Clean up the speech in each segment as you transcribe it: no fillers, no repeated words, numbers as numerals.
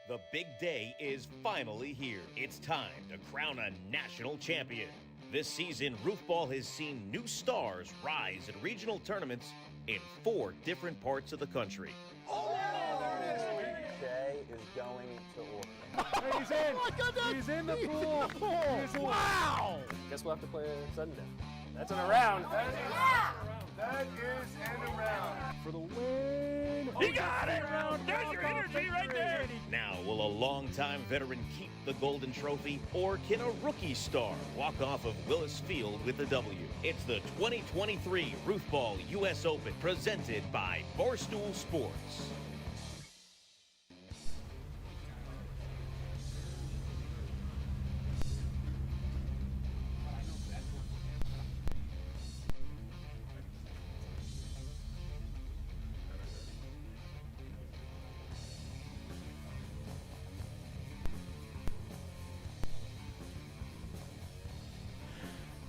The big day is finally here. It's time to crown a national champion. This season, Roofball has seen new stars rise in regional tournaments in 4 different parts of the country. Oh, there it is. Cheah is going to Oregon. Hey, he's in. Oh, my goodness. He's in the pool. Wow. Guess we'll have to play Sunday. That's an around. That is an around. For the win. He got it! There's your energy right there! Now, will a longtime veteran keep the golden trophy, or can a rookie star walk off of Willis Field with the W? It's the 2023 Roofball U.S. Open, presented by Barstool Sports.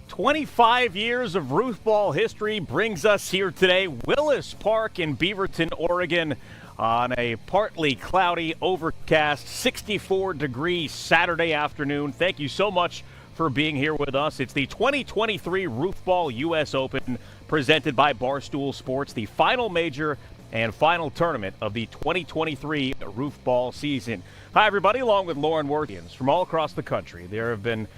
"25 years of Roofball history brings us here today, Willis Park in Beaverton, Oregon, on a partly cloudy, overcast, 64-degree Saturday afternoon. Thank you so much for being here with us. It's the 2023 Roofball U.S. Open, presented by Barstool Sports, the final major and final tournament of the 2023 Roofball season. Hi, everybody, along with Lauren Workians from all across the country. There have been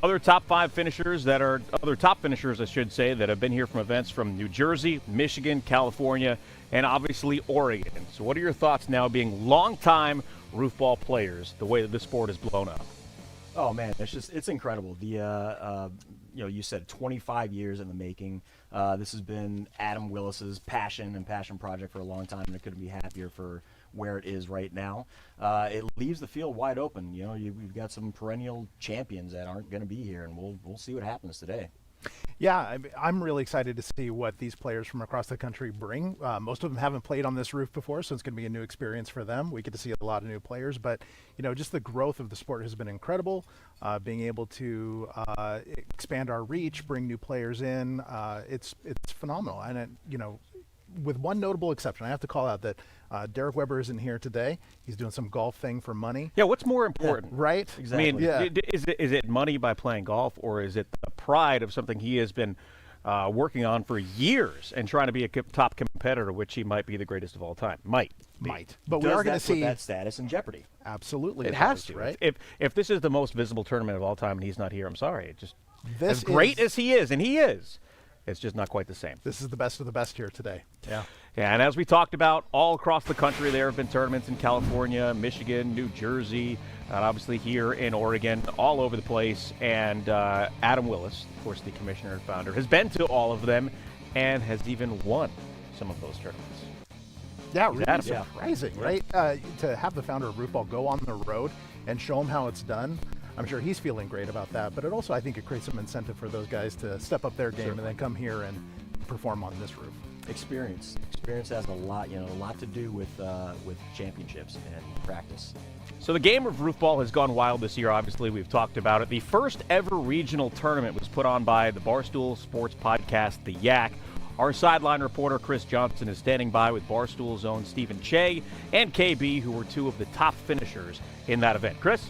other top finishers, I should say, that have been here from events from New Jersey, Michigan, California, and obviously Oregon. So what are your thoughts now, being longtime Roofball players, the way that this sport has blown up? Oh man, it's incredible. You said 25 years in the making. This has been Adam Willis's passion project for a long time, and I couldn't be happier for where it is right now. It leaves the field wide open. We've got some perennial champions that aren't going to be here, and we'll see what happens today. Yeah, I'm really excited to see what these players from across the country bring. Most of them haven't played on this roof before, so it's going to be a new experience for them. We get to see a lot of new players, but just the growth of the sport has been incredible. Being able to expand our reach, bring new players in, it's phenomenal. And with one notable exception, I have to call out that Derek Weber isn't here today. He's doing some golf thing for money. Yeah, what's more important? Yeah, right? Exactly. I mean, is it money by playing golf, or is it the pride of something he has been working on for years and trying to be a top competitor, which he might be the greatest of all time? Might. But we are going to see that status in jeopardy. Absolutely. It has to, right? If this is the most visible tournament of all time and he's not here, I'm sorry. It just This as great is- as he is, and he is, it's just not quite the same. This is the best of the best here today. Yeah. Yeah, and as we talked about, all across the country, there have been tournaments in California, Michigan, New Jersey, and obviously here in Oregon, all over the place. And Adam Willis, of course, the commissioner and founder, has been to all of them and has even won some of those tournaments. Yeah, really Adam. surprising, right? To have the founder of Roofball go on the road and show them how it's done. I'm sure he's feeling great about that, but I think it creates some incentive for those guys to step up their game and then come here and perform on this roof. Experience has a lot to do with championships and practice. So the game of Roofball has gone wild this year. Obviously, we've talked about it. The first ever regional tournament was put on by the Barstool Sports podcast, The Yak. Our sideline reporter, Chris Johnson, is standing by with Barstool's own Steven Cheah and KB, who were 2 of the top finishers in that event. Chris?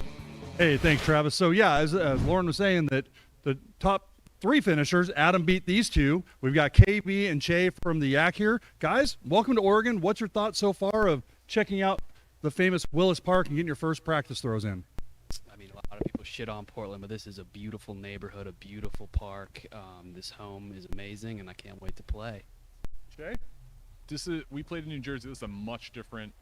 Hey, thanks, Travis. So, yeah, as Lauren was saying, that the top 3 finishers, Adam beat these 2. We've got KB and Cheah from the Yak here. Guys, welcome to Oregon. What's your thoughts so far of checking out the famous Willis Park and getting your first practice throws in? I mean, a lot of people shit on Portland, but this is a beautiful neighborhood, a beautiful park. This home is amazing, and I can't wait to play. Cheah? We played in New Jersey. This is a much different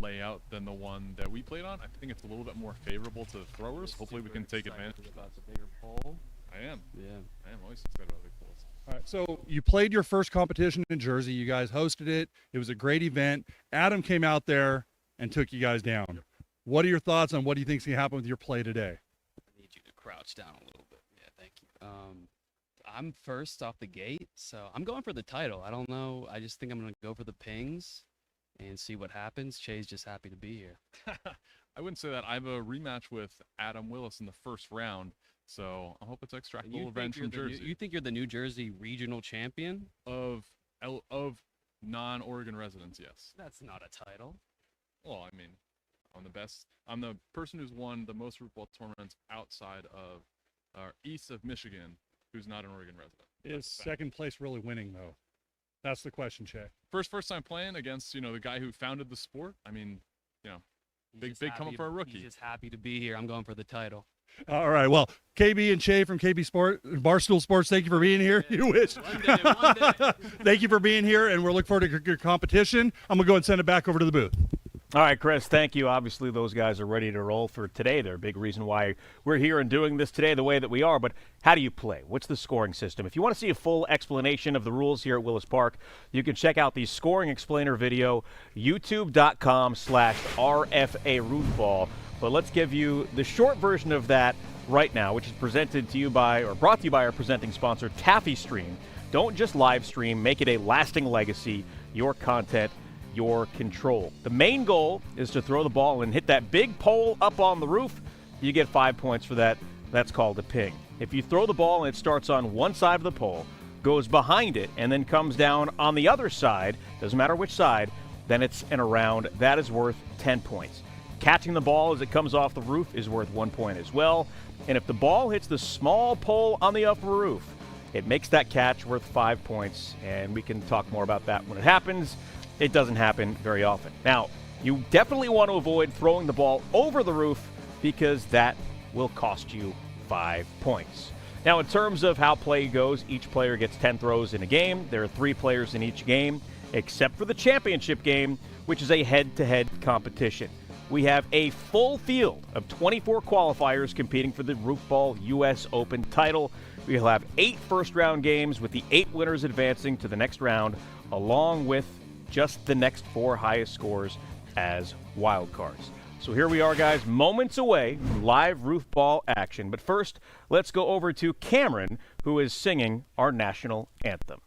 layout than the one that we played on. I think it's a little bit more favorable to the throwers. Hopefully we can take advantage. About the bigger pole. I am. Yeah. I am always excited about big poles. All right, so you played your first competition in Jersey. You guys hosted it. It was a great event. Adam came out there and took you guys down. What are your thoughts on what do you think is going to happen with your play today? I need you to crouch down a little bit. Yeah, thank you. I'm first off the gate, so I'm going for the title. I don't know. I just think I'm going to go for the pings and see what happens. Cheah's just happy to be here. I wouldn't say that. I have a rematch with Adam Willis in the first round, so I hope it's extract a little revenge from Jersey. You think you're the New Jersey regional champion? Of non-Oregon residents, yes. That's not a title. Well, I mean, I'm the best. I'm the person who's won the most Roofball tournaments outside of east of Michigan, who's not an Oregon resident. Is second place really winning, though? That's the question, Cheah. First time playing against, the guy who founded the sport. I mean, big come up for a rookie. He's just happy to be here. I'm going for the title. All right. Well, KB and Cheah from Barstool Sports, thank you for being here. You wish. One day. Thank you for being here, and we're looking forward to your competition. I'm going to go and send it back over to the booth. All right, Chris, thank you. Obviously, those guys are ready to roll for today. They're a big reason why we're here and doing this today the way that we are. But how do you play? What's the scoring system? If you want to see a full explanation of the rules here at Willis Park, you can check out the scoring explainer video, youtube.com/RFA Roofball. But let's give you the short version of that right now, which is presented to you by, or brought to you by, our presenting sponsor, Taffy Stream. Don't just live stream. Make it a lasting legacy. Your content, your control. The main goal is to throw the ball and hit that big pole up on the roof. You get 5 points for that. That's called a ping. If you throw the ball and it starts on one side of the pole, goes behind it, and then comes down on the other side, doesn't matter which side, then it's an around. That is worth 10 points. Catching the ball as it comes off the roof is worth 1 point as well. And if the ball hits the small pole on the upper roof, it makes that catch worth 5 points. And we can talk more about that when it happens. It doesn't happen very often. Now, you definitely want to avoid throwing the ball over the roof because that will cost you 5 points. Now, in terms of how play goes, each player gets 10 throws in a game. There are 3 players in each game, except for the championship game, which is a head-to-head competition. We have a full field of 24 qualifiers competing for the Roofball U.S. Open title. We'll have 8 first-round games with the 8 winners advancing to the next round, along with just the next 4 highest scores as wild cards. So here we are, guys, moments away from live Roofball action. But first, let's go over to Cameron, who is singing our national anthem.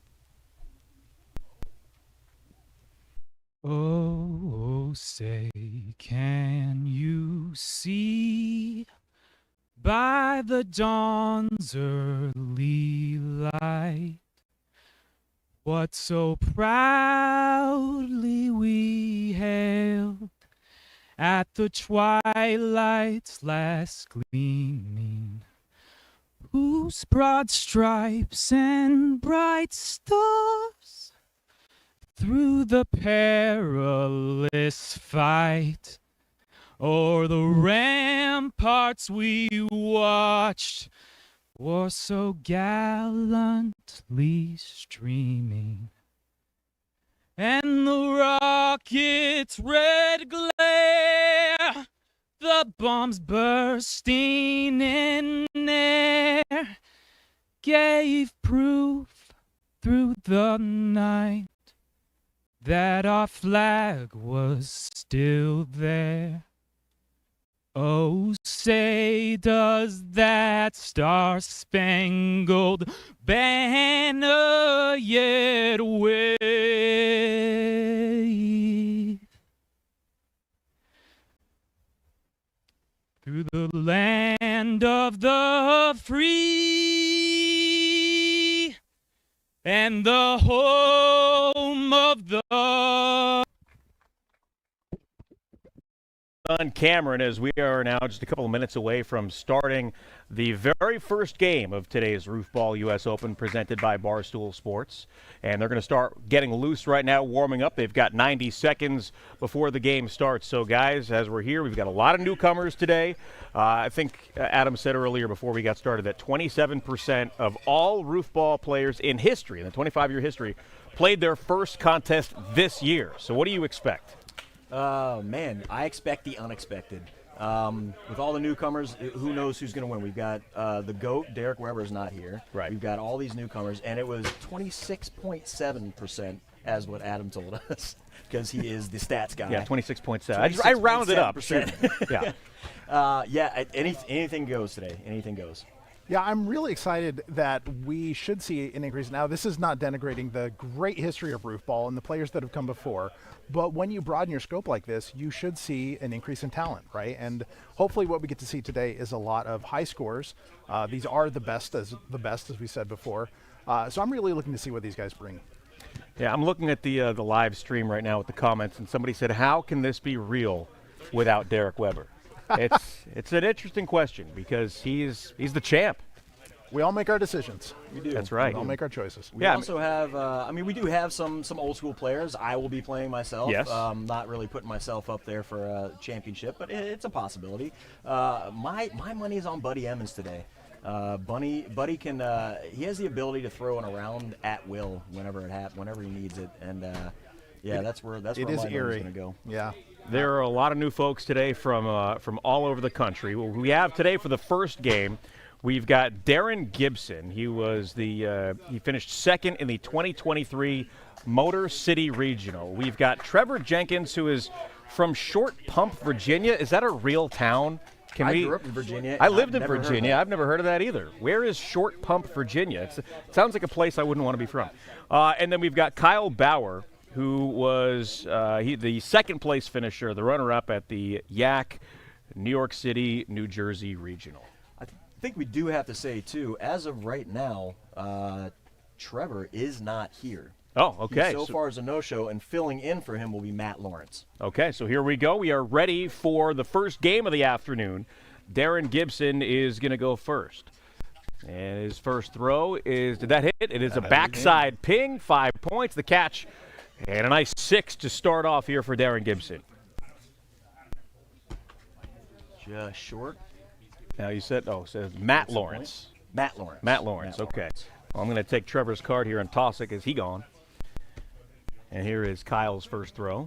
Oh, say, can you see by the dawn's early light what so proudly we hailed at the twilight's last gleaming, whose broad stripes and bright stars through the perilous fight o'er the ramparts we watched were so gallantly streaming, and the rocket's red glare, the bombs bursting in air, gave proof through the night that our flag was still there. Oh, say, does that star-spangled banner yet wave through the land of the free and the home of the On Cameron, as we are now just a couple of minutes away from starting the very first game of today's Roofball U.S. Open presented by Barstool Sports. And they're going to start getting loose right now, warming up. They've got 90 seconds before the game starts. So, guys, as we're here, we've got a lot of newcomers today. I think Adam said earlier before we got started that 27% of all Roofball players in history, in the 25-year history, played their first contest this year. So what do you expect? Man, I expect the unexpected. With all the newcomers, who knows who's going to win? We've got the GOAT, Derek Weber's not here. Right. We've got all these newcomers, and it was 26.7%, as what Adam told us, because he is the stats guy. Yeah, 26.7. I rounded it up. Yeah. Anything goes today. Anything goes. Yeah, I'm really excited that we should see an increase. Now, this is not denigrating the great history of Roofball and the players that have come before, but when you broaden your scope like this, you should see an increase in talent, right? And hopefully what we get to see today is a lot of high scores. These are the best, as we said before. So I'm really looking to see what these guys bring. Yeah, I'm looking at the live stream right now with the comments, and somebody said, how can this be real without Derek Weber? It's an interesting question because he's the champ. We all make our decisions. We do. That's right. We all make our choices. We also have, we do have some old school players. I will be playing myself. Yes. Not really putting myself up there for a championship, but it's a possibility. My money is on Buddy Emmons today. Buddy can, he has the ability to throw an around at will whenever he needs it. And, that's where my money's going to go. Yeah. There are a lot of new folks today from all over the country. We have today for the first game, we've got Darren Gibson. He finished second in the 2023 Motor City Regional. We've got Trevor Jenkins, who is from Short Pump, Virginia. Is that a real town? I grew up in Virginia. I lived in Virginia. I've never heard of that either. Where is Short Pump, Virginia? It sounds like a place I wouldn't want to be from. And then we've got Kyle Bauer, who was the second place finisher, the runner-up at the Yak New York City, New Jersey Regional. I think we do have to say, too, as of right now, Trevor is not here. Oh, okay. He so far is a no-show, and filling in for him will be Matt Lawrence. Okay, so here we go. We are ready for the first game of the afternoon. Darren Gibson is going to go first. And his first throw did that hit? It is a backside ping, 5 points. The catch, and a nice 6 to start off here for Darren Gibson. Just short. Now you said, it says Matt Lawrence. Matt Lawrence. Matt Lawrence, okay. Well, I'm going to take Trevor's card here and toss it because he's gone. And here is Kyle's first throw.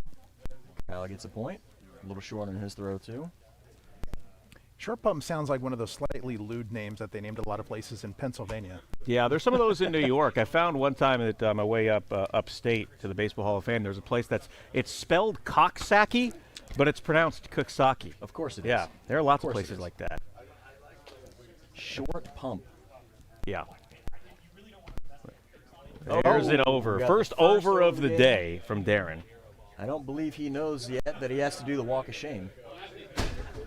Kyle gets a point. A little short on his throw, too. Short Pump sounds like one of those slightly lewd names that they named a lot of places in Pennsylvania. Yeah, there's some of those in New York. I found one time that on my way up upstate to the Baseball Hall of Fame, there's a place it's spelled Coxsackie, but it's pronounced Cooksaki. Of course it is. Yeah, there are lots of places like that. Short pump. Yeah. There's an over. First first over of over the game. day from Darren. I don't believe he knows yet that he has to do the walk of shame.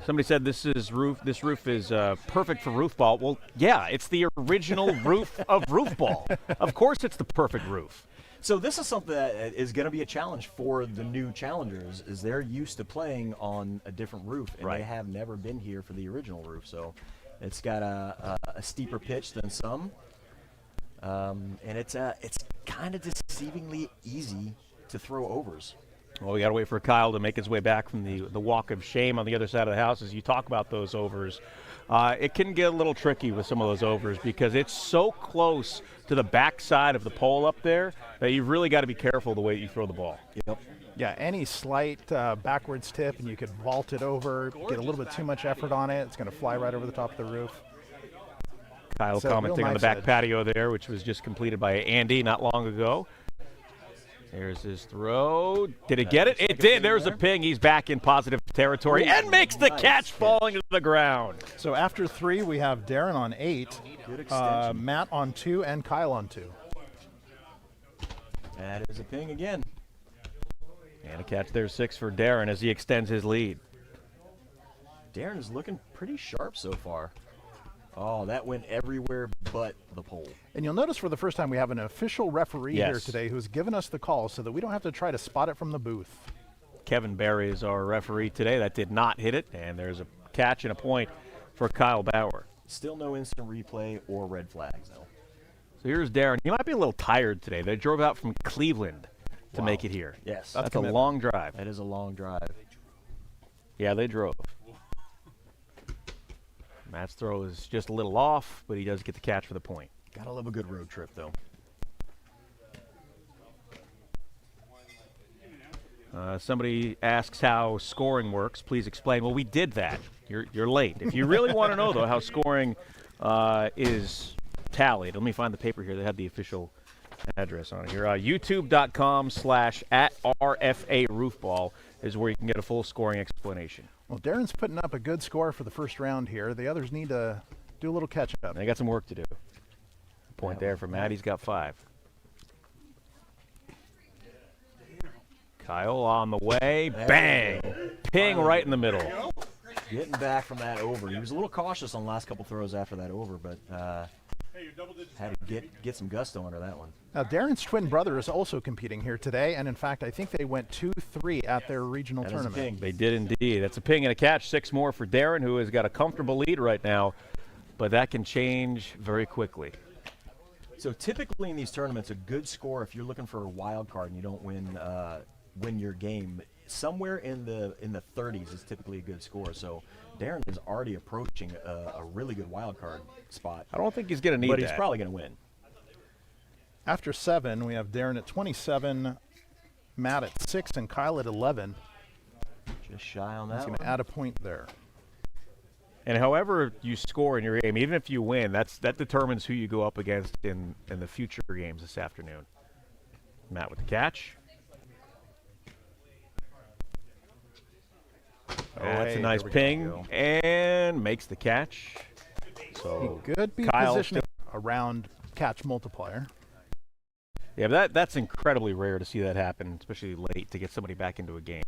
Somebody said this roof is perfect for roofball. Well, yeah, it's the original roof of roofball. Of course it's the perfect roof. So this is something that is going to be a challenge for the new challengers, is they're used to playing on a different roof, and Right. they have never been here for the original roof. So it's got a steeper pitch than some, and it's kind of deceivingly easy to throw overs. Well, we got to wait for Kyle to make his way back from the walk of shame on the other side of the house. As you talk about those overs, it can get a little tricky with some of those overs because it's so close to the backside of the pole up there that you've really got to be careful the way you throw the ball. Yep. Yeah, any slight backwards tip and you could vault it over, get a little bit too much effort on it. It's going to fly right over the top of the roof. Kyle So, commenting real on the nice back edge. patio there, which was just completed by Andy not long ago. There's his throw. Did it get it? It did. There's a ping. He's back in positive territory and makes the catch falling to the ground. So after 3, we have Darren on 8, Good extension. Matt on 2, and Kyle on 2. That is a ping again. And a catch there, 6 for Darren as he extends his lead. Darren is looking pretty sharp so far. Oh, that went everywhere but the pole. And you'll notice for the first time we have an official referee here Yes. today who's given us the call so that we don't have to try to spot it from the booth. Kevin Berry is our referee today. That did not hit it, and there's a catch and a point for Kyle Bauer. Still no instant replay or red flags, though. So here's Darren. He might be a little tired today. They drove out from Cleveland to Wow. make it here. Yes. That's a commitment. long drive. That is a long drive. Yeah, they drove. Matt's throw is just a little off, but he does get the catch for the point. Gotta love a good road trip, though. Somebody asks how scoring works. Please explain. Well, we did that. You're late. If you really want to know, though, how scoring is tallied, let me find the paper here that had the official address on it here. YouTube.com/@RFA Roofball is where you can get a full scoring explanation. Well, Darren's putting up a good score for the first round here. The others need to do a little catch-up. They got some work to do. Point there for Matt. He's got 5. Kyle on the way. Bang! Ping right in the middle. Getting back from that over. He was a little cautious on the last couple throws after that over, but Had to get some gusto under that one. Now, Darren's twin brother is also competing here today, and in fact, I think they went 2-3 at their regional That is a tournament. ping. They did indeed. That's a ping and a catch. 6 more for Darren, who has got a comfortable lead right now, but that can change very quickly. So typically in these tournaments, a good score, if you're looking for a wild card and you don't win your game, somewhere in the 30s is typically a good score. So Darren is already approaching a really good wild card spot. I don't think he's going to need But that. he's probably going to win. After 7, we have Darren at 27, Matt at 6, and Kyle at 11. Just shy on He's that going one. to add a point there. And however you score in your game, even if you win, that determines who you go up against in the future games this afternoon. Matt with the catch. That's hey, a nice there we ping, go. and makes the catch. So He could be Kyle positioning around catch multiplier. yeah, but that's incredibly rare to see that happen, especially late to get somebody back into a game.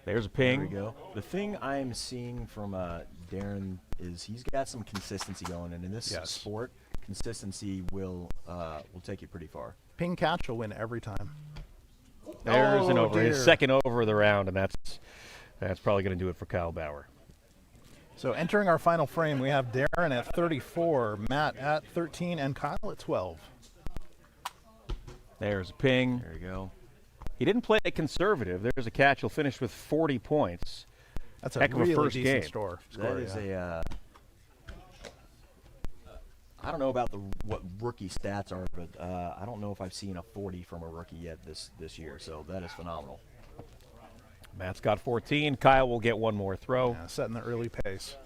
There's a There ping. we go. The thing I'm seeing from Darren is he's got some consistency going, and in this Yes. sport, consistency will take you pretty far. Ping catch will win every time. There's an Oh, over. His dear. second over of the round, and that's probably going to do it for Kyle Bauer. So entering our final frame, we have Darren at 34, Matt at 13, and Kyle at 12. There's a ping. There you go. He didn't play it conservative. There's a catch. He'll finish with 40 points. That's a Heck of a really first decent game. score. That is yeah. I don't know about what rookie stats are, but I don't know if I've seen a 40 from a rookie yet this year. So that is phenomenal. Matt's got 14. Kyle will get one more throw. Yeah, setting the early pace.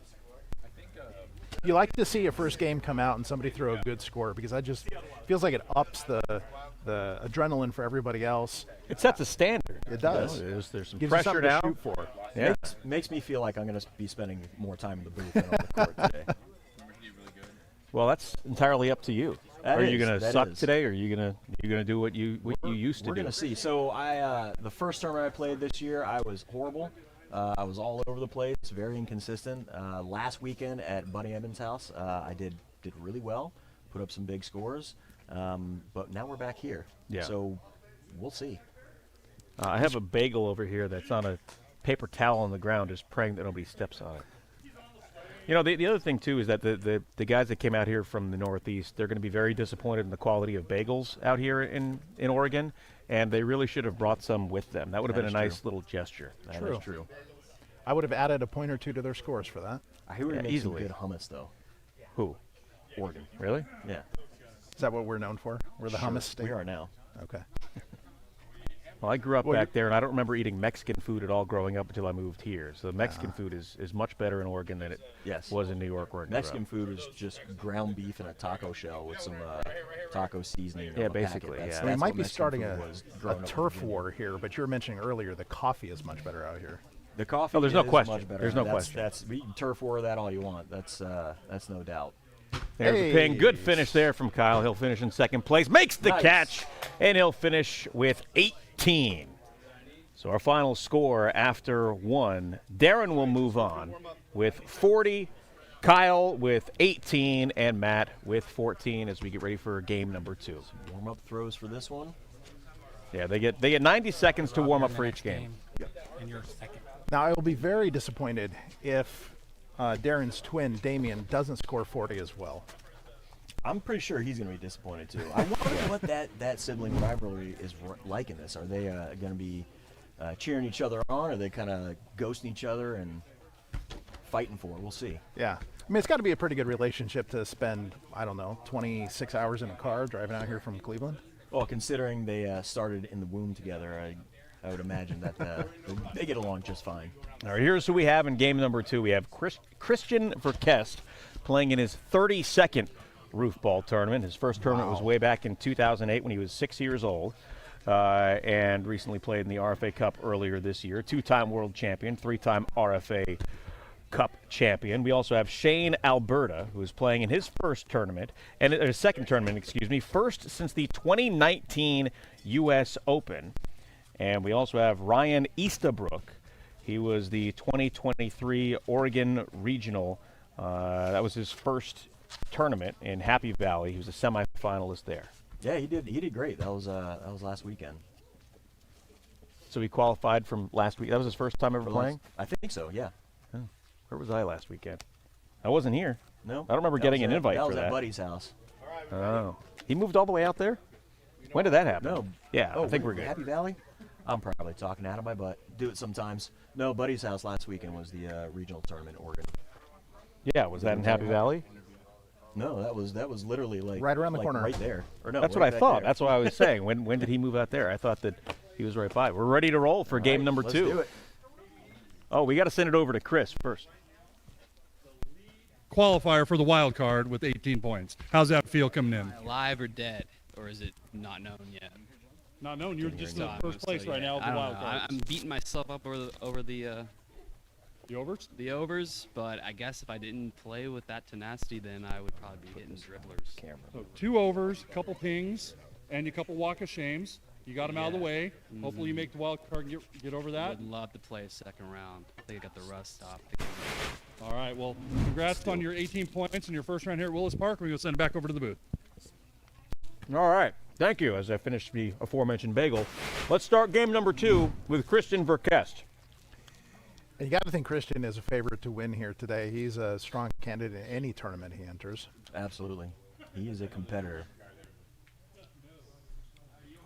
You like to see a first game come out and somebody throw a good score because that just feels like it ups the adrenaline for everybody else. It sets a standard. It does. You know, there's some Gives you pressure something to now. shoot for. Yeah. Makes me feel like I'm going to be spending more time in the booth than on the court today. Well, that's entirely up to you. That Are you is, going to that suck is. today, or are you gonna do what you used to We're do? going to see. So the first tournament I played this year, I was horrible. I was all over the place, very inconsistent. Last weekend at Buddy Eben's house, I did really well, put up some big scores. But now we're back here. Yeah. So we'll see. I have a bagel over here that's on a paper towel on the ground, just praying that nobody steps on it. You know, the other thing, too, is that the guys that came out here from the Northeast, they're going to be very disappointed in the quality of bagels out here in Oregon, and they really should have brought some with them. That would have That been a is nice true. little gesture. That True. is true. I would have added a point or two to their scores for that. I hear we Yeah, make easily. some good hummus, though. Who? Oregon. Really? Yeah. Is that what we're known for? We're the Sure, hummus state? We are now. Okay. Well, I grew up Well, back there, and I don't remember eating Mexican food at all growing up until I moved here. So the Mexican food is much better in Oregon than it Yes. was in New York where I grew Mexican up. food is just ground beef in a taco shell with some taco seasoning. Yeah, on the packet. basically, That's, yeah. We that's might what be Mexican starting food a was growing up in turf Virginia. war here, but you were mentioning earlier the coffee is much better out here. The coffee Oh, there's no is question. much better. There's no That's- question. we can turf war that all you want. That's no doubt. There's a ping. Good finish there from Kyle. He'll finish in second place. Makes the Nice. catch, and he'll finish with 18. So our final score after 1, Darren will move on with 40, Kyle with 18, and Matt with 14 as we get ready for game number 2. Warm-up throws for this one. Yeah, they get 90 seconds to warm up for each game. And you're second. Now, I will be very disappointed if Darren's twin, Damian, doesn't score 40 as well. I'm pretty sure he's going to be disappointed too. I wonder what that sibling rivalry is like in this. Are they going to be cheering each other on? Are they kind of ghosting each other and fighting for it? We'll see. Yeah. I mean, it's got to be a pretty good relationship to spend, I don't know, 26 hours in a car driving out here from Cleveland. Well, considering they started in the womb together, I would imagine that they get along just fine. All right, here's who we have in game number 2. We have Christian Verquest playing in his 32nd Roofball tournament. His first tournament was way back in 2008 when he was 6 years old, and recently played in the RFA Cup earlier this year. 2-time world champion, 3-time RFA Cup champion. We also have Shane Alberta, who is playing in his first tournament, and his second tournament, excuse me, first since the 2019 U.S. Open. And we also have Ryan Eastabrook. He was the 2023 Oregon Regional. That was his first tournament in Happy Valley. He was a semifinalist there. Yeah, he did great. That was last weekend. So he qualified from last week. That was his first time ever playing? I think so, yeah. Where was I last weekend? I wasn't here. No. I don't remember getting an invite for that. That was that. at Buddy's house. Oh. He moved all the way out there? When did that happen? No. Yeah, Oh, I think we're good. Happy Valley? I'm probably talking out of my butt. Do it sometimes. No, Buddy's house last weekend was the regional tournament in Oregon. Yeah, was that in Happy Valley? No, that was literally like Right around the corner. right there. Or no, That's right what I back thought. there. That's what I was saying. When did he move out there? I thought that he was right by. We're ready to roll for game number 2. Let's do it. Oh, we got to send it over to Chris first. Qualifier for the wild card with 18 points. How's that feel coming in? Alive or dead, or is it not known yet? Not known. You're just in So the I'm first place still- right yeah, now with I the don't wild know. card. I'm beating myself up over The overs? the overs, but I guess if I didn't play with that tenacity, then I would probably be hitting dribblers. So 2 overs, a couple pings, and a couple walk of shames. You got them out of the way. Hopefully you make the wild card and get over that. Would love to play a second round. I think I got the rust off. All right, well, congrats on your 18 points in your first round here at Willis Park. We're going to send it back over to the booth. All right. Thank you. As I finish the aforementioned bagel, let's start game number 2 with Christian Verquest. And you got to think Christian is a favorite to win here today. He's a strong candidate in any tournament he enters. Absolutely. He is a competitor.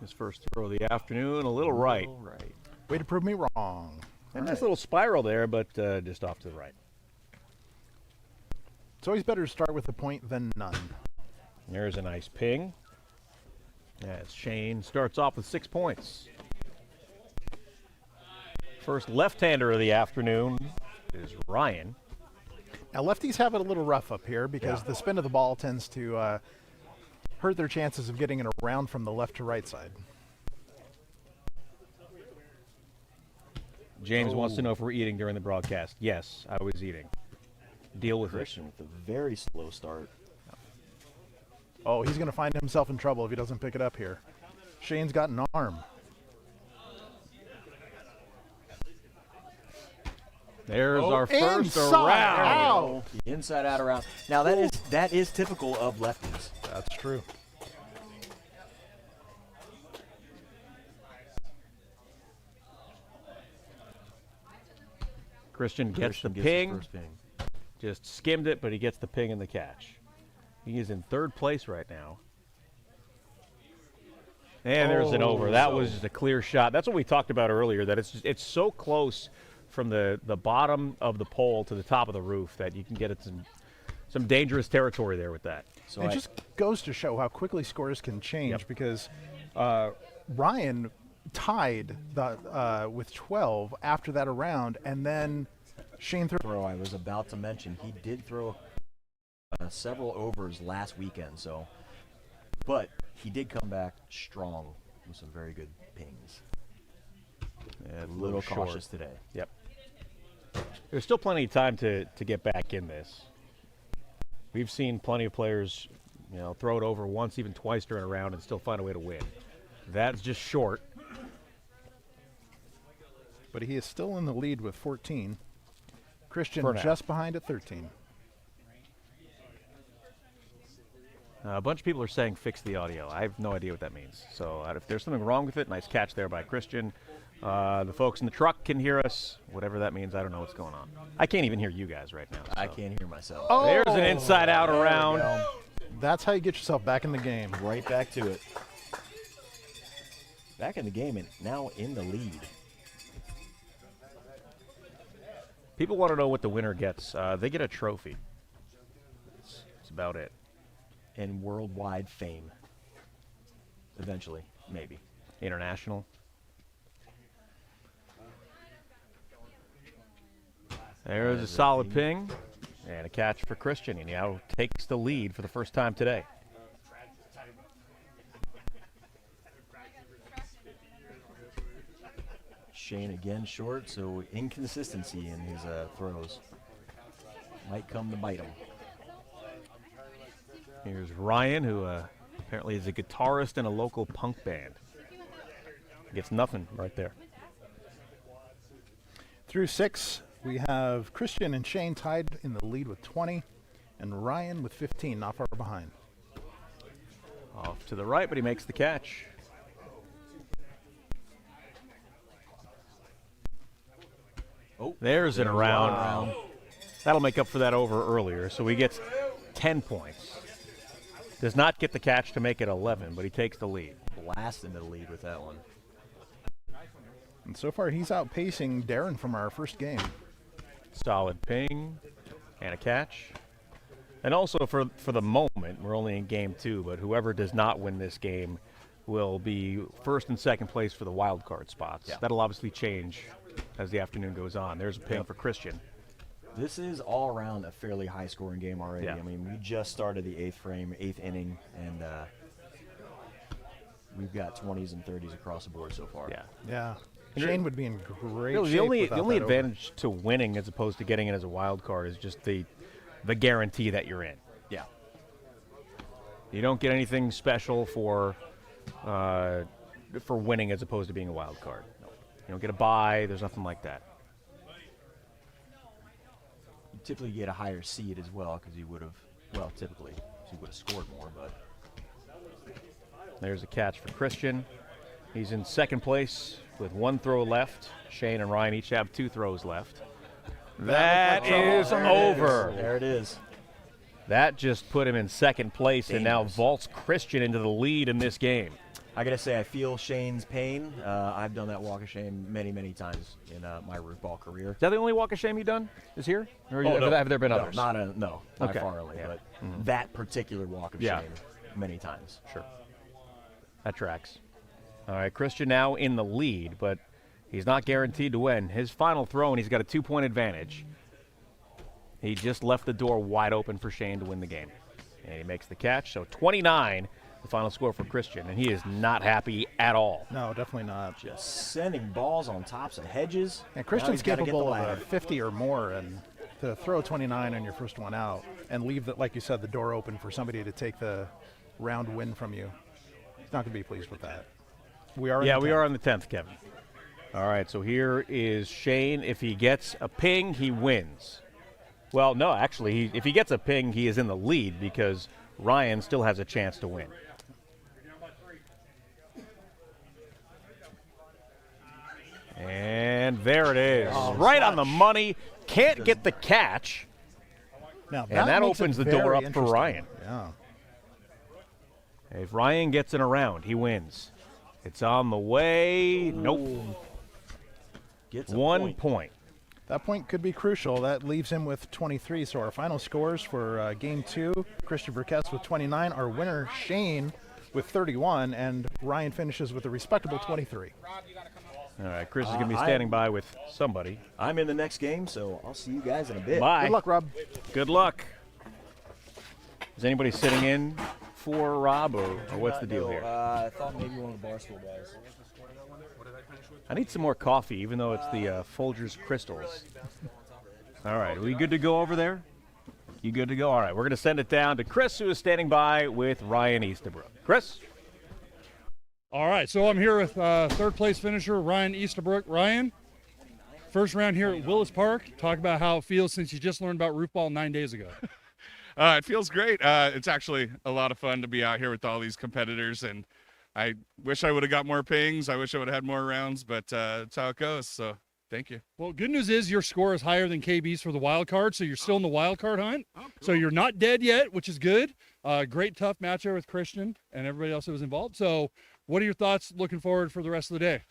His first throw of the afternoon, a little right. All right. Way to prove me wrong. A nice little spiral there, but just off to the right. It's always better to start with a point than none. There's a nice ping. As Shane starts off with 6 points. First left-hander of the afternoon is Ryan. Now, lefties have it a little rough up here because the spin of the ball tends to hurt their chances of getting it around from the left to right side. James wants to know if we're eating during the broadcast. Yes, I was eating. Deal with it. Christian with a very slow start. Oh, he's going to find himself in trouble if he doesn't pick it up here. Shane's got an arm. There's our first inside around. out. The inside out around. Now that is typical of lefties. That's true. Christian gets the Christian ping. his first ping. Just skimmed it, but he gets the ping and the catch. He is in 3rd place right now. And there's an over. That was just a clear shot. That's what we talked about earlier, that it's so close from the bottom of the pole to the top of the roof that you can get it some dangerous territory there with that. So It just goes to show how quickly scores can change because Ryan tied with 12 after that around, and then Shane threw. I was about to mention he did throw several overs last weekend, but he did come back strong with some very good pings. Yeah, A little cautious short. today. Yep. There's still plenty of time to get back in this. We've seen plenty of players, throw it over once, even twice during a round and still find a way to win. That's just short. But he is still in the lead with 14. Christian For now. just behind at 13. A bunch of people are saying fix the audio. I have no idea what that means. So if there's something wrong with it, nice catch there by Christian. The folks in the truck can hear us. Whatever that means, I don't know what's going on. I can't even hear you guys right now. I so. can't hear myself. Oh! There's an inside-out around. That's how you get yourself back in the game. Right back to it. Back in the game and now in the lead. People want to know what the winner gets. They get a trophy. That's about it. And worldwide fame. Eventually, maybe. International. There's a solid ping and a catch for Christian. He now takes the lead for the first time today. Shane again short, so inconsistency in his throws. Might come to bite him. Here's Ryan, who apparently is a guitarist in a local punk band. Gets nothing right there. Through 6, we have Christian and Shane tied in the lead with 20. And Ryan with 15, not far behind. Off to the right, but he makes the catch. Oh, there's an around. around. That'll make up for that over earlier. So he gets 10 points. Does not get the catch to make it 11, but he takes the lead. Blast into the lead with that one. And so far, he's outpacing Darren from our first game. Solid ping and a catch. And also for the moment, we're only in game 2, but whoever does not win this game will be first and second place for the wild card spots. Yeah. That'll obviously change as the afternoon goes on. There's a ping for Christian. This is all around a fairly high-scoring game already. Yeah. I mean, we just started the eighth inning, and we've got 20s and 30s across the board so far. Yeah. Yeah. Shane would be in great Really, shape the only advantage to winning as opposed to getting in as a wild card is just the guarantee that you're in. Yeah. You don't get anything special for winning as opposed to being a wild card. No. You don't get a bye. There's nothing like that. You typically get a higher seed as well because you would have, well, typically, so you would have scored more, but. There's a catch for Christian. He's in second place with 1 throw left. Shane and Ryan each have 2 throws left. That is over. There it is. That just put him in second place and now vaults Christian into the lead in this game. I got to say, I feel Shane's pain. I've done that walk of shame many, many times in my Roofball career. Is that the only walk of shame you've done? Is here? Or have there been others? No, by Okay. far only. Yeah. But that particular walk of Yeah. shame, many times. Sure. That tracks. All right, Christian now in the lead, but he's not guaranteed to win. His final throw, and he's got a 2-point advantage. He just left the door wide open for Shane to win the game. And he makes the catch, so 29, the final score for Christian, and he is not happy at all. No, definitely not. Just sending balls on tops of hedges. And Now Christian's he's gotta get the capable of ladder. 50 or more, and to throw 29 on your first one out and leave, like you said, the door open for somebody to take the round win from you, he's not going to be pleased with that. We are. We are on the 10th, Kevin. All right, so here is Shane. If he gets a ping, he wins. Well, no, actually, if he gets a ping, he is in the lead because Ryan still has a chance to win. And there it is. Right on the money. Can't get the catch. Now, And that makes it opens the door very up for interesting. Ryan. Yeah. If Ryan gets it around, he wins. It's on the way. Nope. Gets a 1 point. That point could be crucial. That leaves him with 23. So our final scores for Game 2, Christian Verquest with 29. Our winner, Shane, with 31. And Ryan finishes with a respectable 23. All right, Chris is going to be standing by with somebody. I'm in the next game, so I'll see you guys in a bit. Bye. Good luck, Rob. Good luck. Is anybody sitting in for Rob, or what's the deal here? I thought maybe one of the Barstool guys. I need some more coffee, even though it's the Folgers Crystals. All right, are we good to go over there? You good to go? All right, we're going to send it down to Chris, who is standing by with Ryan Eastabrook. Chris? All right, so I'm here with third place finisher Ryan Eastabrook. Ryan, first round here at Willis Park. Talk about how it feels since you just learned about Roofball 9 days ago. It feels great. It's actually a lot of fun to be out here with all these competitors, and I wish I would have got more pings. I wish I would have had more rounds, but that's how it goes. So thank you. Well, good news is your score is higher than KB's for the wild card, so you're still in the wild card hunt. Oh, cool. So you're not dead yet, which is good. Great tough matchup with Christian and everybody else that was involved. So what are your thoughts looking forward for the rest of the day?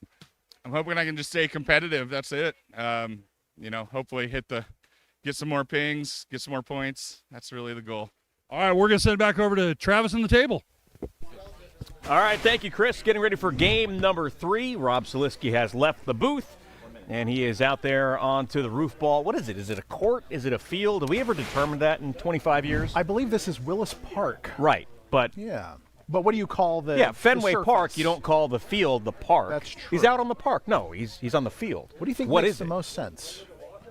I'm hoping I can just stay competitive. That's it. Hopefully get some more pings, get some more points. That's really the goal. All right, we're going to send it back over to Travis on the table. All right, thank you, Chris. Getting ready for game number 3. Rob Soliski has left the booth, and he is out there onto the roof ball. What is it? Is it a court? Is it a field? Have we ever determined that in 25 years? I believe this is Willis Park. Right, but Yeah. But what do you call the yeah, Fenway the Park, surface? you don't call the field the park. That's true. He's out on the park. No, he's on the field. What do you think What makes is the it? most sense?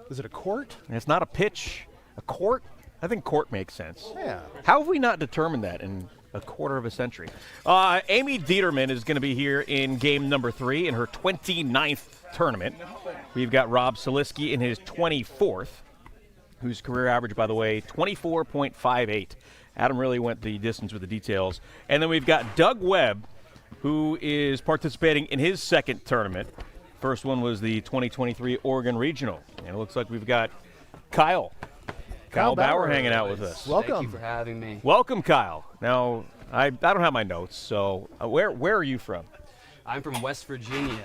Is it a court? It's not a pitch. A court? I think court makes sense. Yeah. How have we not determined that in a quarter of a century? Amy Determan is going to be here in game number 3 in her 29th tournament. We've got Rob Soliski in his 24th. whose career average, by the way, 24.58. Adam really went the distance with the details. And then we've got Doug Webb, who is participating in his second tournament. First one was the 2023 Oregon Regional. And it looks like we've got Kyle Bauer hanging out with us. Welcome. Thank you for having me. Welcome, Kyle. Now, I don't have my notes, so where are you from? I'm from West Virginia,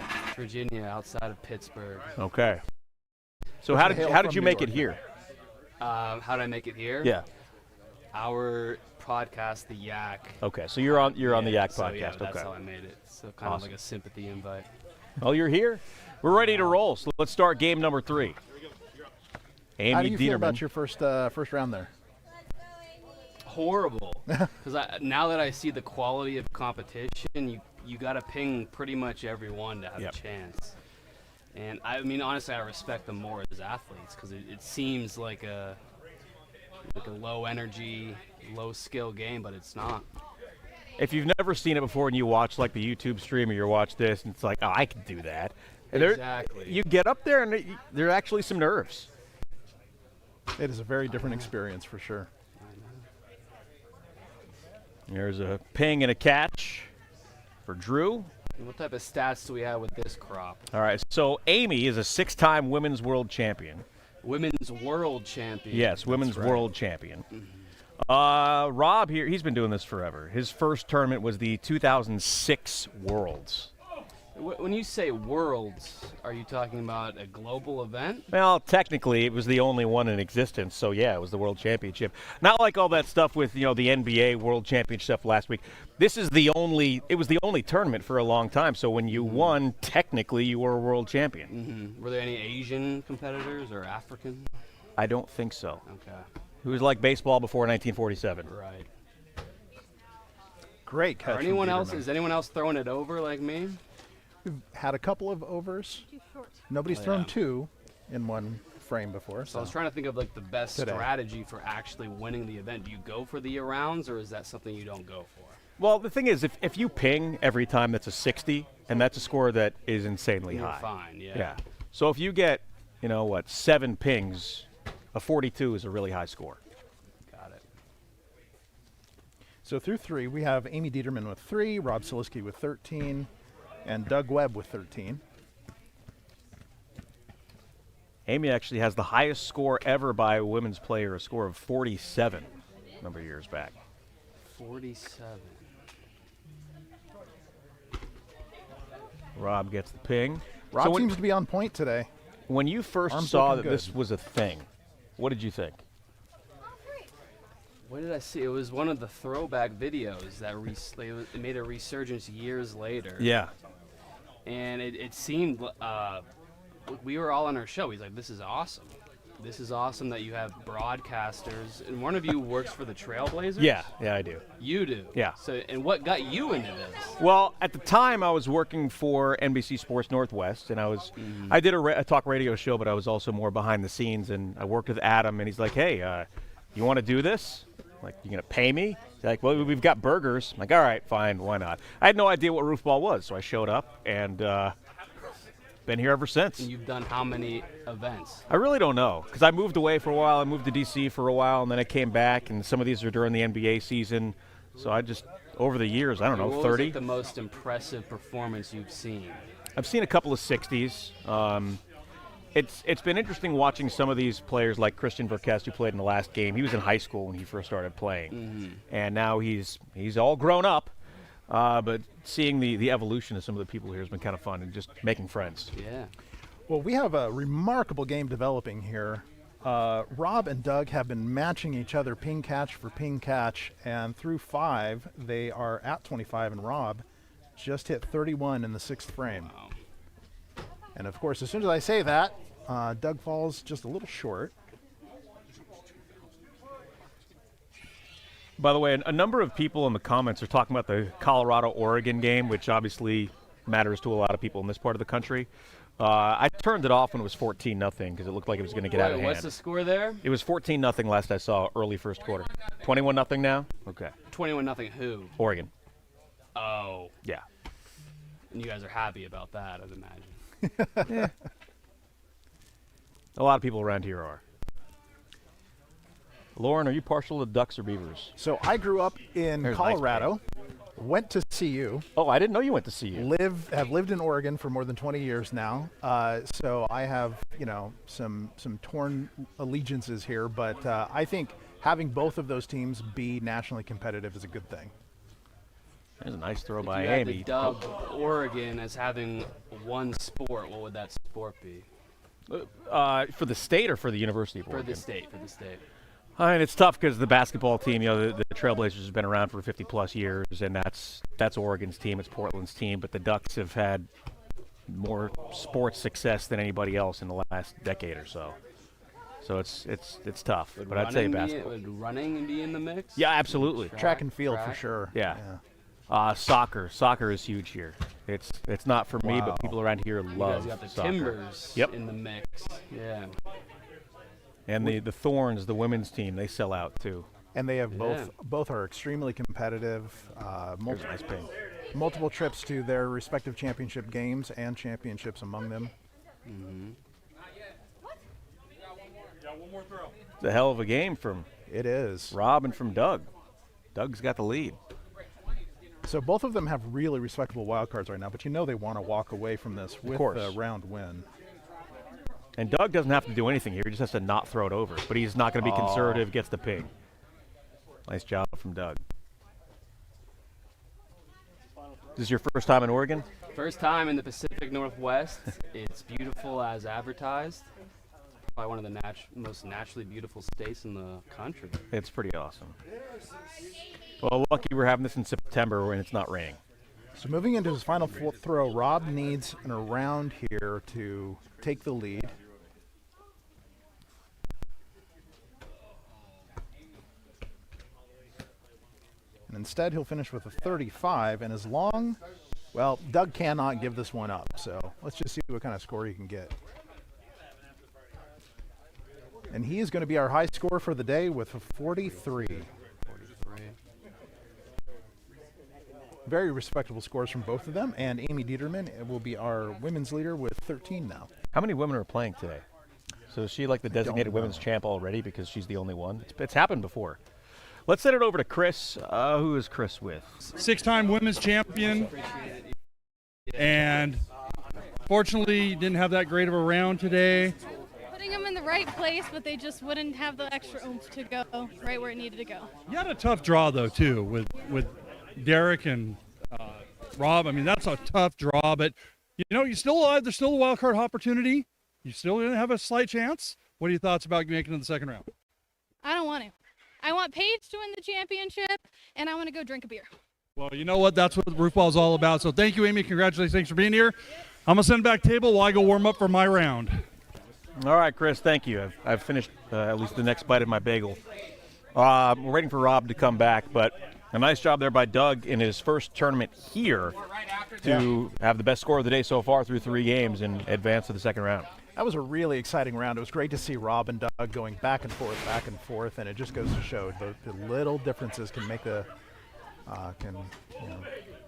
outside of Pittsburgh. Okay. So how did you make it here? How did I make it here? Yeah. Our podcast, The Yak. Okay, so you're on the Yak so podcast. yeah, that's okay. how I made it. So kind of like a sympathy invite. Well, you're here. We're ready to roll. So let's start game number 3. Amy How do you feel Determan. about your first round there? Horrible. Because now that I see the quality of competition, you got to ping pretty much everyone to have a chance. And I mean, honestly, I respect them more as athletes because it seems like a low energy, low skill game, but it's not. If you've never seen it before and you watch like the YouTube stream or you watch this and it's like, oh, I can do that. And Exactly. You get up there and there are actually some nerves. It is a very different experience for sure. There's a ping and a catch for Drew. And what type of stats do we have with this crop? All right, so Amy is a 6-time women's world champion. Women's world champion. Yes, women's world champion. Rob here, he's been doing this forever. His first tournament was the 2006 Worlds. When you say worlds, are you talking about a global event? Well, technically, it was the only one in existence, so yeah, it was the World Championship. Not like all that stuff with, the NBA World Championship stuff last week. It was the only tournament for a long time, so when you won, technically, you were a world champion. Were there any Asian competitors or African? I don't think so. Okay. It was like baseball before 1947. Right. Great catch. from Determan. Is anyone else throwing it over like me? We've had a couple of overs. Nobody's thrown 2 in one frame before. So I was trying to think of like the best Today. strategy for actually winning the event. Do you go for the rounds, or is that something you don't go for? Well, the thing is, if you ping every time, that's a 60, and that's a score that is insanely You're high. fine, yeah. Yeah. So if you get, 7 pings, a 42 is a really high score. Got it. So through 3, we have Amy Determan with 3, Rob Siliski with 13, and Doug Webb with 13. Amy actually has the highest score ever by a women's player, a score of 47 a number of years back. 47. Rob gets the ping. Rob So seems to be on point today. when you first Arms saw looking that this good. was a thing, what did you think? What did I see? It was one of the throwback videos that it made a resurgence years later. Yeah. And it seemed, we were all on our show. He's like, this is awesome. This is awesome that you have broadcasters. And one of you works for the Trailblazers? Yeah, I do. You do? Yeah. So, and what got you into this? Well, at the time, I was working for NBC Sports Northwest, and I did a talk radio show, but I was also more behind the scenes, and I worked with Adam, and he's like, hey, you want to do this? Like, you going to pay me? He's like, well, we've got burgers. I'm like, all right, fine, why not? I had no idea what Roofball was, so I showed up, and been here ever since. And you've done how many events? I really don't know, because I moved away for a while. I moved to D.C. for a while, and then I came back, and some of these are during the NBA season. So I just, over the years, I don't know, What 30. was the most impressive performance you've seen? I've seen a couple of 60s. It's been interesting watching some of these players like Christian Verquest, who played in the last game. He was in high school when he first started playing, and now he's all grown up. But seeing the evolution of some of the people here has been kind of fun, and just making friends. Yeah. Well, we have a remarkable game developing here. Rob and Doug have been matching each other ping catch for ping catch, and through 5, they are at 25, and Rob just hit 31 in the 6th frame. Wow. And of course, as soon as I say that, Doug falls just a little short. By the way, a number of people in the comments are talking about the Colorado-Oregon game, which obviously matters to a lot of people in this part of the country. I turned it off when it was 14-0 because it looked like it was going to get out of hand. What's the score there? It was 14-0 last I saw early first quarter. 21-0 now? Okay. 21-0 who? Oregon. Oh. Yeah. And you guys are happy about that, I'd imagine. A lot of people around here are. Lauren, are you partial to Ducks or Beavers? So I grew up in There's Colorado, went to CU. Oh, I didn't know you went to CU. Have lived in Oregon for more than 20 years now. So I have, some torn allegiances here, but I think having both of those teams be nationally competitive is a good thing. There's a nice throw If by you had Amy. to dub Oregon as having one sport, what would that sport be? For the state or for the University of For Oregon? the state, I mean, it's tough because the basketball team, the Trailblazers have been around for 50-plus years, and that's Oregon's team. It's Portland's team, but the Ducks have had more sports success than anybody else in the last decade or so. So it's tough, but I'd say basketball. Would running be in the mix? Yeah, absolutely. Track and field for sure. Yeah. Soccer is huge here. It's not for me, but people around here love You guys got the soccer. Timbers Yep. in the mix. Yeah. And the Thorns, the women's team, they sell out too. And they have both are extremely competitive. Multiple trips to their respective championship games and championships among them. Mm-hmm. It's a hell of a game from Rob and from Doug. Doug's got the lead. So both of them have really respectable wild cards right now, but they want to walk away from this with a round win. And Doug doesn't have to do anything here. He just has to not throw it over. But he's not going to be conservative, gets the ping. Nice job from Doug. This is your first time in Oregon? First time in the Pacific Northwest. It's beautiful as advertised. Probably one of the most naturally beautiful states in the country. It's pretty awesome. Well, lucky we're having this in September when it's not raining. So moving into his final throw, Rob needs an around here to take the lead. And instead, he'll finish with a 35. And Doug cannot give this one up. So let's just see what kind of score he can get. And he is going to be our high scorer for the day with a 43. Very respectable scores from both of them. And Amy Determan will be our women's leader with 13 now. How many women are playing today? So is she like the designated women's champ already because she's the only one? It's happened before. Let's send it over to Chris. Who is Chris with? 6-time women's champion. And fortunately, didn't have that great of a round today. Putting them in the right place, but they just wouldn't have the extra oomph to go right where it needed to go. You had a tough draw, though, too, with Derek and Rob. I mean, that's a tough draw, but, you're still alive. There's still a wild card opportunity. You still have a slight chance. What are your thoughts about making it to the second round? I don't want to. I want Paige to win the championship, and I want to go drink a beer. Well, you know what? That's what Roofball is all about. So thank you, Amy. Congratulations. Thanks for being here. I'm going to send back table while I go warm up for my round. All right, Chris, thank you. I've finished at least the next bite of my bagel. We're waiting for Rob to come back, but a nice job there by Doug in his first tournament here to have the best score of the day so far through 3 games and advance to the second round. That was a really exciting round. It was great to see Rob and Doug going back and forth, and it just goes to show the little differences can make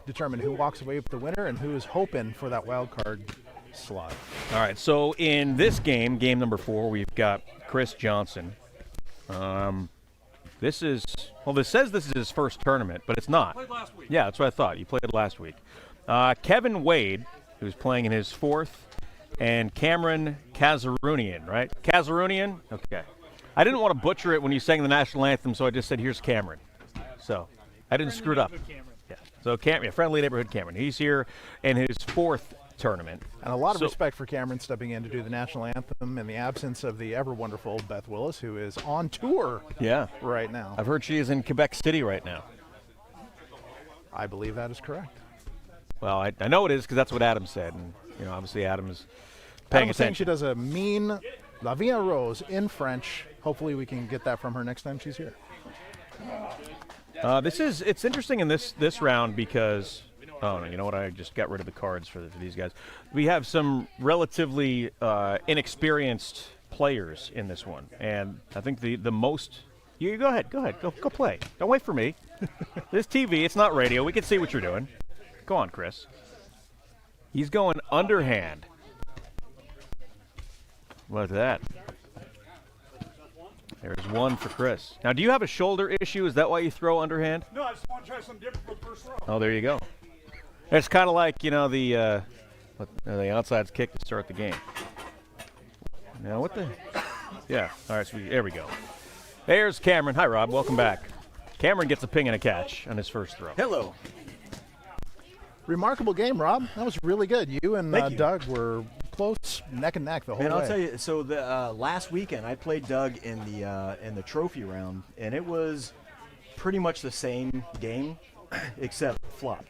determine who walks away with the winner and who is hoping for that wild card slot. All right, so in this game number 4, we've got Chris Johnson. This says this is his first tournament, but it's not. Played last week. Yeah, that's what I thought. You played last week. Kevin Wade, who's playing in his 4th, and Cameron Kazarunian, right? Kazarunian? Okay. I didn't want to butcher it when you sang the national anthem, so I just said, here's Cameron. So I didn't screw it up. Yeah. So friendly neighborhood Cameron. He's here in his 4th tournament. And a lot of respect for Cameron stepping in to do the national anthem in the absence of the ever wonderful Beth Willis, who is on tour right now. I've heard she is in Quebec City right now. I believe that is correct. Well, I know it is because that's what Adam said. And, obviously Adam is paying attention. She does a mean La Vie en Rose in French. Hopefully we can get that from her next time she's here. It's interesting in this round because you know what? I just got rid of the cards for these guys. We have some relatively inexperienced players in this one, and I think the most. You go ahead, go play. Don't wait for me. This TV, it's not radio. We can see what you're doing. Go on, Chris. He's going underhand. What's that? There's one for Chris. Now, do you have a shoulder issue? Is that why you throw underhand? No, I just want to try something different for the first throw. Oh, there you go. It's kind of like, the outside's kick to start the game. Now, what the? Yeah, all right, so there we go. There's Cameron. Hi, Rob. Welcome back. Cameron gets a ping and a catch on his first throw. Hello. Remarkable game, Rob. That was really good. You and Doug were close, neck and neck the whole way. And I'll tell you, so the last weekend I played Doug in the trophy round, and it was pretty much the same game, except flopped.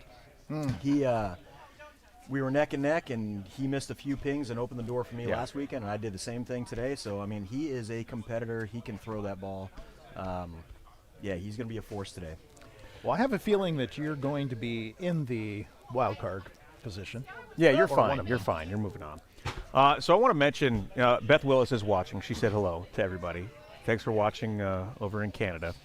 We were neck and neck, and he missed a few pings and opened the door for me last weekend, and I did the same thing today. So I mean, he is a competitor. He can throw that ball. Yeah, he's going to be a force today. Well, I have a feeling that you're going to be in the wild card position. Yeah, you're fine. You're fine. You're moving on. So I want to mention Beth Willis is watching. She said hello to everybody. Thanks for watching over in Canada.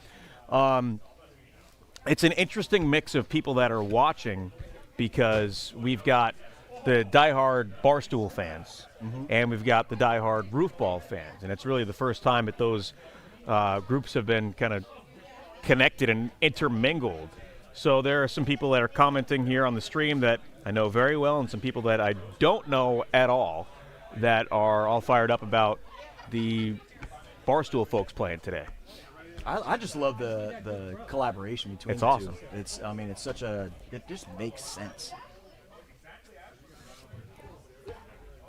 It's an interesting mix of people that are watching because we've got the diehard Barstool fans and we've got the diehard Roofball fans. And it's really the first time that those groups have been kind of connected and intermingled. So there are some people that are commenting here on the stream that I know very well and some people that I don't know at all that are all fired up about the Barstool folks playing today. I just love the collaboration between it's the awesome. Two. It just makes sense.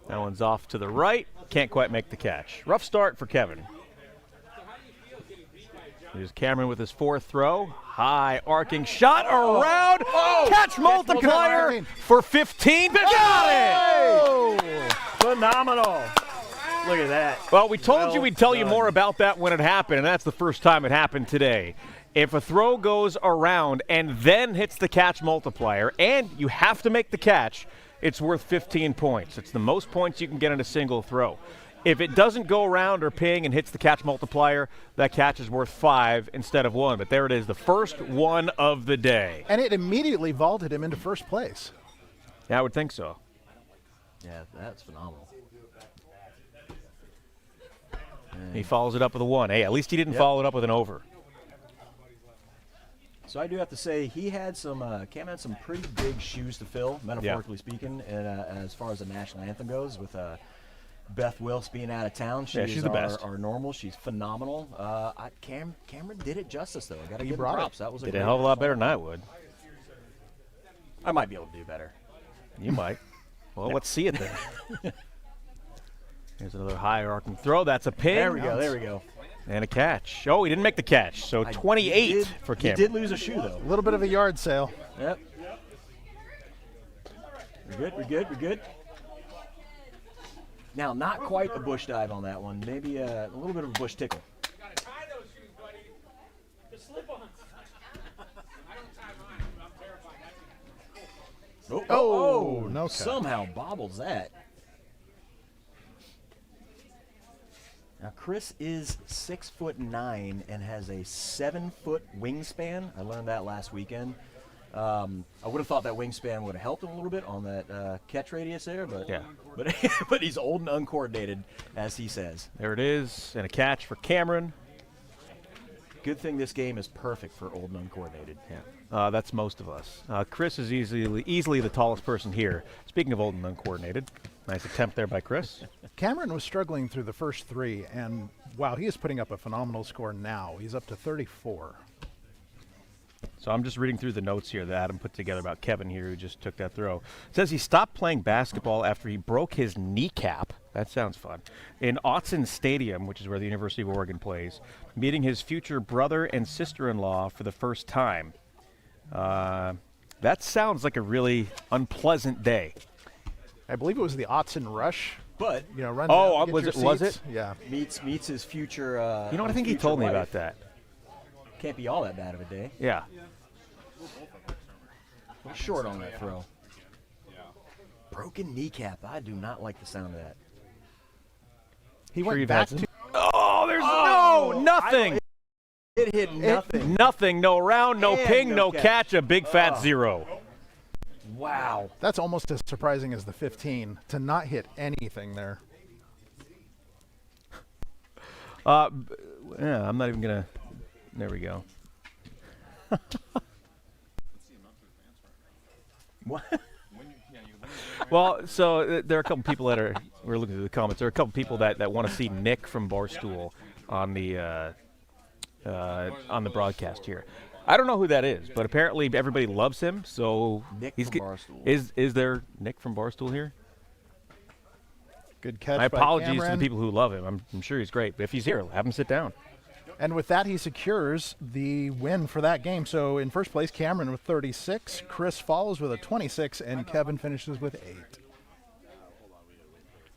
That one's off to the right. Can't quite make the catch. Rough start for Kevin. Here's Cameron with his fourth throw. High arcing shot around. Catch multiplier for 15. Got it! Phenomenal. Look at that. Well, we told you we'd tell you more about that when it happened, and that's the first time it happened today. If a throw goes around and then hits the catch multiplier, and you have to make the catch, it's worth 15 points. It's the most points you can get in a single throw. If it doesn't go around or ping and hits the catch multiplier, that catch is worth 5 instead of 1. But there it is, the first one of the day. And it immediately vaulted him into first place. Yeah, I would think so. Yeah, that's phenomenal. He follows it up with a 1. Hey, at least he didn't follow it up with an over. So I do have to say he had Cam had some pretty big shoes to fill, metaphorically speaking, and as far as the national anthem goes, with Beth Willis being out of town. She's the best. Our normal. She's phenomenal. Cameron did it justice, though. I got to give him brought props. That was Did a hell of a lot better than I would. I might be able to do better. You might. Well, let's see it then. Here's another high arcing throw. That's a pin. There we go. There we go. And a catch. Oh, he didn't make the catch. So 28 for Cameron. He did lose a shoe, though. A little bit of a yard sale. Yep. We're good. We're good. We're good. Now, not quite a bush dive on that one. Maybe a little bit of a bush tickle. No catch. Somehow bobbles that. Now, Chris is 6'9" and has a 7-foot wingspan. I learned that last weekend. I would have thought that wingspan would have helped him a little bit on that catch radius there, but but he's old and uncoordinated, as he says. There it is, and a catch for Cameron. Good thing this game is perfect for old and uncoordinated. Yeah, that's most of us. Chris is easily the tallest person here. Speaking of old and uncoordinated, nice attempt there by Chris. Cameron was struggling through the first 3, and wow, he is putting up a phenomenal score now. He's up to 34. So I'm just reading through the notes here that Adam put together about Kevin here, who just took that throw. It says he stopped playing basketball after he broke his kneecap. That sounds fun. In Autzen Stadium, which is where the University of Oregon plays, meeting his future brother and sister-in-law for the first time. That sounds like a really unpleasant day. I believe it was the Autzen Rush. But run. Oh, down, was it? Yeah. Meets his future. You know what? I think he told me about that. Can't be all that bad of a day. Yeah. Short on that throw. Broken kneecap. I do not like the sound of that. He went back to. Oh, there's nothing. It hit nothing. Nothing. No round, no And ping, no catch. catch. A big fat 0. Wow. That's almost as surprising as the 15 to not hit anything there. Yeah, I'm not even gonna. There we go. What? Well, so there are a couple people that are. We're looking through the comments. There are a couple people that want to see Nick from Barstool on the broadcast here. I don't know who that is, but apparently everybody loves him. So Nick he's from Barstool. Is there Nick from Barstool here? Good catch. My by apologies to the Cameron. people who love him. I'm sure he's great. But if he's here, have him sit down. And with that, he secures the win for that game. So in first place, Cameron with 36. Chris follows with a 26, and Kevin finishes with 8.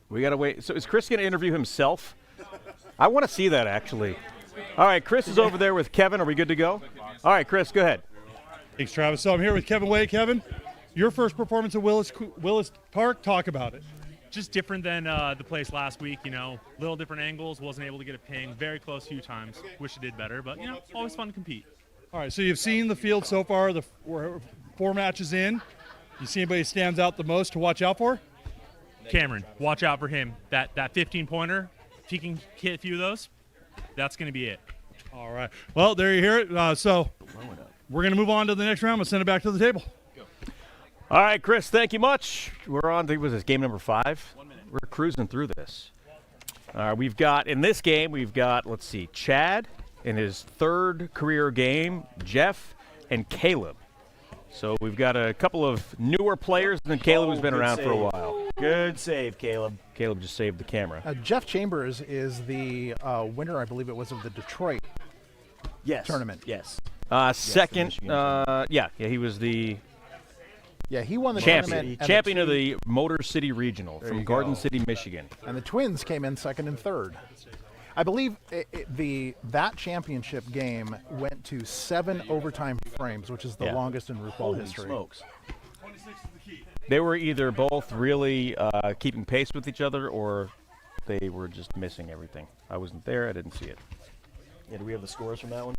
We got to wait. So is Chris going to interview himself? I want to see that, actually. All right, Chris is over there with Kevin. Are we good to go? All right, Chris, go ahead. Thanks, Travis. So I'm here with Kevin Wade. Kevin, your first performance at Willis Park. Talk about it. Just different than the place last week, little different angles. Wasn't able to get a ping. Very close a few times. Wish it did better, but, always fun to compete. All right, so you've seen the field so far, we're 4 matches in. You see anybody stands out the most to watch out for? Cameron, watch out for him. That 15-pointer, if he can hit a few of those, that's going to be it. All right. Well, there you hear it. So we're going to move on to the next round. We'll send it back to the table. All right, Chris, thank you much. We're on to, was this game number 5? We're cruising through this. We've got, in this game, let's see, Chad in his 3rd career game, Jeff, and Caleb. So we've got a couple of newer players, and then Caleb who's been around for a while. Good save, Caleb. Caleb just saved the camera. Jeff Chambers is the winner, I believe it was, of the Detroit tournament. Yes. Second, he was the he won the champion tournament. of the Motor City Regional from Garden City, Michigan. And the Twins came in 2nd and 3rd. I believe that championship game went to 7 overtime frames, which is the longest in Roofball history. Smokes. They were either both really keeping pace with each other, or they were just missing everything. I wasn't there. I didn't see it. Yeah, do we have the scores from that one?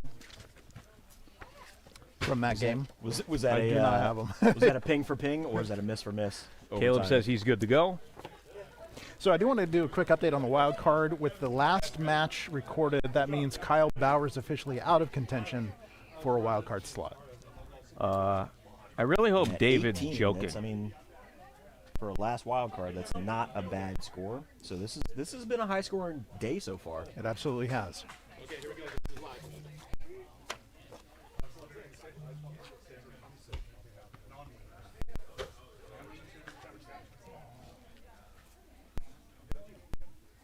From that game? Was that I do not have them. Was that a ping for ping, or is that a miss for miss? Caleb Overtime? says he's good to go. So I do want to do a quick update on the wild card. With the last match recorded, that means Kyle Bauer is officially out of contention for a wild card slot. I really hope David's 18, joking. For a last wild card, that's not a bad score. So this has been a high scoring day so far. It absolutely has. Okay, here we go. This is live.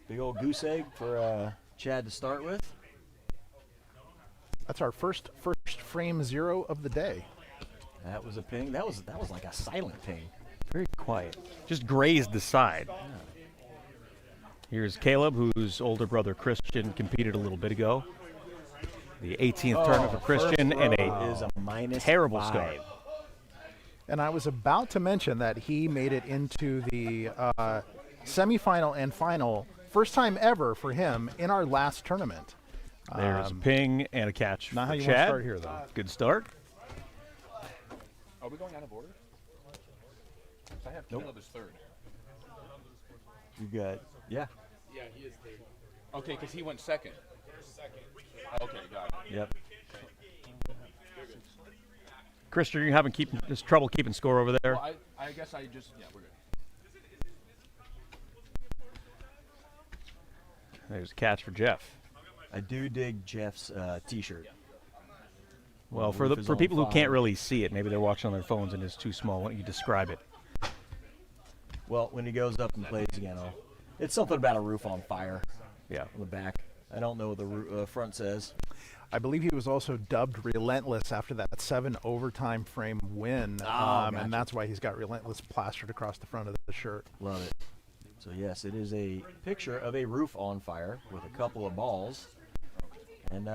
Big old goose egg for Chad to start with. That's our first frame 0 of the day. That was a ping. That was like a silent ping. Very quiet. Just grazed the side. Yeah. Here's Caleb, whose older brother Christian competed a little bit ago. The 18th tournament for Christian, and is a minus terrible 5. start. And I was about to mention that he made it into the semifinal and final, first time ever for him in our last tournament. There's a ping and a catch Not for how you Chad. want to start here, though. Good start. Are we going out of order? I have Caleb as 3rd. You got Yeah, he is 3rd. Okay, because he went 2nd. Okay, got it. Yep. Christian, you're having just trouble keeping score over there. Well, I guess we're good. There's a catch for Jeff. I do dig Jeff's T-shirt. Well, for people who can't really see it, maybe they're watching on their phones and it's too small. Why don't you describe it? Well, when he goes up and plays again, it's something about a roof on fire. Yeah. On the back. I don't know what the front says. I believe he was also dubbed Relentless after that 7 overtime frame win. Gotcha. And that's why he's got Relentless plastered across the front of the shirt. Love it. So, yes, it is a picture of a roof on fire with a couple of balls. And,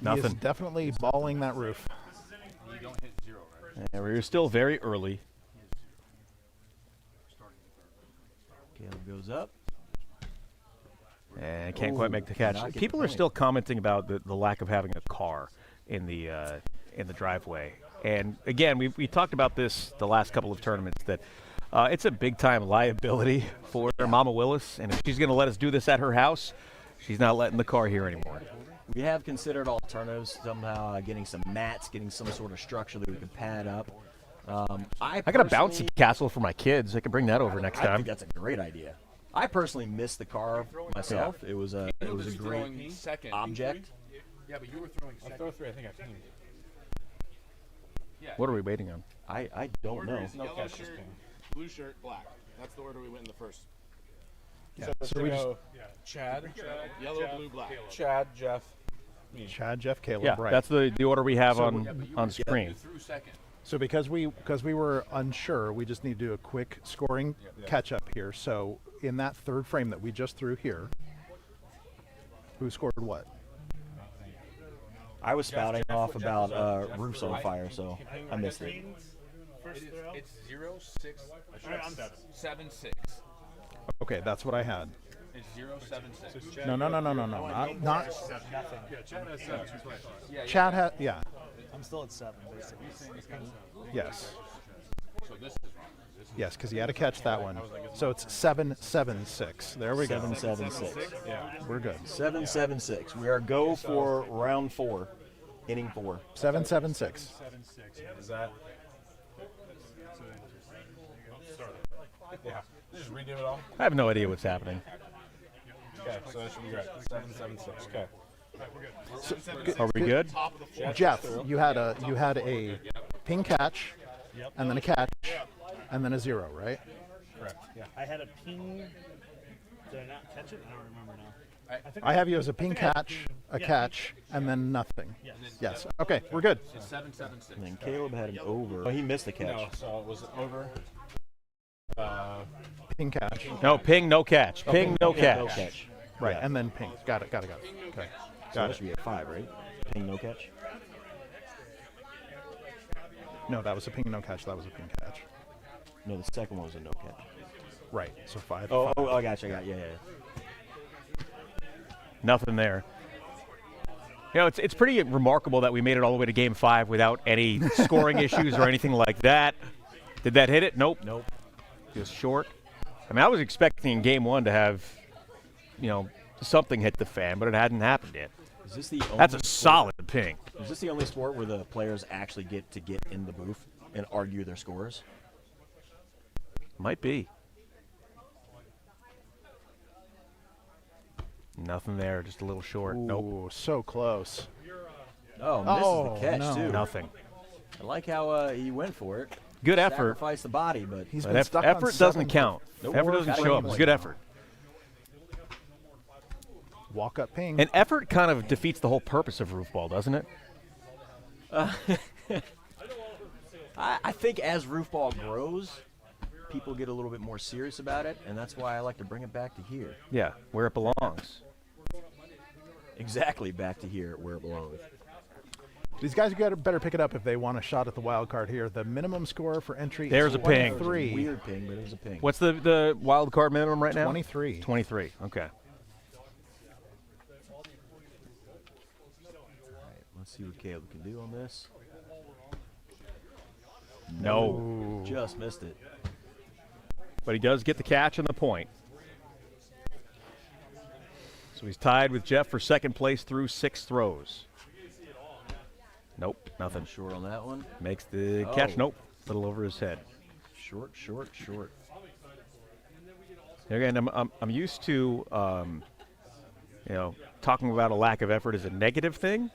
He is definitely balling that roof. You don't hit 0, right? And we're still very early. Caleb goes up. And can't quite make the catch. People are still commenting about the lack of having a car in the driveway. And again, we talked about this the last couple of tournaments, that It's a big-time liability for Mama Willis, and if she's going to let us do this at her house, she's not letting the car here anymore. We have considered alternatives, somehow getting some mats, getting some sort of structure that we can pad up. I got a bouncy castle for my kids. I can bring that over next I time. think that's a great idea. I personally missed the car myself. Yeah. It was a great object. Yeah, but you were throwing second. Throw three, I think I pinged. Yeah. What are we waiting on? I don't know. No catch shirt, blue shirt, black. That's the order we went in the first. Yeah, So we go Chad, yellow, blue, black. Chad, Jeff, me. Chad, Jeff, Caleb. Yeah, right. that's the order we have So on screen. You threw second. So because we were unsure, we just need to do a quick scoring catch up here. So in that third frame that we just threw here, who scored what? I was spouting off about roofs on fire, so I missed it. It's 0-6, 7-6. Okay, that's what I had. It's 0-7-6. No. Not. Chad had, yeah. I'm still at 7, basically. Yes. So this is wrong. Yes, because he had to catch that one. So it's 7-7-6. There we go. 7-7-6. Yeah, we're good. 7-7-6. We are go for round 4, inning 4. 7-7-6. Is that? Yeah. Just redo it all. I have no idea what's happening. Okay, so that should be right. 7-7-6. Okay. Are we good? Jeff, you had a ping catch, and then a catch, and then a 0, right? Correct. Yeah. I had a ping. Did I not catch it? I don't remember now. I have you as a ping catch, a catch, and then nothing. Yes. Okay, we're good. It's 7-7-6. And then Caleb had an over. Oh, he missed the catch. No, so it was over. Ping catch. No, ping, no catch. Ping, no catch. No catch. Right, Yeah. and then ping. Got it. Okay. So Got that it. should be a 5, right? Ping, no catch. No, that was a ping, no catch. That was a ping catch. No, the second one was a no catch. Right, so 5. Oh, I got you. Yeah. Nothing there. You know, it's pretty remarkable that we made it all the way to Game 5 without any scoring issues or anything like that. Did that hit it? Nope. Just short. I mean, I was expecting Game 1 to have, something hit the fan, but it hadn't happened yet. Is this the only That's a solid ping. Is this the only sport where the players actually get in the booth and argue their scores? Might be. Nothing there, just a little short. Ooh, Nope. so close. Oh, misses the catch, no. too. Nothing. I like how he went for it. Good effort. Sacrificed the body, but He's But been stuck on effort 7 doesn't count. Nope. Effort doesn't show up. It's good effort. Walk up ping. And effort kind of defeats the whole purpose of Roofball, doesn't it? I think as Roofball grows, people get a little bit more serious about it, and that's why I like to bring it back to here. Yeah, where it belongs. Exactly, back to here where it belongs. These guys better pick it up if they want a shot at the wild card here. The minimum score for entry There's is a ping. 23. Weird ping, but it was a ping. What's the wild card minimum right now? 23. 23. Okay. All right, let's see what Caleb can do on this. No. Just missed it. But he does get the catch and the point. So he's tied with Jeff for second place through 6 throws. Nope, nothing. Short on that one. Makes the catch. Oh. Nope, a little over his head. Short. Again, I'm used to, talking about a lack of effort as a negative thing.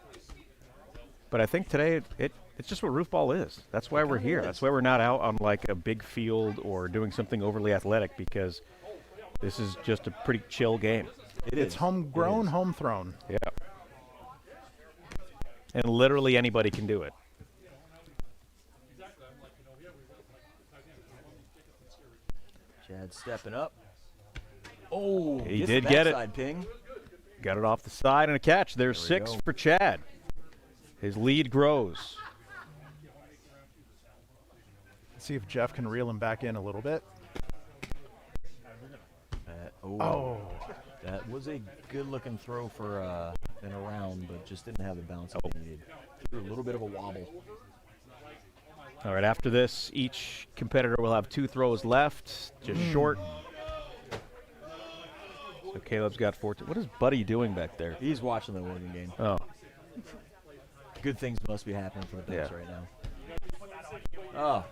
But I think today it's just what Roofball is. That's why we're here. That's why we're not out on like a big field or doing something overly athletic, because this is just a pretty chill game. It's homegrown, home thrown. Yeah. And literally anybody can do it. Chad stepping up. Oh, He did get it. backside ping. Got it off the side and a catch. There's There we 6 go. for Chad. His lead grows. See if Jeff can reel him back in a little bit. That was a good-looking throw for an around, but just didn't have the bounce that he needed. Threw a little bit of a wobble. All right, after this, each competitor will have 2 throws left, just short. So Caleb's got 14. What is Buddy doing back there? He's watching the Oregon game. Oh. Good things must be happening for the Ducks right now. Oh,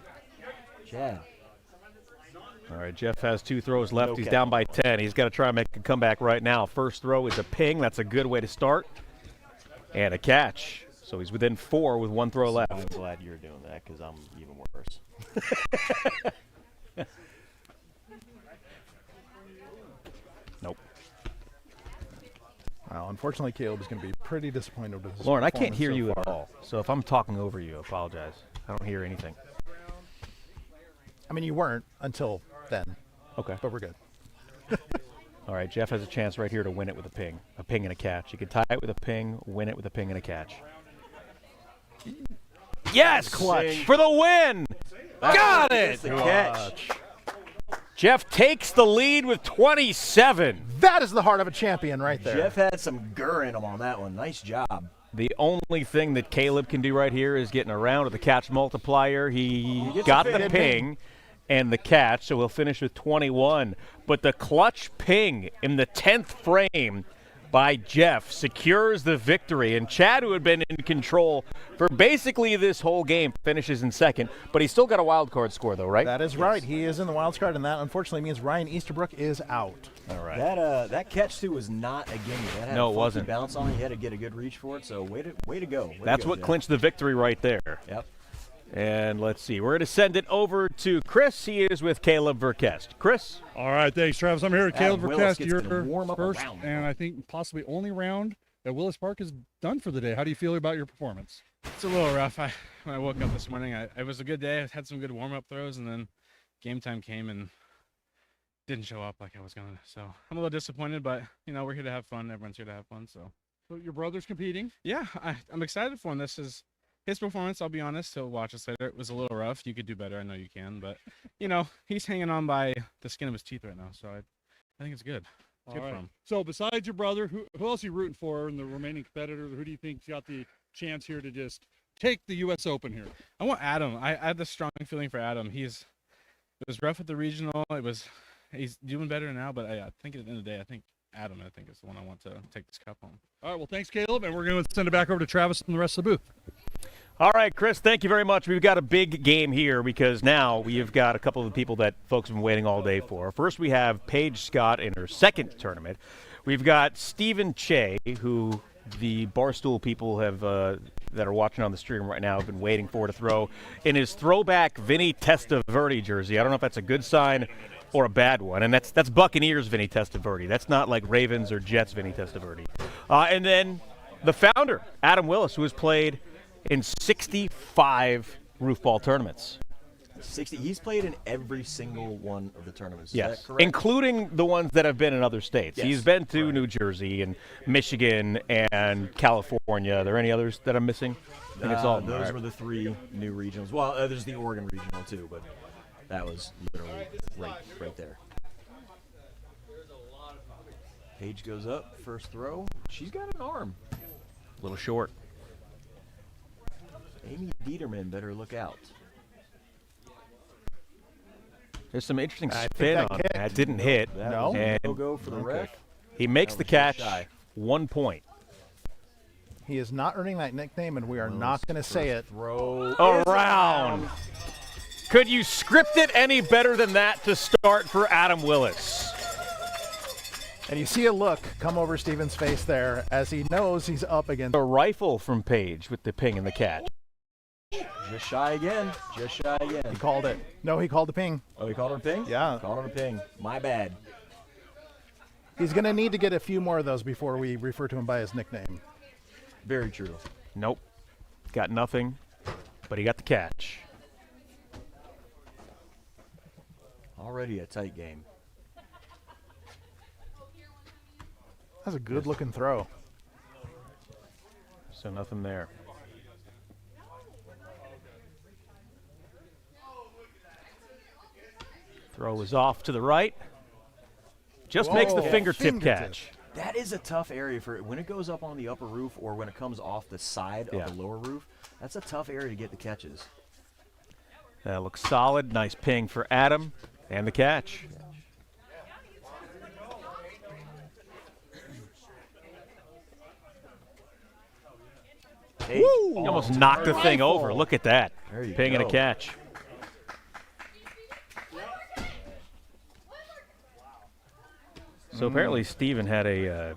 Chad. All right, Jeff has 2 throws left. No He's catch. down by 10. He's got to try and make a comeback right now. First throw is a ping. That's a good way to start. And a catch. So he's within 4 with 1 throw left. I'm glad you're doing that because I'm even worse. Nope. Well, unfortunately, Caleb is going to be pretty disappointed with his Lauren, I can't performance hear so you far. at all. So if I'm talking over you, I apologize. I don't hear anything. I mean, you weren't until then. Okay. But we're good. All right, Jeff has a chance right here to win it with a ping and a catch. You can tie it with a ping, win it with a ping and a catch. Yes! Clutch. For the win! Got it! The catch. Jeff takes the lead with 27. That is the heart of a champion right there. Jeff had some gur in him on that one. Nice job. The only thing that Caleb can do right here is getting around with the catch multiplier. He gets got a the ping and the catch, so he'll finish with 21. But the clutch ping in the 10th frame by Jeff secures the victory. And Chad, who had been in control for basically this whole game, finishes in second. But he's still got a wild card score, though, right? That is right. He is in the wild card, and that unfortunately means Ryan Eastabrook is out. All right. That catch too was not a gimme. That had No, a it funky wasn't. bounce on it. You had to get a good reach for it. So way to go. Way to That's go, what Jeff. clinched the victory right there. Yep. And let's see. We're going to send it over to Chris. He is with Caleb Verkest. Chris? All right, thanks, Travis. I'm here with Caleb Willis Verkest, gets your to warm up a first round. and I think possibly only round at Willis Park is done for the day. How do you feel about your performance? It's a little rough. When I woke up this morning, it was a good day. I had some good warm-up throws, and then game time came and didn't show up like I was going to. So I'm a little disappointed, but, we're here to have fun. Everyone's here to have fun. So your brother's competing? Yeah, I'm excited for him. This is his performance. I'll be honest. He'll watch us later. It was a little rough. You could do better. I know you can. But, he's hanging on by the skin of his teeth right now. So I think it's good. It's good for him. So besides your brother, who else are you rooting for in the remaining competitors? Who do you think's got the chance here to just take the U.S. Open here? I want Adam. I had this strong feeling for Adam. It was rough at the regional. He's doing better now, but I think at the end of the day, Adam is the one I want to take this cup home. All right, well, thanks, Caleb, and we're going to send it back over to Travis and the rest of the booth. All right, Chris, thank you very much. We've got a big game here because now we've got a couple of the people that folks have been waiting all day for. First, we have Paige Scott in her second tournament. We've got Steven Cheah, who the Barstool people have that are watching on the stream right now have been waiting for to throw in his throwback Vinny Testaverde jersey. I don't know if that's a good sign or a bad one, and that's Buccaneers Vinny Testaverde. That's not like Ravens or Jets Vinny Testaverde. And then the founder, Adam Willis, who has played in 65 Roofball tournaments. 60. He's played in every single one of the tournaments. Is Yes, that correct? including the ones that have been in other states. Yes, He's been to New Jersey and Michigan and California. Are there any others that I'm missing? I think it's all. Those were the 3 new regionals. Well, there's the Oregon regional too, but that was literally right there. Paige goes up, first throw. She's got an arm. A little short. Amy Determan better look out. There's some interesting I think spin that on kicked. that. Didn't hit. That No. was a And no-go for the ref. he makes the That was just catch. shy. 1 point. He is not earning that nickname, and we are not going to say it. Throw Around. Could you script it any better than that to start for Adam Willis? And you see a look come over Steven's face there as he knows he's up against. A rifle from Paige with the ping and the catch. Just shy again. Just shy again. He called it. No, he called the ping. Oh, he called her a ping? Yeah. Called her a ping. My bad. He's going to need to get a few more of those before we refer to him by his nickname. Very true. Nope. Got nothing, but he got the catch. Already a tight game. That's a good-looking throw. So nothing there. Throw is off to the right. Just makes the Whoa, fingertip catch. That is a tough area for when it goes up on the upper roof or when it comes off the side of the lower roof. That's a tough area to get the catches. That looks solid. Nice ping for Adam and the catch. Hey. Almost knocked the thing over. Look at that. There you Ping go. and a catch. So apparently Steven had a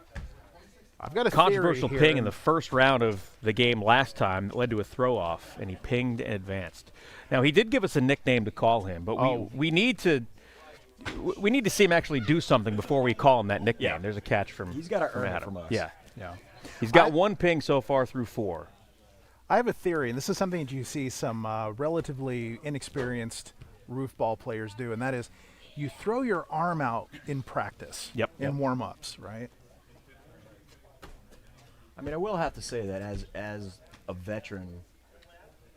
I've got a controversial theory ping here. in the first round of the game last time that led to a throw-off, and he pinged and advanced. Now, he did give us a nickname to call him, but we need to see him actually do something before we call him that nickname. Yeah. There's a catch from He's got to from earn it Adam. from us. Yeah. Yeah. He's got one ping so far through 4. I have a theory, and this is something that you see some relatively inexperienced roof ball players do, and that is you throw your arm out in practice, in warm-ups, right? I mean, I will have to say that as a veteran,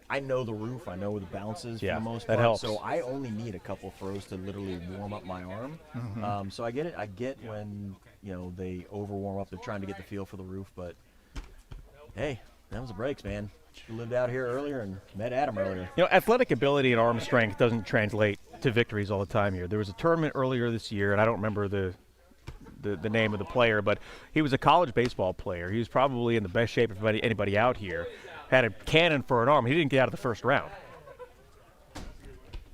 I know the roof. I know the bounces for the most part. that helps. So I only need a couple throws to literally warm up my arm. Mhm. So I get it. I get when they over warm up. They're trying to get the feel for the roof. But hey, that was the breaks, man. Should have lived out here earlier and met Adam earlier. Athletic ability and arm strength doesn't translate to victories all the time here. There was a tournament earlier this year, and I don't remember the name of the player, but he was a college baseball player. He was probably in the best shape of anybody out here. Had a cannon for an arm. He didn't get out of the first round.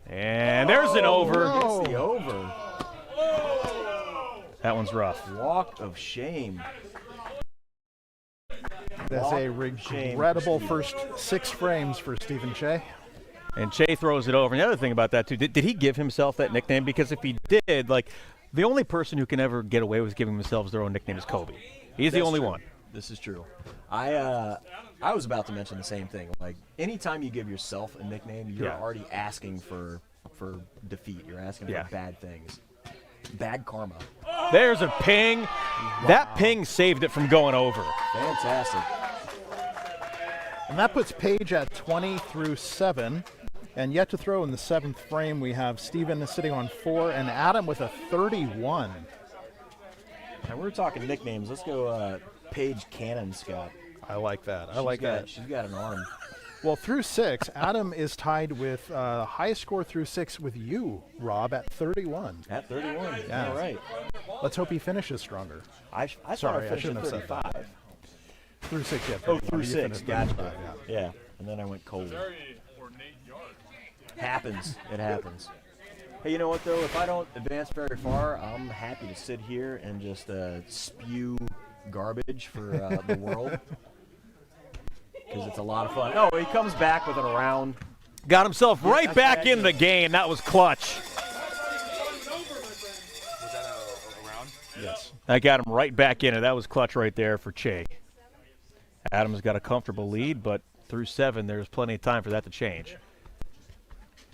And there's an over. It's the over. That one's rough. Walk of shame. That's a regrettable first 6 frames for Steven Cheah. And Cheah throws it over. And the other thing about that, too, did he give himself that nickname? Because if he did, the only person who can ever get away with giving themselves their own nickname is Kobe. He's the only one. This is true. I was about to mention the same thing. Like, anytime you give yourself a nickname, you're already asking for defeat. You're asking for bad things. Bad karma. There's a ping. That ping saved it from going over. Fantastic. And that puts Paige at 20 through 7. And yet to throw in the 7th frame, we have Steven sitting on 4 and Adam with a 31. And we're talking nicknames. Let's go Paige Cannon Scott. I like that. I like that. She's got an arm. Well, through 6, Adam is tied with highest score through 6 with you, Rob, at 31. At 31. Yeah. All right. Let's hope he finishes stronger. I thought Sorry, I I finished shouldn't at have said 35. that. Through 6, yeah. Oh, 31. through You 6. finished Gotcha. 35, Yeah. And then I went cold. Happens. It happens. Hey, you know what, though? If I don't advance very far, I'm happy to sit here and just spew garbage for the world. Because it's a lot of fun. Oh, he comes back with it around. Got himself right back in the game. That was clutch. Was that a round? Yes. I got him right back in it. That was clutch right there for Cheah. Adam's got a comfortable lead, but through 7, there's plenty of time for that to change.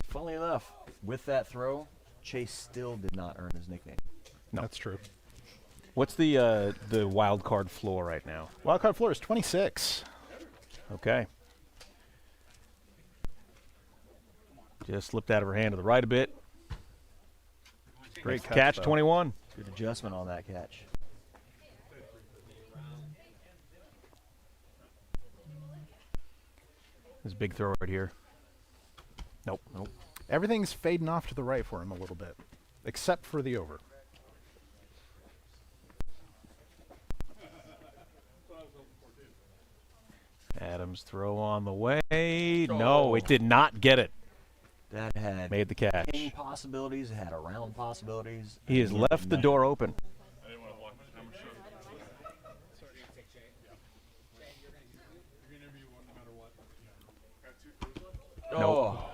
Funnily enough, with that throw, Chase still did not earn his nickname. No. That's true. What's the wild card floor right now? Wild card floor is 26. Okay. Just slipped out of her hand to the right a bit. Great catch, though. 21. Good adjustment on that catch. This big throw right here. Nope. Nope. Everything's fading off to the right for him a little bit, except for the over. Adams throw on the way. No, it did not get it. That had Made the catch. king possibilities, it had around possibilities. He has left the door open. Oh,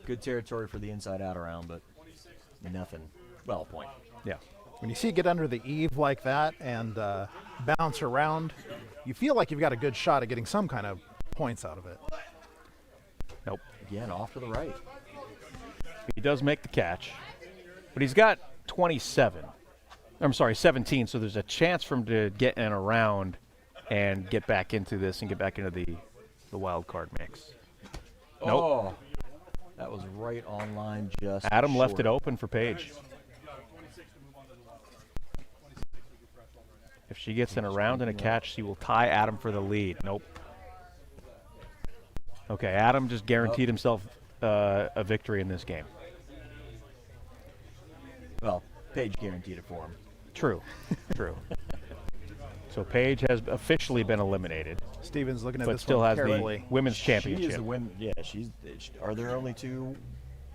good territory for the inside out around, but nothing. Well, point. Yeah. When you see it get under the eave like that and bounce around, you feel like you've got a good shot at getting some kind of points out of it. Nope. Again, off to the right. He does make the catch, but he's got 27. I'm sorry, 17, so there's a chance for him to get in around and get back into this and get back into the wild card mix. Nope. Oh, that was right on line just Adam left short. it open for Paige. If she gets in a round and a catch, she will tie Adam for the lead. Nope. Okay, Adam just guaranteed himself a victory in this game? Well, Paige guaranteed it for him. True. So Paige has officially been eliminated. Steven's looking at but this still one has carefully. the women's She championship. is the win. Yeah, are there only 2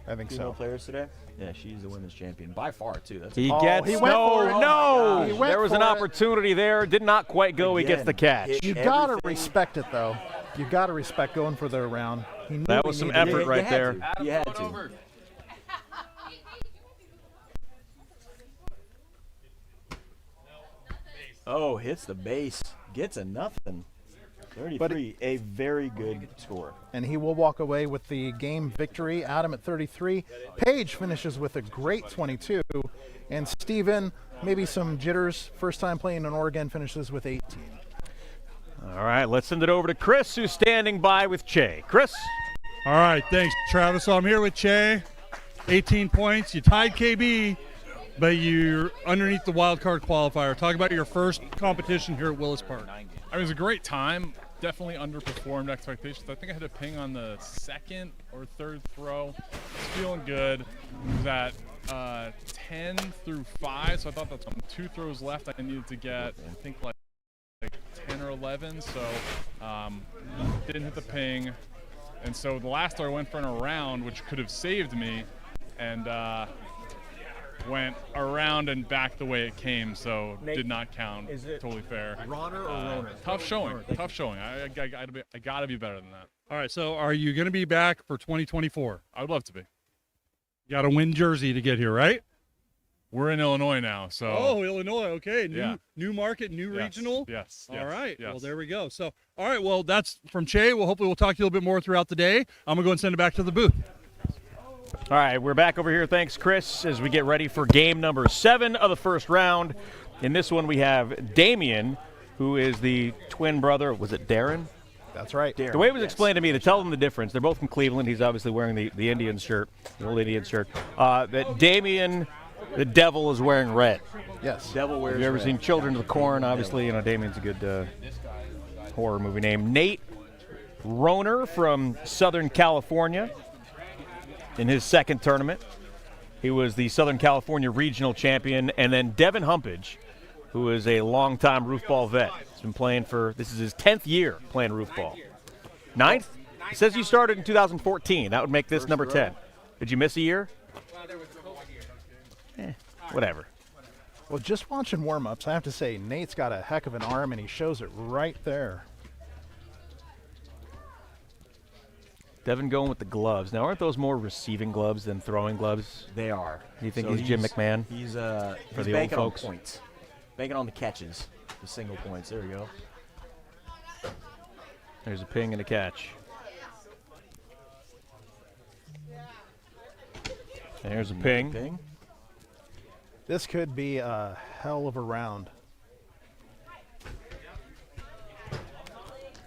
I think female so. players today? Yeah, she's the women's champion by far too. That's He Oh, gets he went for it. no. He went There was an for it. opportunity there. Did not quite go. He gets the Again, catch. You gotta respect it, though. You gotta respect going for the round. He knew That he was some needed effort it. right there. You had to. Oh, hits the base. Gets a nothing. 33, a very good score. And he will walk away with the game victory. Adam at 33. Paige finishes with a great 22. And Steven, maybe some jitters. First time playing in Oregon, finishes with 18. All right, let's send it over to Chris, who's standing by with Cheah. Chris? All right, thanks, Travis. So I'm here with Cheah. 18 points. You tied KB, but you're underneath the wild card qualifier. Talk about your first competition here at Willis Park. It was a great time. Definitely underperformed expectations. I think I hit a ping on the second or third throw. Was feeling good. It was at 10 through 5, so I thought that's 2 throws left. I needed to get, I think, like 10 or 11, so didn't hit the ping. And so the last throw I went for an around, which could have saved me, and went around and back the way it came, so Nate, did not count. is it totally fair. Ronner or Roner? Tough showing. Tough showing. I gotta be better than that. All right, so are you going to be back for 2024? I would love to be. You got to win Jersey to get here, right? We're in Illinois now, so. Oh, Illinois. Okay. Yeah. New market, new regional. Yes. All right. Yes. Well, there we go. So, all right. Well, that's from Cheah. Well, hopefully we'll talk to you a little bit more throughout the day. I'm going to go and send it back to the booth. All right, we're back over here. Thanks, Chris, as we get ready for game number 7 of the first round. In this one, we have Damian, who is the twin brother. Was it Darren? That's right. The way it was explained to me, to tell them the difference, they're both from Cleveland. He's obviously wearing the Indian shirt, the old Indian shirt. That Damian, the devil, is wearing red. Yes. Devil wears Have you ever red. seen Children of the Corn? Obviously, Damian's a good horror movie name. Nate Roner from Southern California in his second tournament. He was the Southern California regional champion. And then Devin Humpage, who is a longtime Roofball vet. He's been playing this is his 10th year playing Roofball. 9th? It says you started in 2014. That would make this number 10. Did you miss a year? Whatever. Well, just watching warm-ups, I have to say, Nate's got a heck of an arm, and he shows it right there. Devin going with the gloves. Now, aren't those more receiving gloves than throwing gloves? They are. Do you think So he's Jim McMahon? He's for he's the banking old on folks? points. Banking on the catches, the single points. There we go. There's a ping and a catch. There's a ping. This could be a hell of a round.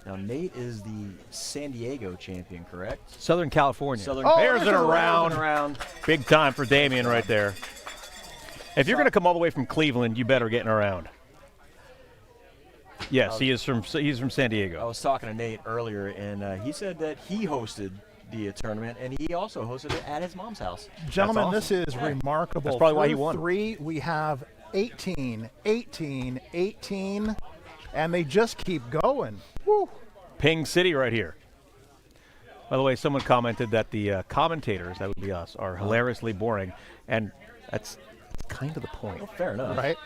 Now, Nate is the San Diego champion, correct? Southern California. Oh, There's an around. around. Big time for Damian right there. If you're going to come all the way from Cleveland, you better get an around. Yes, he's from San Diego. I was talking to Nate earlier, and he said that he hosted the tournament, and he also hosted it at his mom's house. Gentlemen, awesome. this is remarkable. That's probably why he Through won. 3, we have 18, 18, 18, and they just keep going. Woo. Ping City right here. By the way, someone commented that the commentators, that would be us, are hilariously boring, and that's kind of the point. Well, fair enough. Right?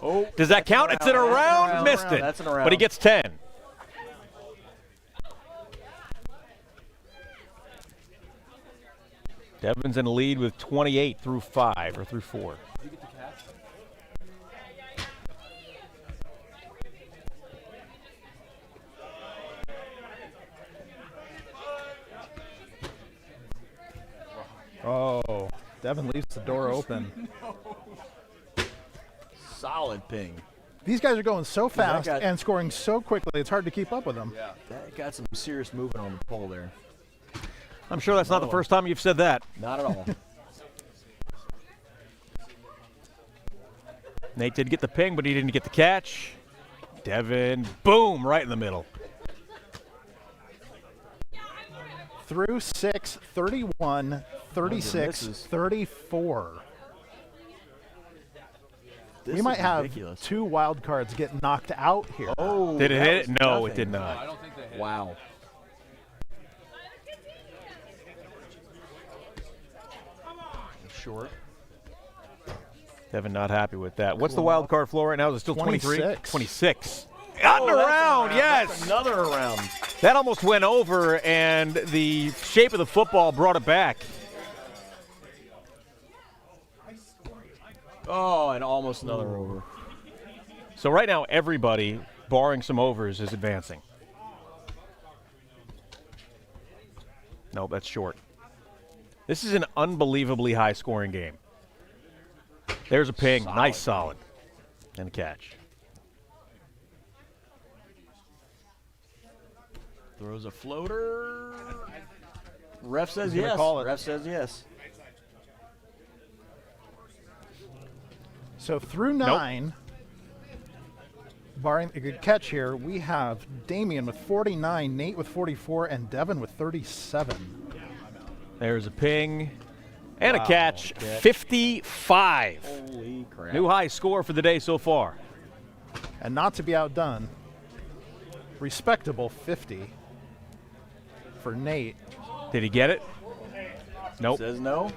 Oh, Does that count? It's an around. Missed it. That's an around. But he gets 10. Devin's in the lead with 28 through 5 or through 4. Oh, Devin leaves the door open. Solid ping. These guys are going so fast got- and scoring so quickly, it's hard to keep up with them. Yeah. That got some serious movement on the pole there. I'm sure that's not the first time you've said that. Not at all. Nate did get the ping, but he didn't get the catch. Devin, boom, right in the middle. through 6, 31, 36, 34. We might have 2 wild cards get knocked out here. Oh, did it hit it? No, it did not. I don't think they hit. Wow. Short. Devin not happy with that. What's the wild card floor right now? Is it still 23? 26. 26. Gotten around, yes. That's another around. That almost went over, and the shape of the football brought it back. Oh, and almost another over. So right now, everybody, barring some overs, is advancing. Nope, that's short. This is an unbelievably high-scoring game. There's a ping. Solid. Nice solid. And a catch. Throws a floater. Ref says He's gonna yes. call it. Ref says yes. So through 9, barring a good catch here, we have Damian with 49, Nate with 44, and Devin with 37. There's a ping and a catch. 55. Holy crap. New high score for the day so far. And not to be outdone, respectable 50 for Nate. Did he get it? Nope. Says no.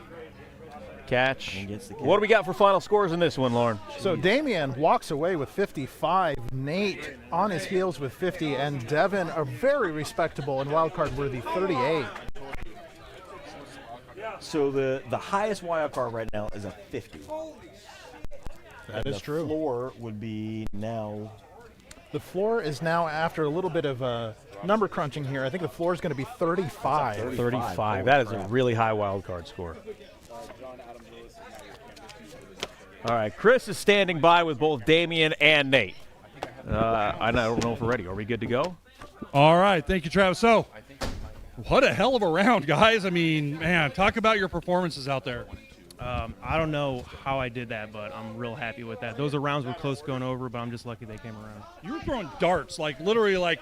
Catch. And gets the catch. What do we got for final scores in this one, Lauren? So Damian walks away with 55, Nate on his heels with 50, and Devin a very respectable and wildcard worthy 38. So the highest wild card right now is a 50. That is true. The floor would be now. The floor is now, after a little bit of number crunching here, I think the floor is going to be 35. 35. That is a really high wild card score. All right, Chris is standing by with both Damian and Nate. I don't know if we're ready. Are we good to go? All right, thank you, Travis. So, what a hell of a round, guys. I mean, man, talk about your performances out there. I don't know how I did that, but I'm real happy with that. Those rounds were close going over, but I'm just lucky they came around. You were throwing darts, like literally like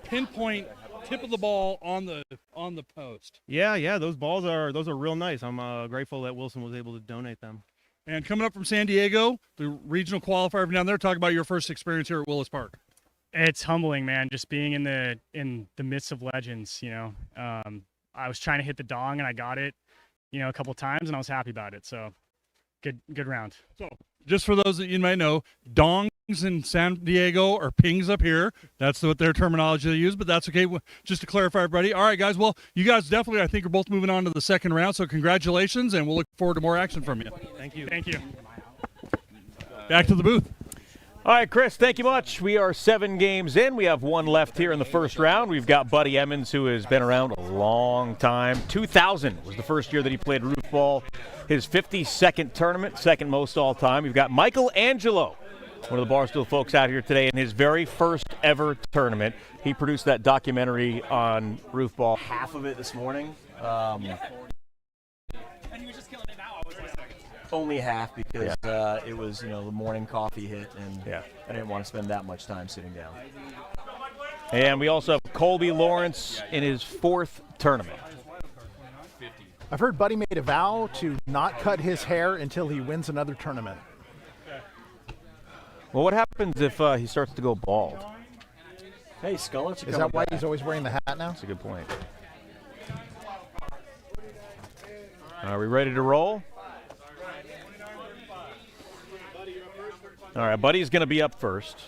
pinpoint tip of the ball on the post. Yeah, those are real nice. I'm grateful that Wilson was able to donate them. And coming up from San Diego, the regional qualifier from down there, talk about your first experience here at Willis Park. It's humbling, man, just being in the midst of legends, you know. I was trying to hit the dong and I got it, you know, a couple times, and I was happy about it. So good round. So just for those that you might know, dongs in San Diego are pings up here. That's what their terminology they use, but that's okay. Just to clarify, everybody. All right, guys. Well, you guys definitely, I think, are both moving on to the second round. So congratulations, and we'll look forward to more action from you. Thank you. Back to the booth. All right, Chris, thank you much. We are 7 games in. We have 1 left here in the first round. We've got Buddy Emmons, who has been around a long time. 2000 was the first year that he played Roofball. His 52nd tournament, second most all time. We've got Michelangelo, one of the Barstool folks out here today in his very first ever tournament. He produced that documentary on Roofball. Half of it this morning. Only half because it was, the morning coffee hit, and I didn't want to spend that much time sitting down. And we also have Colby Lawrence in his 4th tournament. I've heard Buddy made a vow to not cut his hair until he wins another tournament. Well, what happens if he starts to go bald? Hey, Scullets are Is that why he's always wearing the hat now? That's a good point. Are we ready to roll? All right, Buddy's going to be up first.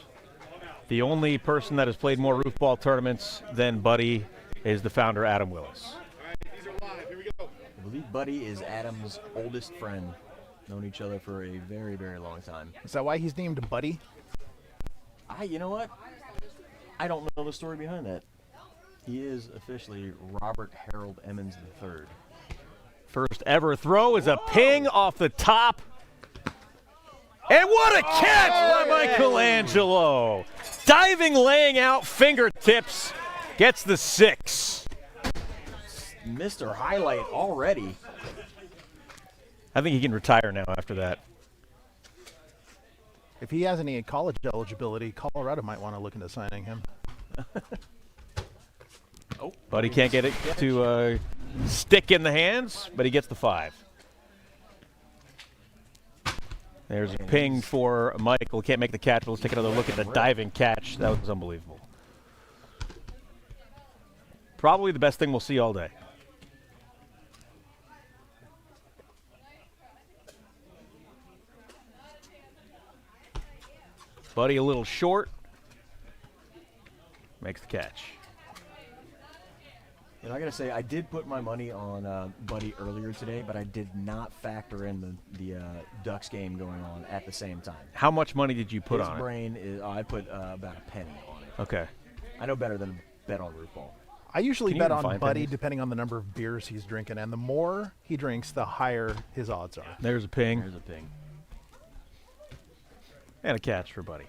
The only person that has played more Roofball tournaments than Buddy is the founder, Adam Willis. I believe Buddy is Adam's oldest friend. Known each other for a very, very long time. Is that why he's named Buddy? You know what? I don't know the story behind that. He is officially Robert Harold Emmons III. First ever throw is a ping off the top. And what a catch by Michelangelo. Diving, laying out, fingertips, gets the 6. Mr. Highlight already. I think he can retire now after that. If he has any college eligibility, Colorado might want to look into signing him. Oh. But he can't get it to stick in the hands, but he gets the 5. There's a ping for Michael. Can't make the catch, but let's take another look at the diving catch. That was unbelievable. Probably the best thing we'll see all day. Buddy a little short. Makes the catch. And I got to say, I did put my money on Buddy earlier today, but I did not factor in the Ducks game going on at the same time. How much money did you put on it? His brain is, I put about a penny on it. Okay. I know better than bet on Roofball. I usually Can you bet even on find Buddy pennies? depending on the number of beers he's drinking, and the more he drinks, the higher his odds are. There's a ping. There's a ping. And a catch for Buddy.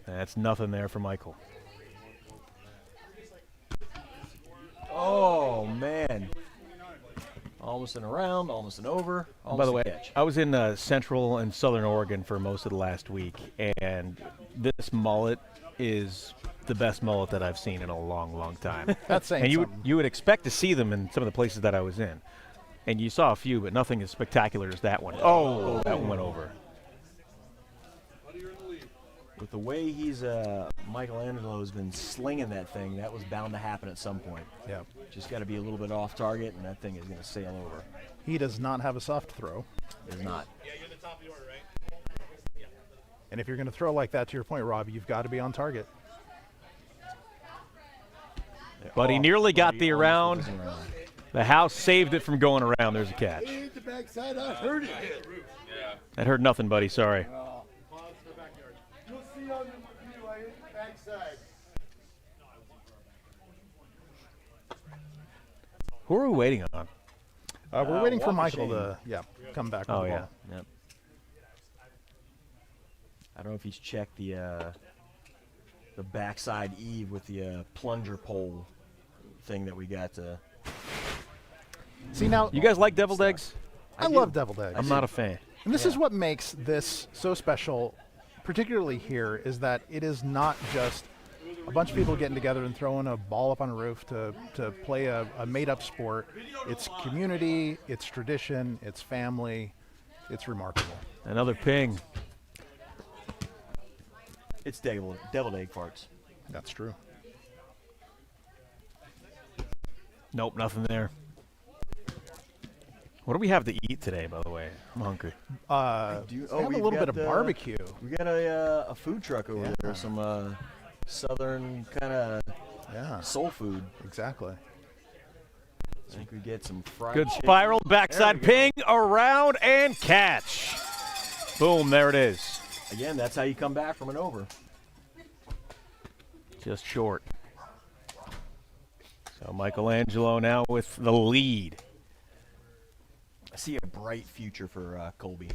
That's nothing there for Michael. Oh, man. Almost an around, almost an over, almost By the a way, catch. I was in Central and Southern Oregon for most of the last week, and this mullet is the best mullet that I've seen in a long, long time. That's saying and something. you would expect to see them in some of the places that I was in. And you saw a few, but nothing as spectacular as that one. Oh, that one went over. With the way Michelangelo's been slinging that thing, that was bound to happen at some point. Yeah. Just got to be a little bit off target, and that thing is going to sail over. He does not have a soft throw. Does not. Yeah, you're the top of the order, right? And if you're going to throw like that, to your point, Rob, you've got to be on target. But he nearly got the around. The house saved it from going around. There's a catch. Hit the backside. I heard it. That hurt nothing, buddy. Sorry. You'll see on the view, I hit the backside. Who are we waiting on? We're waiting for Walker Michael Shane. to come back. Oh, with the yeah. ball. Yep. I don't know if he's checked the backside eve with the plunger pole thing that we got. See, now, You guys like deviled eggs? I love deviled eggs. I'm not a fan. And this is what makes this so special, particularly here, is that it is not just a bunch of people getting together and throwing a ball up on a roof to play a made-up sport. It's community, it's tradition, it's family. It's remarkable. Another ping. It's deviled egg farts. That's true. Nope, nothing there. What do we have to eat today, by the way? I'm hungry. We have a we've little bit got, of barbecue. We got a food truck over there, some southern kind of soul food. Exactly. I think we get some fried Good chicken. spiral, There backside we go. ping, around, and catch. Boom, there it is. Again, that's how you come back from an over. Just short. So Michelangelo now with the lead. I see a bright future for Colby.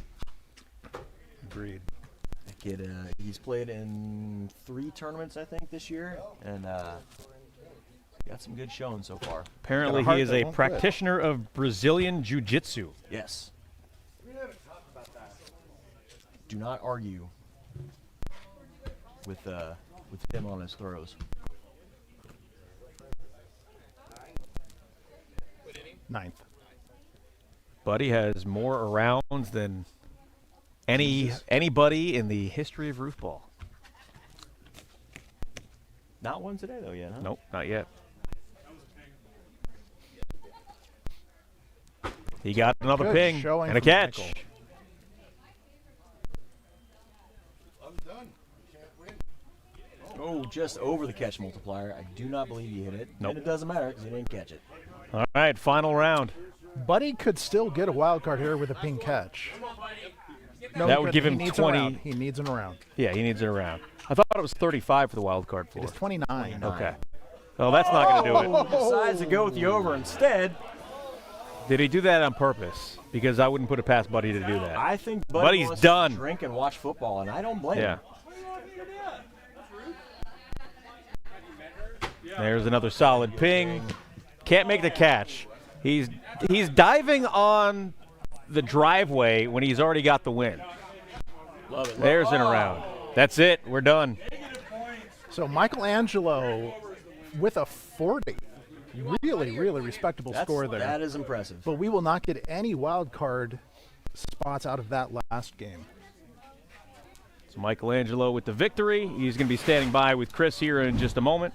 Agreed. That kid, he's played in 3 tournaments, I think, this year, and got some good showing so far. Apparently Got a he is heart that a won't quit. practitioner of Brazilian Jiu-Jitsu. Yes. Do not argue with him on his throws. Ninth. Buddy has more arounds than anybody in the history of Roofball. Not one today, though, yet, huh? Nope, not yet. He got another Good ping showing and a from catch. Michael. Oh, just over the catch multiplier. I do not believe he hit it. Nope. And it doesn't matter because he didn't catch it. All right, final round. Buddy could still get a wild card here with a ping catch. No, That he would couldn't. give He him needs 20. An around. He needs an around. Yeah, he needs it around. I thought it was 35 for the wild card for. It is 29. Okay. Well, that's not going to do it. Decides to go with the over instead. Did he do that on purpose? Because I wouldn't put it past Buddy to do that. I think Buddy's wants done. to drink and watch football, and I don't blame Yeah. him. There's another solid ping. Can't make the catch. He's diving on the driveway when he's already got the win. Love it. There's an around. That's it. We're done. So Michelangelo with a 40. Really, really respectable score there. That is impressive. But we will not get any wild card spots out of that last game. So Michelangelo with the victory. He's going to be standing by with Chris here in just a moment.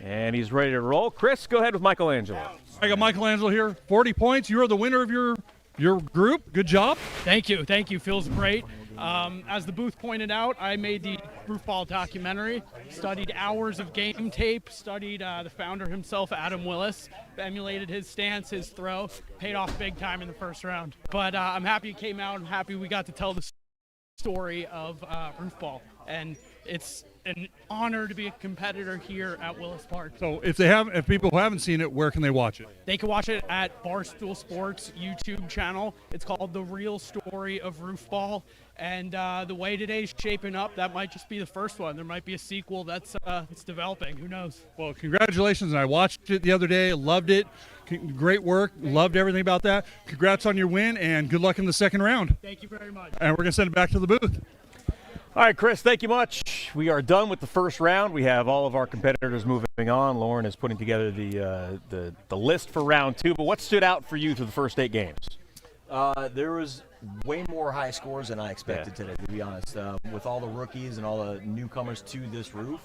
And he's ready to roll. Chris, go ahead with Michelangelo. I got Michelangelo here. 40 points. You are the winner of your group. Good job. Thank you. Feels great. As the booth pointed out, I made the Roofball documentary, studied hours of game tape, studied the founder himself, Adam Willis, emulated his stance, his throw, paid off big time in the first round. But I'm happy it came out. I'm happy we got to tell the story of Roofball. And it's an honor to be a competitor here at Willis Park. So if people haven't seen it, where can they watch it? They can watch it at Barstool Sports YouTube channel. It's called The Real Story of Roofball. And the way today's shaping up, that might just be the first one. There might be a sequel that's it's developing. Who knows? Well, congratulations. I watched it the other day. Loved it. Great work. Loved everything about that. Congrats on your win, and good luck in the second round. Thank you very much. And we're going to send it back to the booth. All right, Chris, thank you much. We are done with the first round. We have all of our competitors moving on. Lauren is putting together the list for round 2. But what stood out for you through the first 8 games? There was way more high scores than I expected today, to be honest. With all the rookies and all the newcomers to this roof,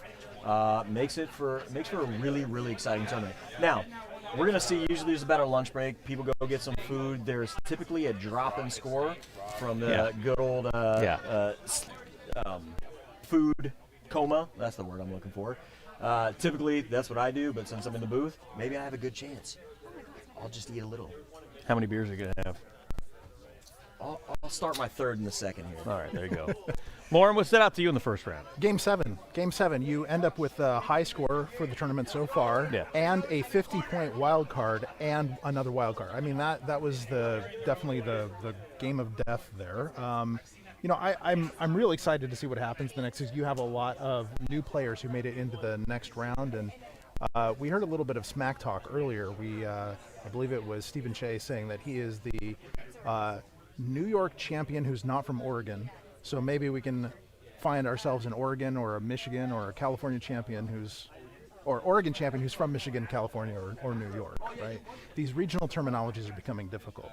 makes for a really, really exciting tournament. Now, we're going to see, usually there's about a lunch break. People go get some food. There's typically a drop in score from the good old food coma. That's the word I'm looking for. Typically, that's what I do, but since I'm in the booth, maybe I have a good chance. I'll just eat a little. How many beers are you going to have? I'll start my third in the second here. All right, there you go. Lauren, what stood out to you in the first round? Game 7. You end up with a high score for the tournament so far, and a 50-point wild card and another wild card. I mean, that was definitely the game of death there. I'm really excited to see what happens the next season. You have a lot of new players who made it into the next round, and we heard a little bit of smack talk earlier. I believe it was Steven Cheah saying that he is the New York champion who's not from Oregon. So maybe we can find ourselves in Oregon or a Michigan or a California champion or Oregon champion who's from Michigan, California, or New York, right? These regional terminologies are becoming difficult.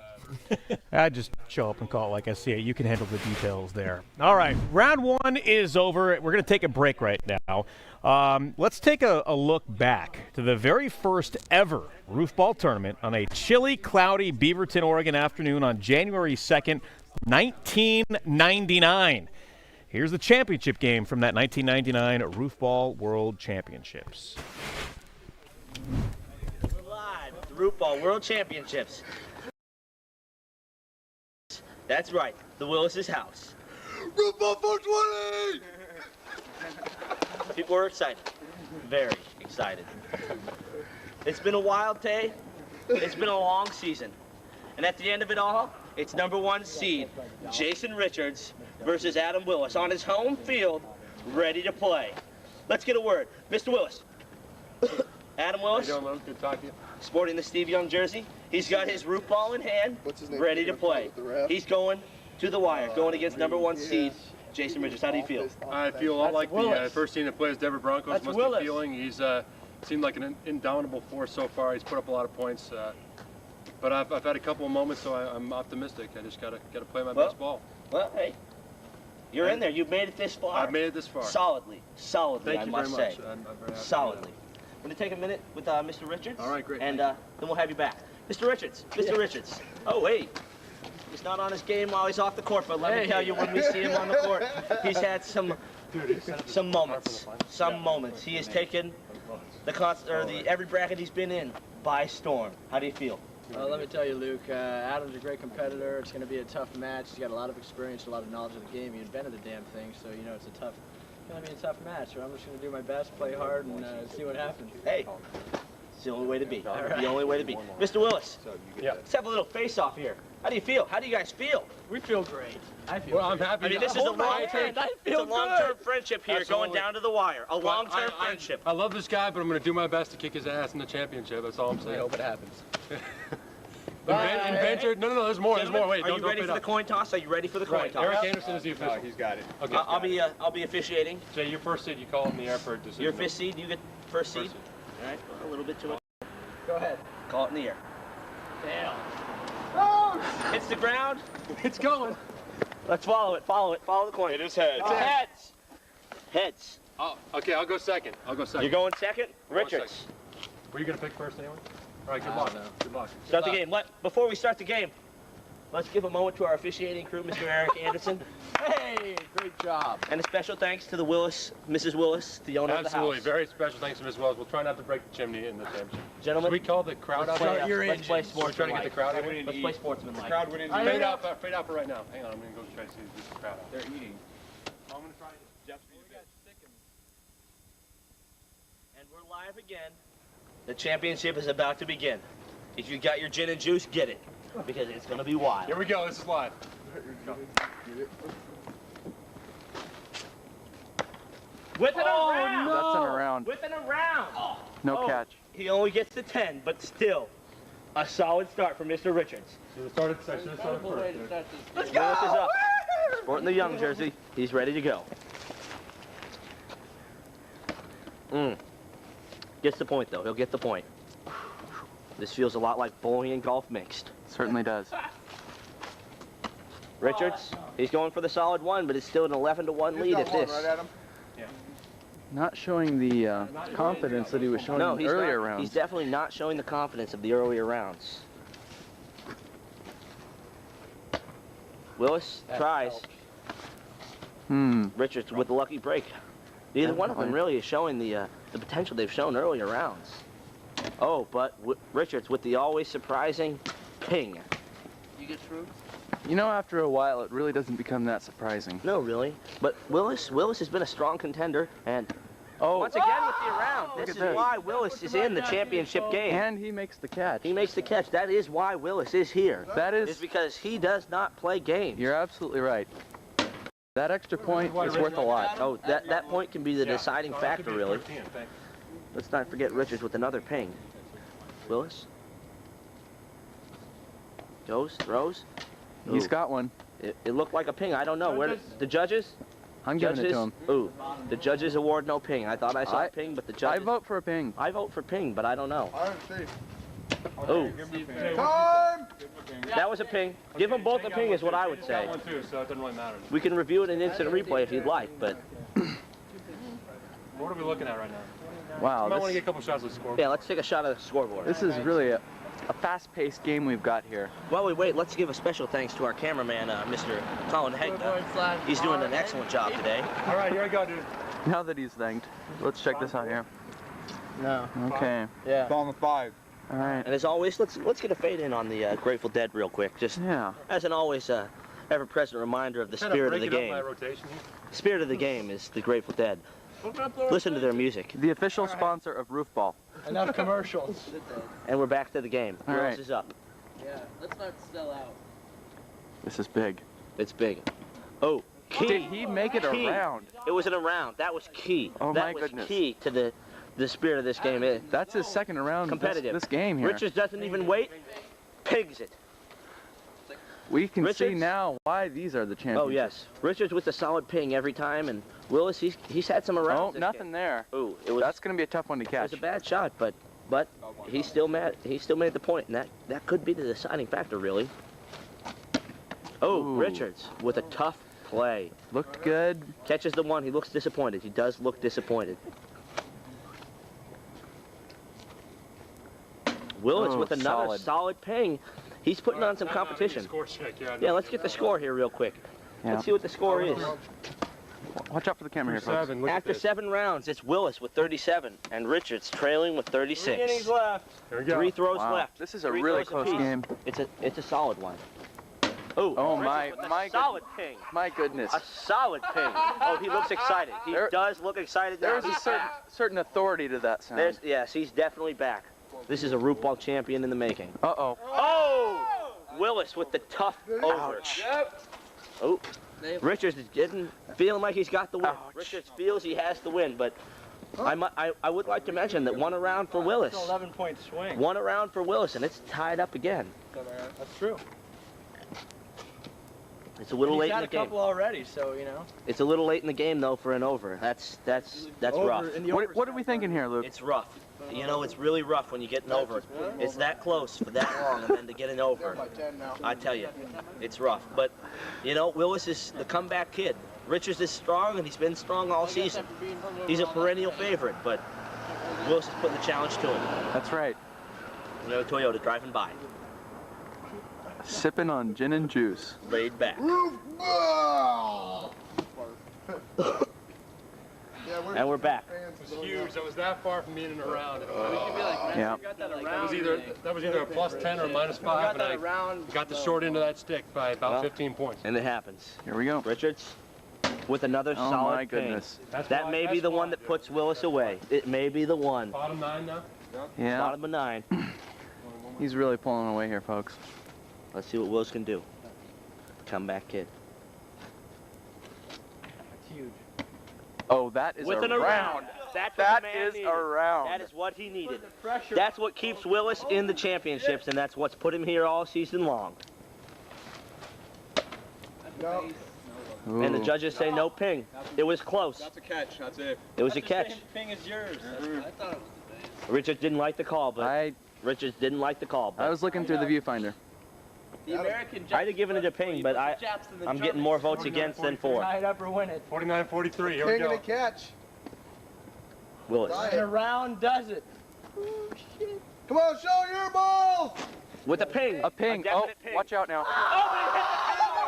I just show up and call it like I see it. You can handle the details there. All right, round 1 is over. We're going to take a break right now. Let's take a look back to the very first ever Roofball tournament on a chilly, cloudy Beaverton, Oregon afternoon on January 2nd, 1999. Here's the championship game from that 1999 Roofball World Championships. We're live at the Roofball World Championships. That's right, the Willis' house. Roofball 420! People are excited, very excited. It's been a wild day. It's been a long season. And at the end of it all, it's #1 seed Jason Richards versus Adam Willis on his home field, ready to play. Let's get a word. Mr. Willis. Adam Willis. How you doing, man? Good to talk to you. Sporting the Steve Young jersey. He's got his root ball in hand, ready to play. He's going to the wire, going against #1 seed Jason Richards. How do you feel? I feel a lot like the first team that plays Denver Broncos That's must Willis. be feeling. He's seemed like an indomitable force so far. He's put up a lot of points. But I've had a couple of moments, so I'm optimistic. I just gotta play my best ball. Well, hey, you're in there. You've made it this far. I've made it this far. Solidly, Thank I you must very say. much. I'm very happy. Solidly. We're going to take a minute with Mr. Richards. All right, great. And then we'll have you back. Mr. Richards. Mr. Richards. Oh, wait. He's not on his game while he's off the court, but let me tell you, when we see him on the court, he's had some moments. Some moments. He has taken every bracket he's been in by storm. How do you feel? Well, let me tell you, Luke, Adam's a great competitor. It's going to be a tough match. He's got a lot of experience, a lot of knowledge of the game. He invented the damn thing, so, you know, it's going to be a tough match. So I'm just going to do my best, play hard, and see what happens. Hey, it's the only way to be. All right. The only way to be. Mr. Willis, let's have a little face-off here. How do you feel? How do you guys feel? We feel great. I feel Well, I'm happy. I mean, this is a long-term friendship here, going down to the wire. A long-term friendship. I love this guy, but I'm going to do my best to kick his ass in the championship. That's all I'm saying. I hope it happens. Inventor. No, there's more. There's more. Wait, Are you ready for the coin toss? Are you ready for the coin toss? Eric Anderson is the official. He's got it. Okay. I'll be officiating. Jay, your first seed. You call in the air for a decision. Your 5th seed. You get first seed. All right. A little bit too much. Go ahead. Call it in the air. Damn. Hits the ground. It's going. Let's follow it. Follow it. Follow the coin. It is heads. It's heads. Heads. Oh, okay. I'll go second. You're going second? Richards. Were you gonna pick first anyway? All right. Good luck. Good luck. Start the game. Before we start the game, let's give a moment to our officiating crew, Mr. Eric Anderson. Hey, great job. And a special thanks to the Mrs. Willis, the owner of the house. Absolutely. Very special thanks to Ms. Wells. We'll try not to break the chimney in the championship. Gentlemen, should we call the crowd out? Let's play sportsmanlike. We're trying to get the crowd out. Let's play sportsmanlike. Crowd went in. Fade out for right now. Hang on. I'm gonna go try to see the crowd out. They're eating. I'm gonna try Jeff's And we're live again. The championship is about to begin. If you got your gin and juice, get it, because it's gonna be wild. Here we go. This is live. With and around. That's an around. With and around. No catch. He only gets to 10, but still, a solid start for Mr. Richards. Should have started first. Let's go. Willis is up. Sporting the young jersey. He's ready to go. Gets the point, though. He'll get the point. This feels a lot like bowling and golf mixed. Certainly does. Richards, he's going for the solid one, but it's still an 11-1 lead at this. Right at him. Not showing the confidence that he was showing in earlier rounds. He's definitely not showing the confidence of the earlier rounds. Willis tries. Richards with the lucky break. Neither one of them really is showing the potential they've shown earlier rounds. Oh, but Richards with the always surprising ping. You get through? You know, after a while, it really doesn't become that surprising. No, really. But Willis has been a strong contender, and once again with the around. This is why Willis is in the championship game. And he makes the catch. He makes the catch. That is why Willis is here. That is... It's because he does not play games. You're absolutely right. That extra point is worth a lot. Oh, that point can be the deciding factor, really. Let's not forget Richards with another ping. Willis. Goes, throws. He's got one. It looked like a ping. I don't know. Where the judges? I'm giving it to him. Ooh, the judges award no ping. I thought I saw a ping, but the judges... I vote for a ping. I vote for ping, but I don't know. I don't see. Ooh. Time! That was a ping. Give them both a ping is what I would say. One too, so it doesn't really matter. We can review it in instant replay if you'd like, but... What are we looking at right now? Wow. You might want to get a couple shots of the scoreboard. Yeah, let's take a shot of the scoreboard. This is really a fast-paced game we've got here. While we wait, let's give a special thanks to our cameraman, Mr. Colin Hegna. He's doing an excellent job today. All right, here we go, dude. Now that he's thanked, let's check this out here. No. Okay. Yeah. It's on the 5. All right. And as always, let's get a fade in on the Grateful Dead real quick. Just as an always ever-present reminder of the spirit of the game. Spirit of the game is the Grateful Dead. Listen to their music. The official sponsor of Roofball. Enough commercials. And we're back to the game. All Willis right. is up. Yeah, let's not sell out. This is big. It's big. Oh, key. Did he make it Key. around? It was an around. That was key. Oh, that my was goodness. key to the spirit of this game. That's his second around Competitive. this game here. Richards doesn't even wait. Pigs it. We can see Richards? now why these are the champions. Oh, yes. Richards with a solid ping every time, and Willis, he's had some arounds. Oh, nothing there. Ooh, That's going to be a tough one to It catch. was a bad shot, but he still made the point, and that could be the deciding factor, really. Oh, Ooh. Richards with a tough play. Looked good. Catches the one. He looks disappointed. He does look disappointed. Willis with another solid ping. He's putting on some competition. Yeah, let's get the score here real quick. Yeah. Let's see what the score is. Watch out for the camera here, folks. After 7 rounds, it's Willis with 37 and Richards trailing with 36. 3 innings left. Here we go. 3 throws Wow. left. This is a 3 really throws close apiece. game. It's a solid one. Oh, Oh, Richards with a solid ping. My goodness. A solid ping. Oh, he looks excited. He does look excited now. There's a certain authority to that sound. Yes, he's definitely back. This is a Roofball champion in the making. Uh-oh. Oh! Willis with the tough over. Oh, Richards is feeling like he's got the win. Richards feels he has the win, but I would like to mention that one around for Willis. It's an 11-point swing. One around for Willis, and it's tied up again. That's true. It's a little late in the He's game. had a couple already, so, you know. It's a little late in the game, though, for an over. That's Over, rough. and the What are we thinking here, Luke? It's rough. You know, it's really rough when you get an over. It's that close for that long, and then to get an over. I tell you, it's rough. But, you know, Willis is the comeback kid. Richards is strong, and he's been strong all season. He's a perennial favorite, but Willis is putting the challenge to him. That's right. Another Toyota driving by. Sipping on gin and juice. Laid back. And we're back. It was huge. That was that far from being in a round. Yeah. That was either a plus 10 or a minus 5, and I got the short end of that stick by about 15 points. And it happens. Here we go. Richards with another Oh, solid my goodness. ping. That may be the one that puts Willis away. It may be the one. Bottom 9 now? Yeah. Bottom of 9. He's really pulling away here, folks. Let's see what Willis can do. Comeback kid. It's huge. Oh, that is With a an round. That's That what the man is needed. a round. That is what he needed. That's what keeps Willis in the championships, and that's what's put him here all season long. And the judges say no ping. It was close. That's a catch. That's it. It was a catch. Ping is yours. I thought it was Richards didn't like the call, but Richards didn't like the call. But I was looking through the viewfinder. the American I'd have given it a ping, but I'm getting more votes against than for. Tie it up or win it. 49-43. Here we King go. and a catch. Willis. And a round does it. Come on, show your balls. With a ping. A ping. Oh, watch out now. Oh,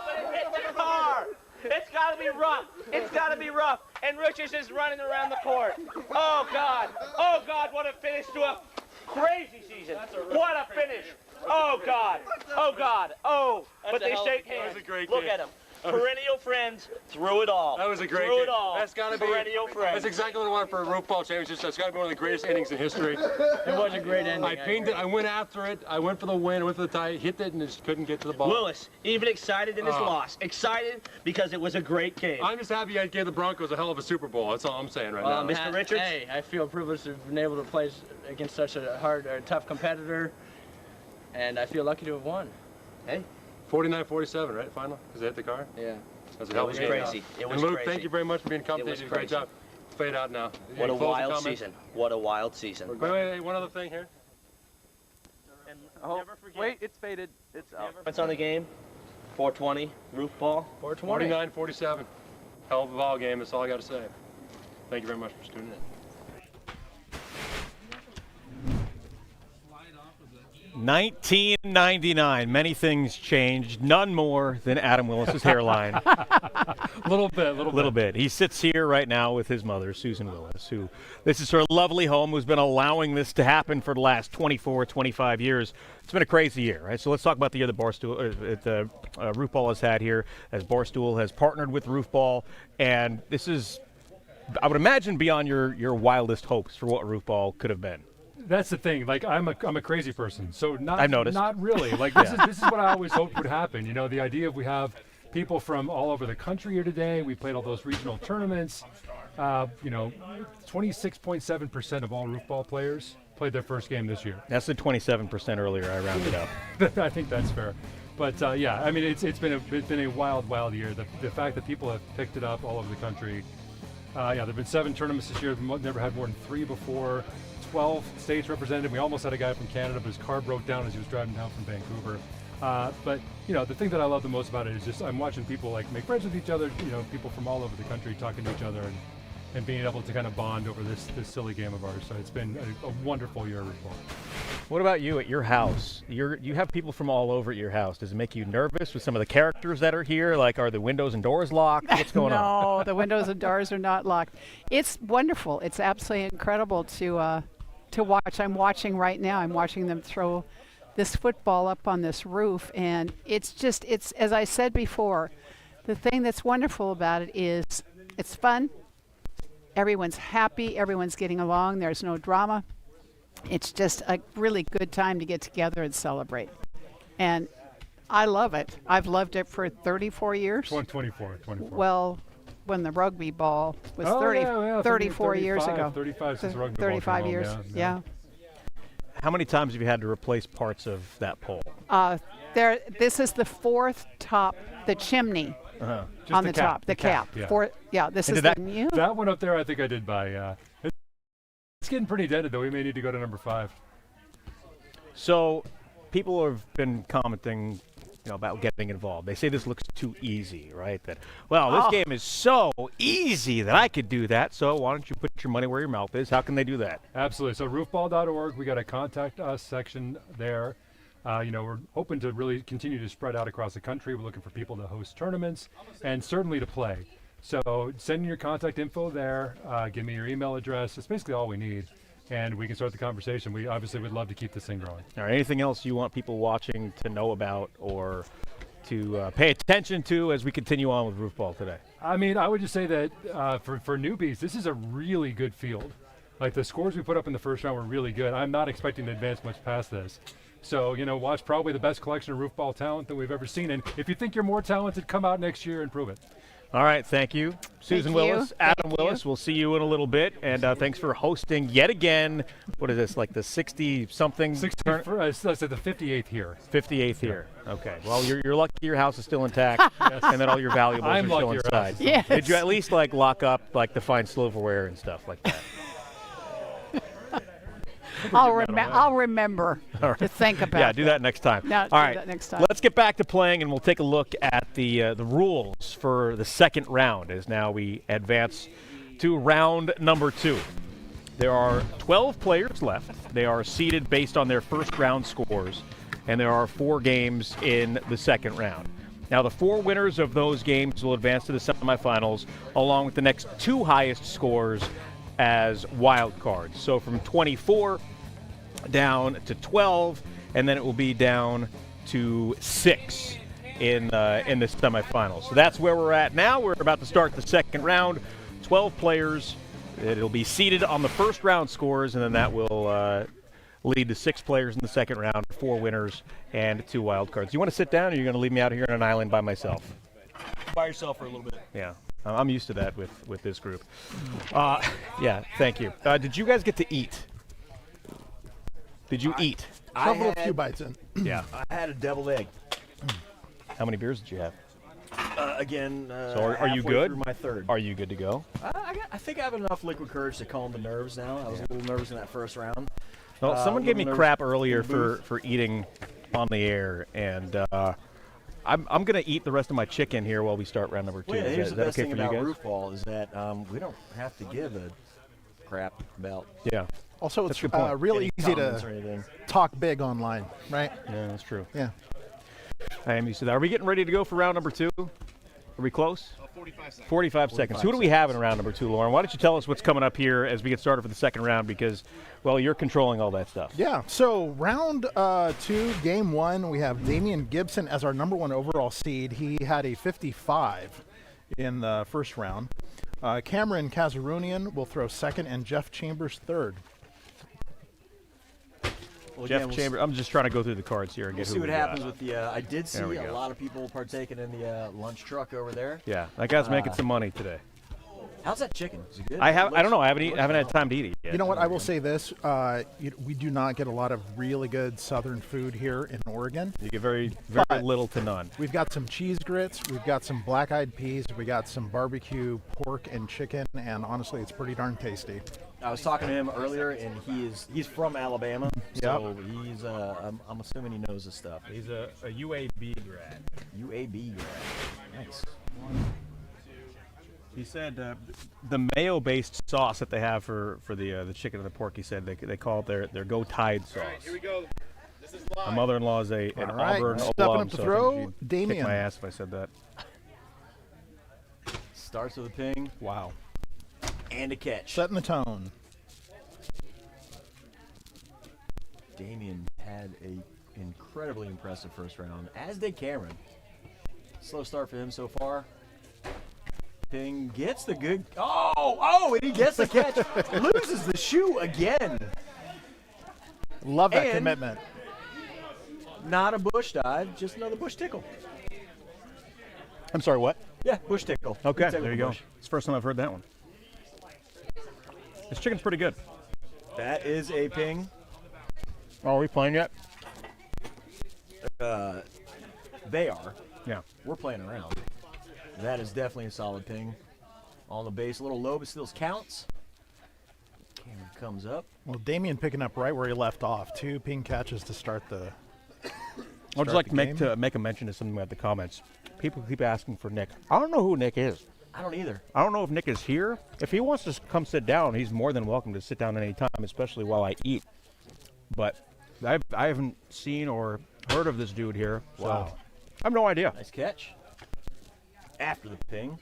but it hit the car. It's got to be rough. It's got to be rough. And Richards is running around the court. Oh, God. Oh, God, what a finish to a crazy season. What a finish. Oh, God. Oh, God. Oh, but they shake hands. That was a great Look game. at them. Perennial friends through it all. That was a great through game. it all. That's got to be perennial friends. That's exactly what I wanted for a Roofball championship. That's got to be one of the greatest innings in history. It was a great ending. I pinged it. I went after it. I went for the win. I went for the tie. Hit it and just couldn't get to the ball. Willis, even excited in his loss. Excited because it was a great game. I'm just happy I gave the Broncos a hell of a Super Bowl. That's all I'm saying right now. Mr. Richards? Hey, I feel privileged to have been able to play against such a hard or tough competitor, and I feel lucky to have won. Hey. 49-47, right? Final? Because they hit the car? Yeah. That's a hell of a game. Crazy. It was and Luke, crazy. thank you very much for being It commentating. was Great crazy. job. Fade out now. What a Any closing wild comments? season. What a wild season. Wait, one other thing here. Oh, wait, it's faded. It's out. What's on the game? 420, roof ball. 420. 49-47. Hell of a ball game. That's all I got to say. Thank you very much for tuning in. 1999. Many things changed. None more than Adam Willis's hairline. Little bit. He sits here right now with his mother, Susan Willis, who this is her lovely home, who's been allowing this to happen for the last 24, 25 years. It's been a crazy year, right? So let's talk about the year that Roofball has had here, as Barstool has partnered with Roofball, and this is, I would imagine, beyond your wildest hopes for what Roofball could have been. That's the thing. Like I'm a crazy person, so I've noticed. Not really. Like this is what I always hoped would happen. You know, the idea of we have people from all over the country here today. We played all those regional tournaments. 26.7% of all Roofball players played their first game this year. That's the 27% earlier. I rounded up. I think that's fair. But yeah, I mean, it's been a wild year. The fact that people have picked it up all over the country. There've been 7 tournaments this year. We've never had more than 3 before. 12 states represented. We almost had a guy from Canada, but his car broke down as he was driving down from Vancouver. But you know, the thing that I love the most about it is just I'm watching people like make friends with each other. You know, people from all over the country talking to each other and being able to kind of bond over this silly game of ours. So it's been a wonderful year of Roofball. What about you at your house? You have people from all over at your house. Does it make you nervous with some of the characters that are here? Like, are the windows and doors locked? What's going on? No, the windows and doors are not locked. It's wonderful. It's absolutely incredible to watch. I'm watching right now. I'm watching them throw this football up on this roof, and it's as I said before, the thing that's wonderful about it is it's fun. Everyone's happy. Everyone's getting along. There's no drama. It's just a really good time to get together and celebrate. And I love it. I've loved it for 34 years. 24. Well, when the rugby ball was Oh, 30, yeah, 34 years ago. 35 since rugby ball 35 came years, along, yeah. How many times have you had to replace parts of that pole? This is the fourth top, the chimney Just on the cap, top, the cap. Yeah. This And is did the new. that one up there, I think I did buy. It's getting pretty dented, though. We may need to go to number 5. So, people have been commenting, about getting involved. They say this looks too easy, right? That, this game is so easy that I could do that. So why don't you put your money where your mouth is? How can they do that? Absolutely. So roofball.org, we got a contact us section there. We're hoping to really continue to spread out across the country. We're looking for people to host tournaments and certainly to play. So send your contact info there. Give me your email address. It's basically all we need. And we can start the conversation. We obviously would love to keep this thing growing. All right, anything else you want people watching to know about or to pay attention to as we continue on with Roofball today? I mean, I would just say that for newbies, this is a really good field. Like the scores we put up in the first round were really good. I'm not expecting to advance much past this. So, watch probably the best collection of Roofball talent that we've ever seen. And if you think you're more talented, come out next year and prove it. All right, thank you. Susan Willis, Adam Willis, we'll see you in a little bit. And thanks for hosting yet again. What is this, like the 60-something? I said the 58th here. 58th here. Okay. Well, you're lucky your house is still intact and that all your valuables are still inside. Yes. Did you at least lock up the fine silverware and stuff like that? I'll remember to think about. Yeah, do that next time. No, all right, that next time. Let's get back to playing, and we'll take a look at the rules for the second round as now we advance to round number 2. There are 12 players left. They are seeded based on their first round scores, and there are 4 games in the second round. Now, the 4 winners of those games will advance to the semifinals, along with the next 2 highest scores as wild cards. So from 24 down to 12, and then it will be down to 6 in the semifinals. So that's where we're at now. We're about to start the second round. 12 players. It'll be seeded on the first round scores, and then that will lead to 6 players in the second round, 4 winners, and 2 wild cards. You want to sit down, or are you going to leave me out here on an island by myself? By yourself for a little bit. Yeah. I'm used to that with this group. Yeah, thank you. Did you guys get to eat? Did you eat? Shovel a few bites in. Yeah. I had a deviled egg. How many beers did you have? Again, so are you good? Through my third. Are you good to go? I think I have enough liquid courage to calm the nerves now. I was a little nervous in that first round. Well, someone gave me crap earlier for eating on the air, and I'm going to eat the rest of my chicken here while we start round number 2. Well, here's is the that best okay thing for you about guys? Roofball is that we don't have to give a crap about. Yeah. Also, it's That's a good point. real Any easy comments to or anything. talk big online, right? Yeah, that's true. Yeah. I am used to that. Are we getting ready to go for round number 2? Are we close? 45 seconds. 45 seconds. Who do we have in round number 2, Lauren? Why don't you tell us what's coming up here as we get started for the second round, because, well, you're controlling all that stuff. Yeah, so round 2, game 1, we have Damian Gibson as our number 1 overall seed. He had a 55 in the first round. Cameron Kazarunian will throw second, and Jeff Chambers third. Well, Jeff Chambers. I'm just trying to go through the cards here and We'll get see who what we happens got. with the. I did see There we a go. lot of people partaking in the lunch truck over there. Yeah, that guy's making some money today. How's that chicken? Is it good? I don't know. I haven't had time to eat it yet. You know what? I will say this: we do not get a lot of really good Southern food here in Oregon. You get very But little to none. We've got some cheese grits, we've got some black-eyed peas, we got some barbecue pork and chicken, and honestly, it's pretty darn tasty. I was talking to him earlier, and he's from Alabama, so he's I'm assuming he knows this stuff. He's a UAB grad. UAB grad. Nice. He said the mayo-based sauce that they have for the chicken and the pork, he said they call it their Go Tide sauce. All right, here we go. This is live. My mother-in-law is an All right, Auburn stepping alum, up to so throw, I think she'd Damian. kick my ass if I said that. Starts with a ping. Wow. And a catch. Setting the tone. Damian had a incredibly impressive first round, as did Cameron. Slow start for him so far. Ping gets the good. And he gets the catch. Loses the shoe again. Love that And commitment. Not a bush dive, just another bush tickle. I'm sorry, what? Yeah, bush tickle. Okay, Tickle there you go. bush. It's the first time I've heard that one. This chicken's pretty good. That is a ping. Oh, are we playing yet? They are. Yeah. We're playing around. That is definitely a solid ping. On the base, a little low, but still counts. Camera comes up. Well, Damian picking up right where he left off. 2 ping catches to start the. I'd just like to make a mention of something about the comments. People keep asking for Nick. I don't know who Nick is. I don't either. I don't know if Nick is here. If he wants to come sit down, he's more than welcome to sit down at any time, especially while I eat. But I haven't seen or heard of this dude here. So Wow. I have no idea. Nice catch. After the ping.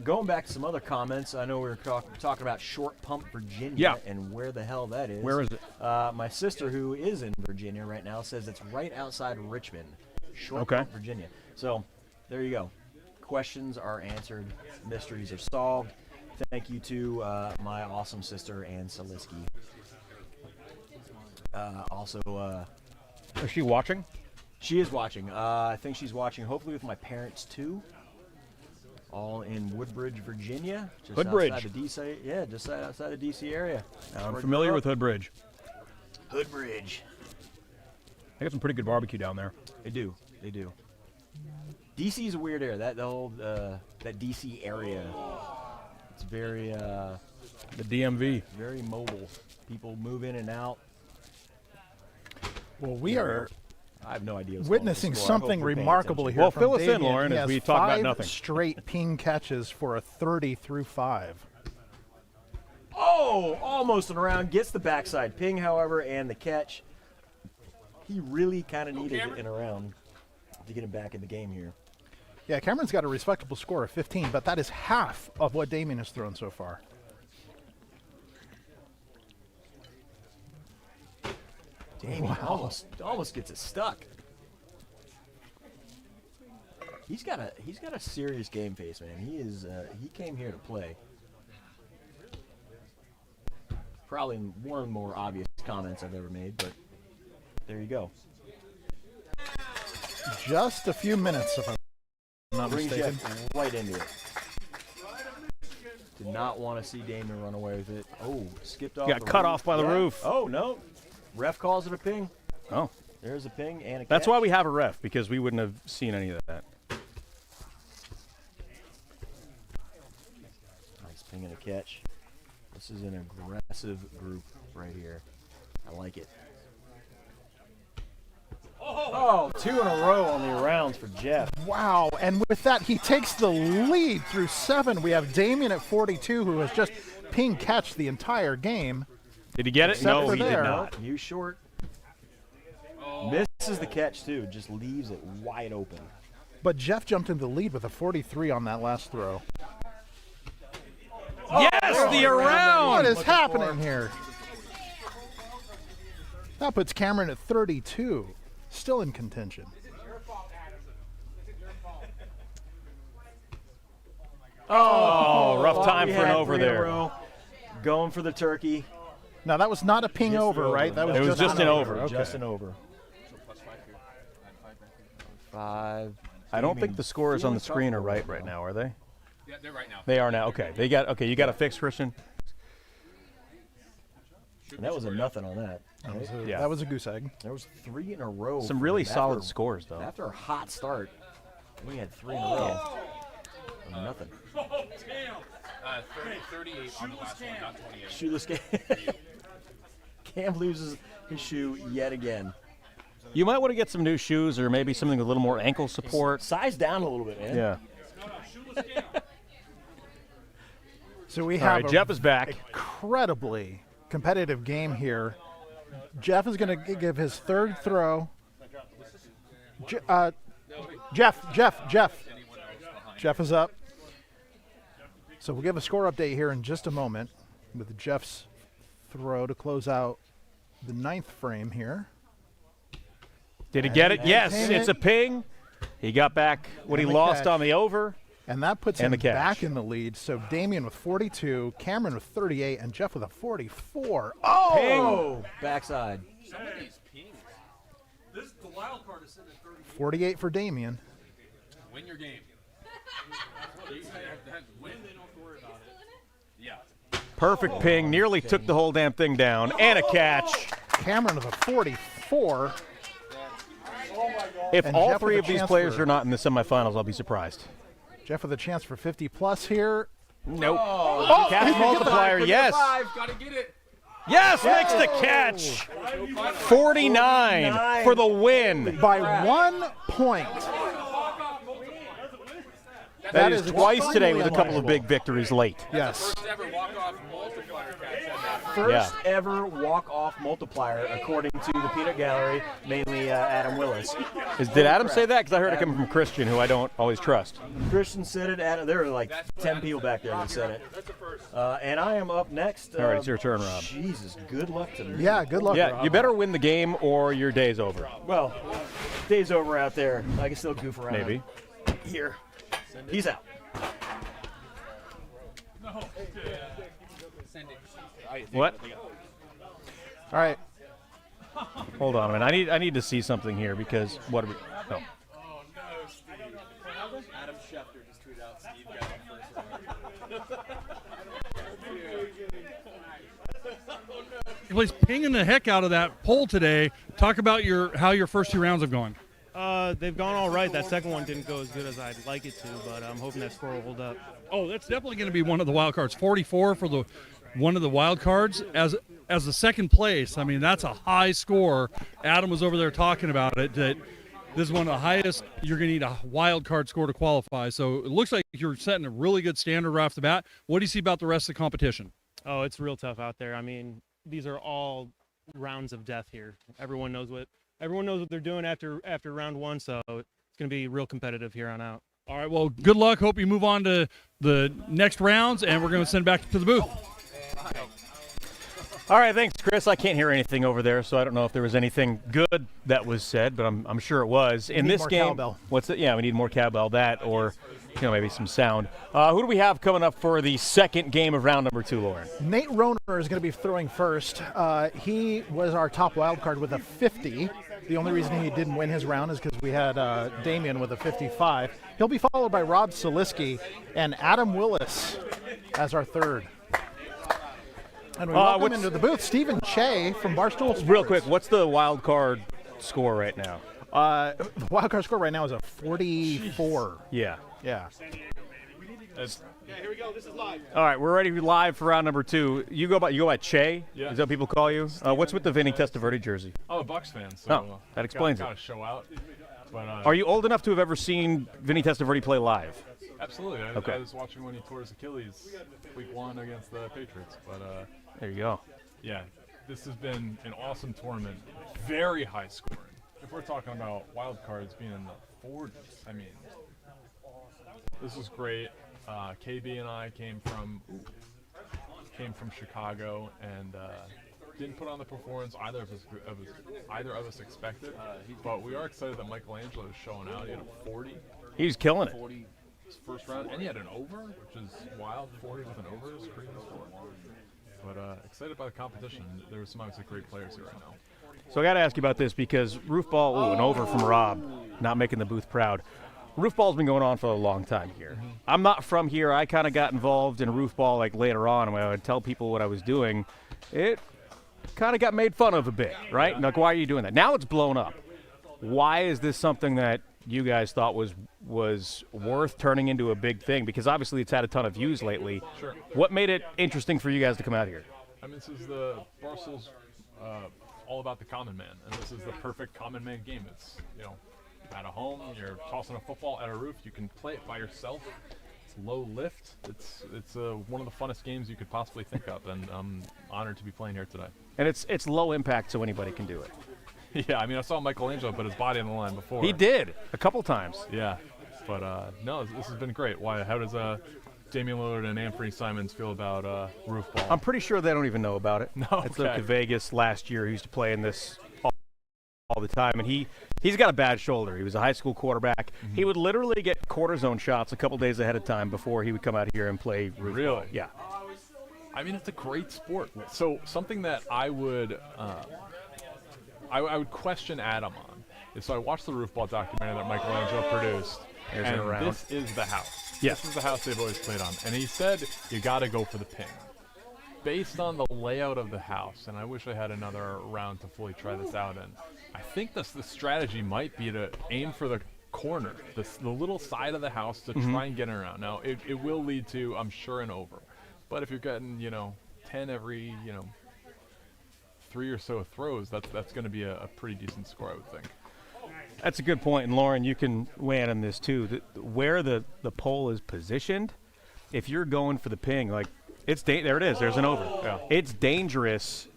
Going back to some other comments, I know we were talking about Short Pump, Virginia, Yeah. and where the hell that is. Where is it? My sister, who is in Virginia right now, says it's right outside Richmond, Short Okay. Pump, Virginia. So there you go. Questions are answered. Mysteries are solved. Thank you to my awesome sister, Ann Saliski. Is she watching? She is watching. I think she's watching, hopefully with my parents too. All in Woodbridge, Virginia. Just Woodbridge. Outside the DC, yeah, just outside the DC area. I'm familiar with Hoodbridge. Hoodbridge. They got some pretty good barbecue down there. They do. They do. DC is a weird area. That DC area. It's very the DMV. Very mobile. People move in and out. Well, we are I have no idea. what's witnessing going on. I hope something we're paying remarkable attention. here. Well, from fill us in, Damian. Lauren, He as has we talk about 5 nothing. straight ping catches for a 30 through 5. Oh, almost an around. Gets the backside ping, however, and the catch. He really kind of needed an around to get him back in the game here. Yeah, Cameron's got a respectable score of 15, but that is half of what Damian has thrown so far. Damian almost gets it stuck. He's got a serious game face, man. He came here to play. Probably one of the more obvious comments I've ever made, but there you go. Just a few minutes, if I'm not Brings mistaken. Jeff right into it. Did not want to see Damian run away with it. Oh, skipped off. Got cut off by the roof. Oh no, ref calls it a ping. Oh, there's a ping and a catch. That's why we have a ref, because we wouldn't have seen any of that. Nice ping and a catch. This is an aggressive group right here. I like it. Oh, 2 in a row on the rounds for Jeff. Wow, and with that, he takes the lead through 7. We have Damian at 42, who has just ping catch the entire game. Did he get it? Except No, for he did there. not. You short. Misses the catch, too. Just leaves it wide open. But Jeff jumped into the lead with a 43 on that last throw. Yes, the around! What is happening here? That puts Cameron at 32, still in contention. Oh, rough time We for an had over 3 in a there. row. Going for the turkey. Now, that was not a ping Just over, the right? That It was just an over. Okay. Just an over. 5. I don't think the scores on the screen are right now, are they? Yeah, they're right now. They are now. Okay. You got to fix, Christian. And that was a nothing on that. Right? That was a goose egg. There was 3 in a row. Some for really him solid after- scores, though. After a hot start, we had 3 in a row. Nothing. Oh, damn. 38 on the last one, not 28. Shoeless Cam. Cam loses his shoe yet again. You might want to get some new shoes, or maybe something with a little more ankle support. Size down a little bit, man. Yeah. So we All have right, Jeff is back. Incredibly competitive game here. Jeff is going to give his 3rd throw. Jeff is up. So we'll give a score update here in just a moment with Jeff's throw to close out the 9th frame here. Did he get it? Yes, it's a ping. He got back what he And the lost catch. on the over. And that puts And him the catch. back in the lead. So Damian with 42, Cameron with 38, and Jeff with a 44. Oh! Backside. Some of these pings. The wild card is sitting at 30. 48 for Damian. Win your game. Perfect ping, nearly took the whole damn thing down, and a catch. Cameron with a 44. If And all Jeff with three a of these chance players for- are not in the semifinals, I'll be surprised. Jeff with a chance for 50-plus here. Nope. Oh, Catch he can get multiplier, five, yes. Gotta get it. Yes, makes the catch. 49 for the win. By 1 point. That is twice today with a extremely couple of big victories late. Yes. First ever walk-off multiplier catch. First ever walk-off multiplier, according to the Peanut Gallery, mainly Adam Willis. Did Adam say that? Because I heard it coming from Christian, who I don't always trust. Christian said it. Adam, there were like 10 people back there that said it. And I am up next. All right, it's your turn, Rob. Jesus, good luck to me. Yeah, good luck, Yeah, Rob. you better win the game or your day's over. Well, day's over out there. I can still goof around. Maybe. Here. Peace out. What? All right. Hold on a minute. I need to see something here because what are we? No. Oh no, Steve. Adam Schefter just tweeted out Steve got off first round. He plays pinging the heck out of that pole today. Talk about how your first 2 rounds have gone. They've gone all right. That second one didn't go as good as I'd like it to, but I'm hoping that score will hold up. Oh, that's definitely going to be one of the wild cards. 44 for one of the wild cards as the second place. I mean, that's a high score. Adam was over there talking about it. That this is one of the highest. You're going to need a wild card score to qualify. So it looks like you're setting a really good standard right off the bat. What do you see about the rest of the competition? Oh, it's real tough out there. I mean, these are all rounds of death here. Everyone knows what they're doing after round 1, so it's going to be real competitive here on out. All right, well, good luck. Hope you move on to the next rounds, and we're going to send back to the booth. All right, thanks, Chris. I can't hear anything over there, so I don't know if there was anything good that was said, but I'm sure it was. In need this more game, cowbell. what's it? Yeah, we need more cowbell. That or maybe some sound. Who do we have coming up for the second game of round number 2, Lauren? Nate Roner is going to be throwing first. He was our top wild card with a 50. The only reason he didn't win his round is because we had Damian with a 55. He'll be followed by Rob Soliski and Adam Willis as our third. And we welcome into the booth Steven Cheah from Barstool Sports. Real quick, what's the wild card score right now? The wild card score right now is a 44. Yeah. Yeah. Here we go. This is live. All right, we're ready live for round number 2. You go by Cheah? Yeah. Is that what people call you? What's with the Vinny Testaverde jersey? I'm a Bucks fan, so that explains gotta it. show out. But, Are you old enough to have ever seen Vinny Testaverde play live? Absolutely. Okay. I was watching when he tore his Achilles week 1 against the Patriots. But there you go. Yeah, this has been an awesome tournament. Very high scoring. If we're talking about wild cards being in the 40s, I mean, this was great. KB and I came from Chicago and didn't put on the performance either of us expected. But we are excited that Michelangelo is showing out. He had a 40. He's killing it. 40 first round, and he had an over, which is wild. 40 with an over is crazy. But excited by the competition. There were some obviously great players here right now. So I got to ask you about this because Roofball, an over from Rob, not making the booth proud. Roofball's been going on for a long time here. Mm-hmm. I'm not from here. I kind of got involved in Roofball like later on, and when I would tell people what I was doing, it kind of got made fun of a bit, right? Yeah. Like, why are you doing that? Now it's blown up. Why is this something that you guys thought was worth turning into a big thing? Because obviously it's had a ton of views lately. Sure. What made it interesting for you guys to come out here? I mean, this is the Barstool's all about the common man, and this is the perfect common man game. It's, at a home, you're tossing a football at a roof. You can play it by yourself. It's low lift. It's one of the funnest games you could possibly think of, and I'm honored to be playing here today. And it's low impact, so anybody can do it. Yeah, I mean, I saw Michelangelo put his body on the line before. He did a couple times. Yeah, but no, this has been great. Why? How does Damian Lillard and Anthony Simons feel about Roofball? I'm pretty sure they don't even know about it. No, It's okay. up to Vegas last year. He used to play in this all the time, and he's got a bad shoulder. He was a high school quarterback. Mm-hmm. He would literally get cortisone shots a couple days ahead of time before he would come out here and play Roofball. Really? Yeah. I mean, it's a great sport. So something that I would question Adam on is, so I watched the Roofball documentary that Michelangelo produced, There's and it around. this is the house. Yes. This is the house they've always played on. And he said you got to go for the ping. Based on the layout of the house, and I wish I had another round to fully try this out in, I think the strategy might be to aim for the corner, the little side of the house to try and get around. Now, it will lead to, I'm sure, an over. But if you're getting, 10 every, 3 or so throws, that's going to be a pretty decent score, I would think. That's a good point, and Lauren, you can weigh in on this too. Where the pole is positioned, if you're going for the ping, like there it is. There's an over. Yeah. It's dangerous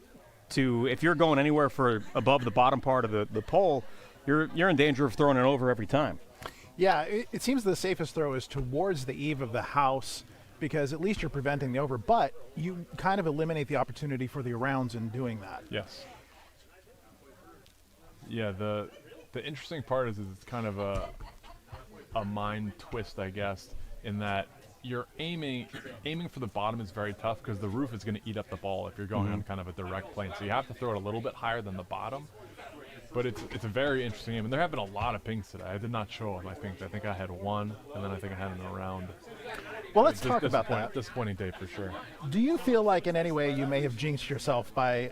if you're going anywhere for above the bottom part of the pole, you're in danger of throwing it over every time. Yeah, it seems the safest throw is towards the eave of the house, because at least you're preventing the over, but you kind of eliminate the opportunity for the rounds in doing that. Yes. Yeah, the interesting part is it's kind of a mind twist, I guess, in that you're aiming for the bottom is very tough because the roof is going to eat up the ball if you're going on kind of a direct plane. So you have to throw it a little bit higher than the bottom. But it's a very interesting game, and there have been a lot of pings today. I did not show on my pings. I think I had one, and then I think I had an around. Well, let's talk about that. Disappointing day for sure. Do you feel like in any way you may have jinxed yourself by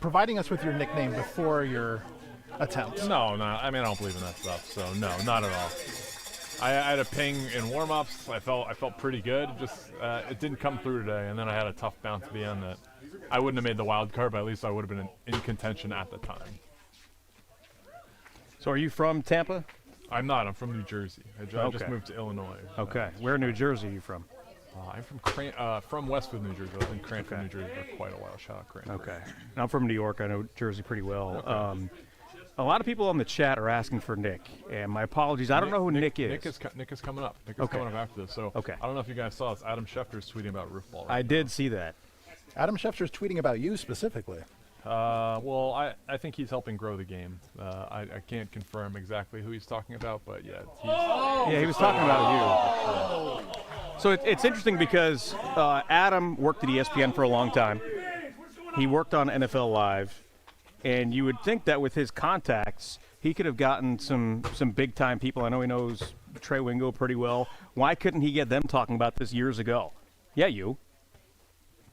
providing us with your nickname before your attempts? No. I mean, I don't believe in that stuff. So no, not at all. I had a ping in warm-ups. I felt pretty good. Just it didn't come through today, and then I had a tough bounce at the end that I wouldn't have made the wild card, but at least I would have been in contention at the time. So are you from Tampa? I'm not. I'm from New Jersey. I just moved to Illinois. Okay. Where in New Jersey are you from? I'm from Westwood, New Jersey. I was in Cranford, New Jersey for quite a while. Shout out Cranford. Okay. And I'm from New York. I know Jersey pretty well. Okay. A lot of people on the chat are asking for Nick, and my apologies. I don't know who Nick is. Nick is coming up. Nick is coming up after this. So I don't know if you guys saw this. Adam Schefter's tweeting about Roofball. I did see that. Adam Schefter's tweeting about you specifically. Well, I think he's helping grow the game. I can't confirm exactly who he's talking about, but yeah. He was talking about you. So it's interesting because Adam worked at ESPN for a long time. He worked on NFL Live, and you would think that with his contacts, he could have gotten some big-time people. I know he knows Trey Wingo pretty well. Why couldn't he get them talking about this years ago? Yeah, you.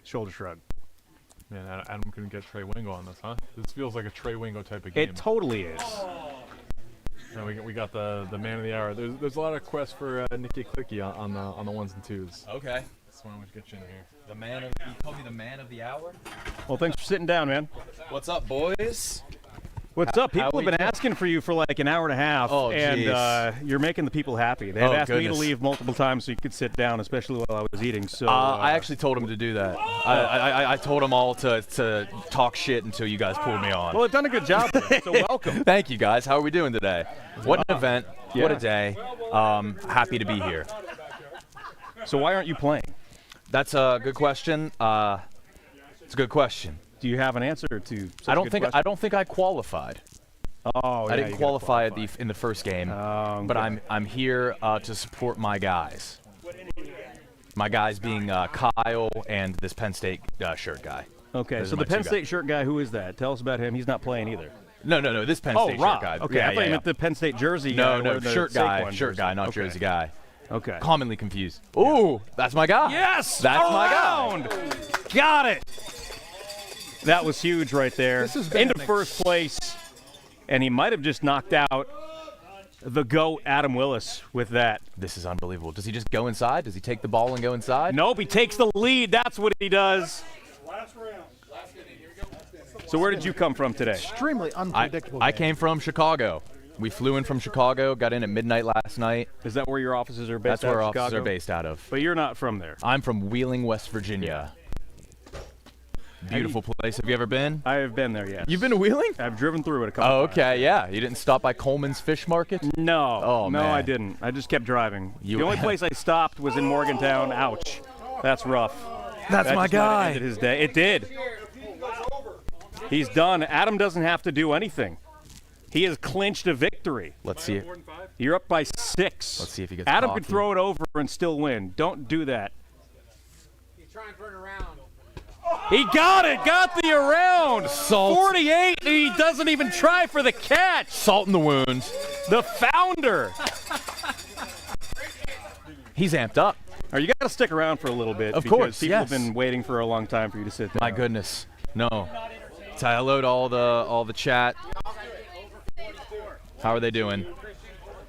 Shoulder shrug. Man, Adam couldn't get Trey Wingo on this, huh? This feels like a Trey Wingo type of game. It totally is. And we got the man of the hour. There's a lot of requests for Nicky Clicky on the ones and twos. Okay. That's why I'm gonna get you in here. You called me the man of the hour? Well, thanks for sitting down, man. What's up, boys? What's up? People have been asking for you for like an hour and a half, and you're making the people happy. They have asked me to leave multiple times so you could sit down, especially while I was eating. So I actually told them to do that. I told them all to talk shit until you guys pulled me on. Well, they've done a good job. So welcome. Thank you, guys. How are we doing today? What an event. Yeah. What a day. Happy to be here. So why aren't you playing? That's a good question. It's a good question. Do you have an answer to? I don't think I qualified. Oh, yeah, I didn't qualify in the first game, but I'm here to support my guys. My guys being Kyle and this Penn State shirt guy. Okay, Those so are the my Penn two State guys. shirt guy, who is that? Tell us about him. He's not playing either. No, this Penn State shirt guy. Okay, I thought you meant the Penn State jersey guy. No, or the shirt Saquon guy, not jersey guy. Okay. Commonly confused. Ooh, that's my guy. Yes! That's my guy. Got it! That was huge right there. Into first place. And he might have just knocked out the GOAT, Adam Willis, with that. This is unbelievable. Does he just go inside? Does he take the ball and go inside? Nope, he takes the lead. That's what he does. So where did you come from today? Extremely unpredictable. I came from Chicago. We flew in from Chicago, got in at midnight last night. Is that where your offices are based out of? That's where our Chicago? offices are based out of. But you're not from there. I'm from Wheeling, West Virginia. Beautiful place. Have you ever been? I have been there, yes. You've been to Wheeling? I've driven through it a couple times. Okay, yeah. You didn't stop by Coleman's Fish Market? No. Oh, no, man. I didn't. I just kept driving. The only place I stopped was in Morgantown. Ouch. That's rough. That's that my just might have guy. ended his day. It did. He's done. Adam doesn't have to do anything. He has clinched a victory. Let's see it. You're up by 6. Let's see if he gets Adam cocky. could throw it over and still win. Don't do that. He's trying to turn around. He got it. Got the around. Salt. 48. He doesn't even try for the catch. Salt in the wound. The founder. He's amped up. All right, you got to stick around for a little bit. Of because course, people yes. have been waiting for a long time for you to sit down. My goodness. No. Say hello to all the chat. How are they doing?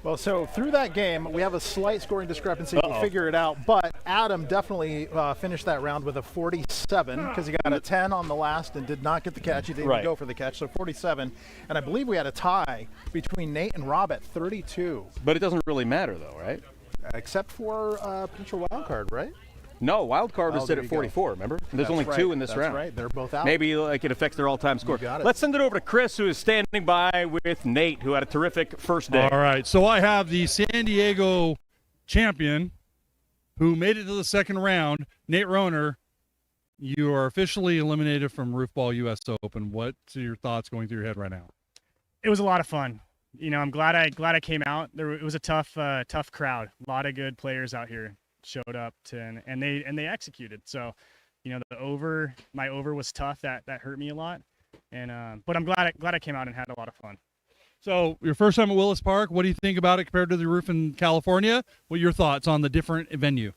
Well, so through that game, we have a slight scoring discrepancy. We'll figure it out. But Adam definitely finished that round with a 47 because he got a 10 on the last and did not get the catch. He didn't even go for the catch, so 47. And I believe we had a tie between Nate and Rob at 32. But it doesn't really matter, though, right? Except for potential wild card, right? No, wild card was set at 44, remember? And there's only 2 in this round. That's right. They're both out. Maybe like it affects their all-time score. got it. Let's send it over to Chris, who is standing by with Nate, who had a terrific first day. All right, so I have the San Diego champion who made it to the second round, Nate Rohner. You are officially eliminated from Roofball US Open. What's your thoughts going through your head right now? It was a lot of fun. You know, I'm glad I came out. It was a tough crowd. A lot of good players out here showed up and they executed. So, you know, my over was tough. That hurt me a lot. And but I'm glad I came out and had a lot of fun. So your first time at Willis Park, what do you think about it compared to the roof in California? What are your thoughts on the different venue?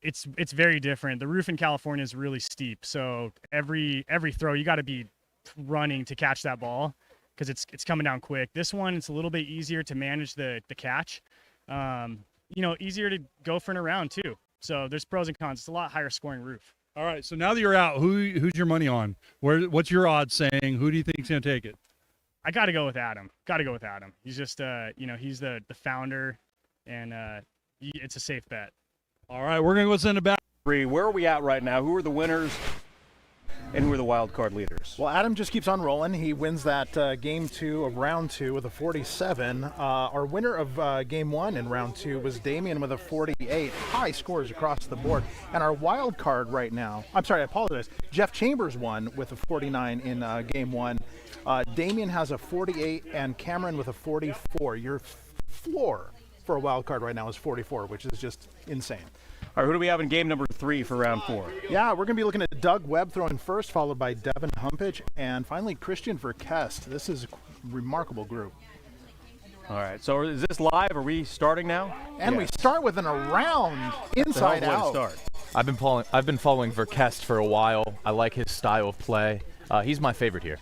It's very different. The roof in California is really steep. So every throw you got to be running to catch that ball because it's coming down quick. This one, it's a little bit easier to manage the catch. You know, easier to go for an around too. So there's pros and cons. It's a lot higher scoring roof. All right. So now that you're out, who's your money on? What's your odds saying? Who do you think's going to take it? I got to go with Adam. He's just, you know, he's the founder, and it's a safe bet. All right, we're going to go send it back. Where are we at right now? Who are the winners and who are the wild card leaders? Well, Adam just keeps on rolling. He wins that game 2 of round 2 with a 47. Our winner of game 1 in round 2 was Damian with a 48. High scores across the board. And our wild card right now, I'm sorry, I apologize. Jeff Chambers won with a 49 in game 1. Damian has a 48 and Cameron with a 44. Your floor for a wild card right now is 44, which is just insane. All right, who do we have in game number 3 for round 4? Yeah, we're going to be looking at Doug Webb throwing first, followed by Devin Humpage, and finally Christian Verquest. This is a remarkable group. All right, so is this live? Are we starting now? And we start with an around inside out. Start. I've been following Verkest for a while. I like his style of play. He's my favorite here.